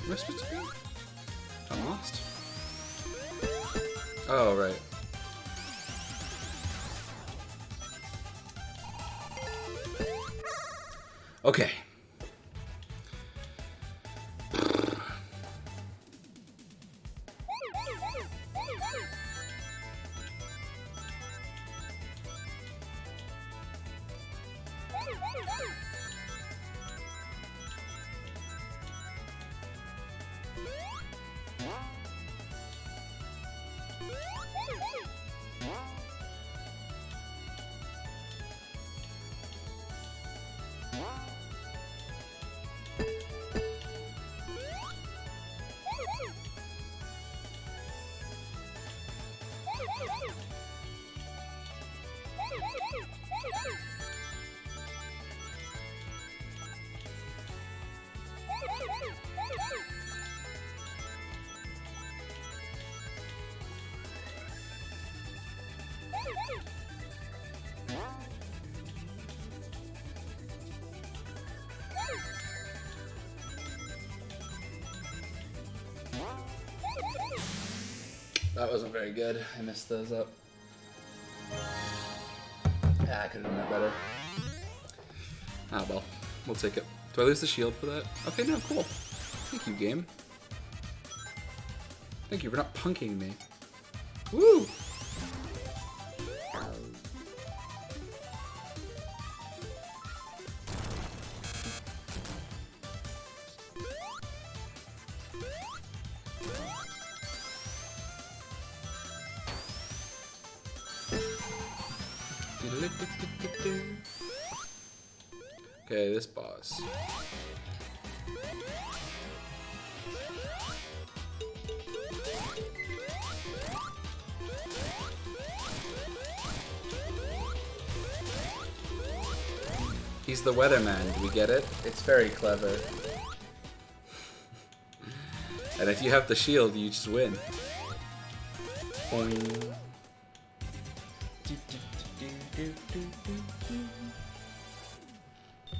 Am I supposed to go? I'm lost. Oh, right. Okay. That wasn't very good. I messed those up. Ah, I could have done that better. Ah, well. We'll take it. Do I lose the shield for that? Okay, no, cool. Thank you, game. Thank you for not punking me. Woo! Okay, this boss. He's the weatherman, do we get it? It's very clever. And if you have the shield, you just win. Boing.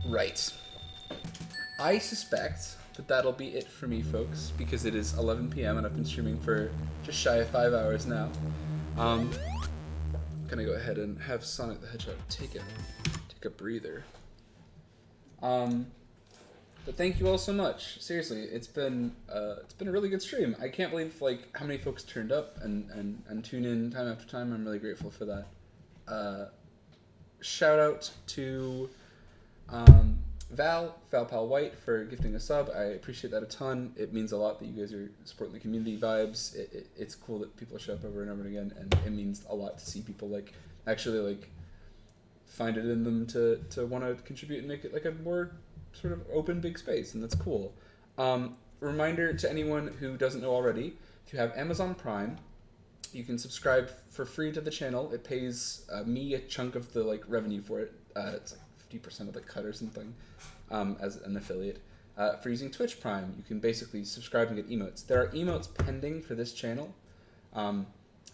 Right. I suspect that that'll be it for me, folks, because it is 11 p.m. and I've been streaming for just shy of 5 hours now. Gonna go ahead and have Sonic the Hedgehog take a breather. But thank you all so much. Seriously, it's been a really good stream. I can't believe like how many folks turned up and tune in time after time. I'm really grateful for that. Shout out to Valpal White for gifting a sub. I appreciate that a ton. It means a lot that you guys are supporting the community vibes. It's cool that people show up over and over and again, and it means a lot to see people like actually like find it in them to want to contribute and make it like a more sort of open big space, and that's cool. Reminder to anyone who doesn't know already, if you have Amazon Prime, you can subscribe for free to the channel. It pays me a chunk of the like revenue for it. It's like 50% of the cut or something as an affiliate. For using Twitch Prime, you can basically subscribe and get emotes. There are emotes pending for this channel.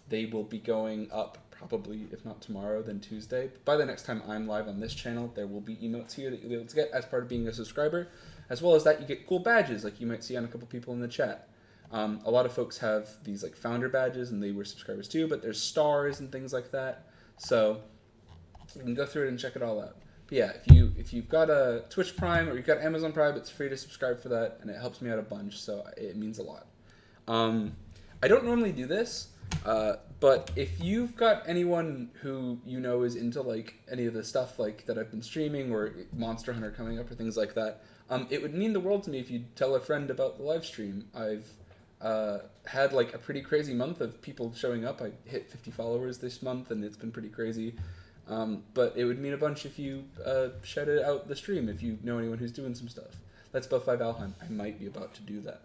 They will be going up probably, if not tomorrow, then Tuesday. But by the next time I'm live on this channel, there will be emotes here that you'll be able to get as part of being a subscriber. As well as that, you get cool badges like you might see on a couple people in the chat. A lot of folks have these like founder badges and they were subscribers too, but there's stars and things like that. So you can go through it and check it all out. But yeah, if you've got a Twitch Prime or you've got Amazon Prime, it's free to subscribe for that, and it helps me out a bunch, so it means a lot. I don't normally do this, but if you've got anyone who you know is into like any of the stuff like that I've been streaming or Monster Hunter coming up or things like that, it would mean the world to me if you'd tell a friend about the live stream. I've had like a pretty crazy month of people showing up. I hit 50 followers this month, and it's been pretty crazy. But it would mean a bunch if you shouted out the stream, if you know anyone who's doing some stuff. Let's Buff by Valheim. I might be about to do that.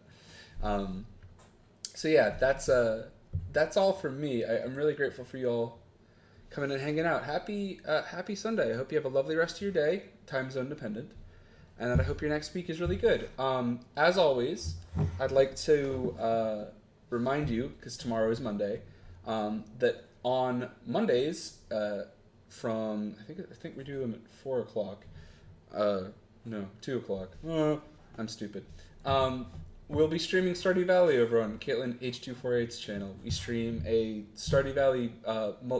So yeah, that's all from me. I'm really grateful for you all coming and hanging out. Happy Sunday. I hope you have a lovely rest of your day, time zone dependent. And I hope your next week is really good. As always, I'd like to remind you, because tomorrow is Monday, that on Mondays, from I think we do them at 4 o'clock. No, 2 o'clock. I'm stupid. We'll be streaming Stardew Valley over on Caitlin H248's channel. We stream a Stardew Valley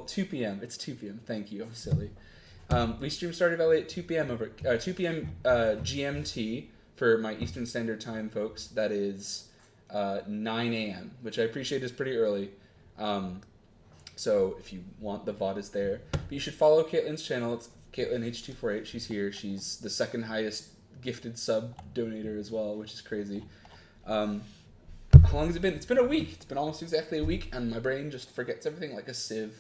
2 p.m. It's 2 p.m. Thank you. I'm silly. We stream Stardew Valley at 2 p.m. over 2 p.m. GMT for my Eastern Standard Time, folks. That is 9 a.m., which I appreciate is pretty early. So if you want, the VOD is there. But you should follow Caitlin's channel. It's Caitlin H248. She's here. She's the second highest gifted sub donator as well, which is crazy. How long has it been? It's been a week. It's been almost exactly a week, and my brain just forgets everything like a sieve.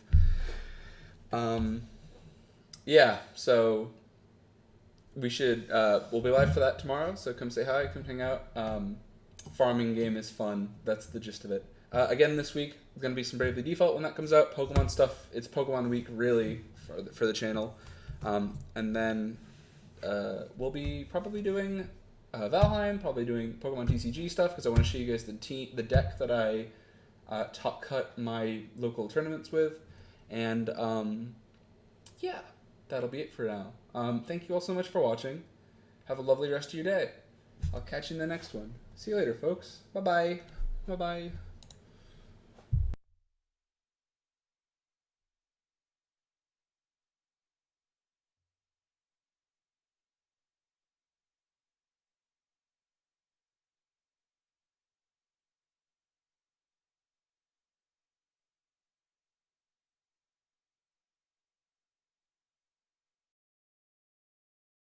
Yeah, so we should, we'll be live for that tomorrow, so come say hi, come hang out. Farming game is fun. That's the gist of it. Again, this week, there's going to be some Bravely Default when that comes out. Pokemon stuff. It's Pokemon week, really, for the channel. And then we'll be probably doing Valheim, probably doing Pokemon TCG stuff, because I want to show you guys the deck that I top cut my local tournaments with. And yeah, that'll be it for now. Thank you all so much for watching. Have a lovely rest of your day. I'll catch you in the next one. See you later, folks. Bye-bye. Bye-bye.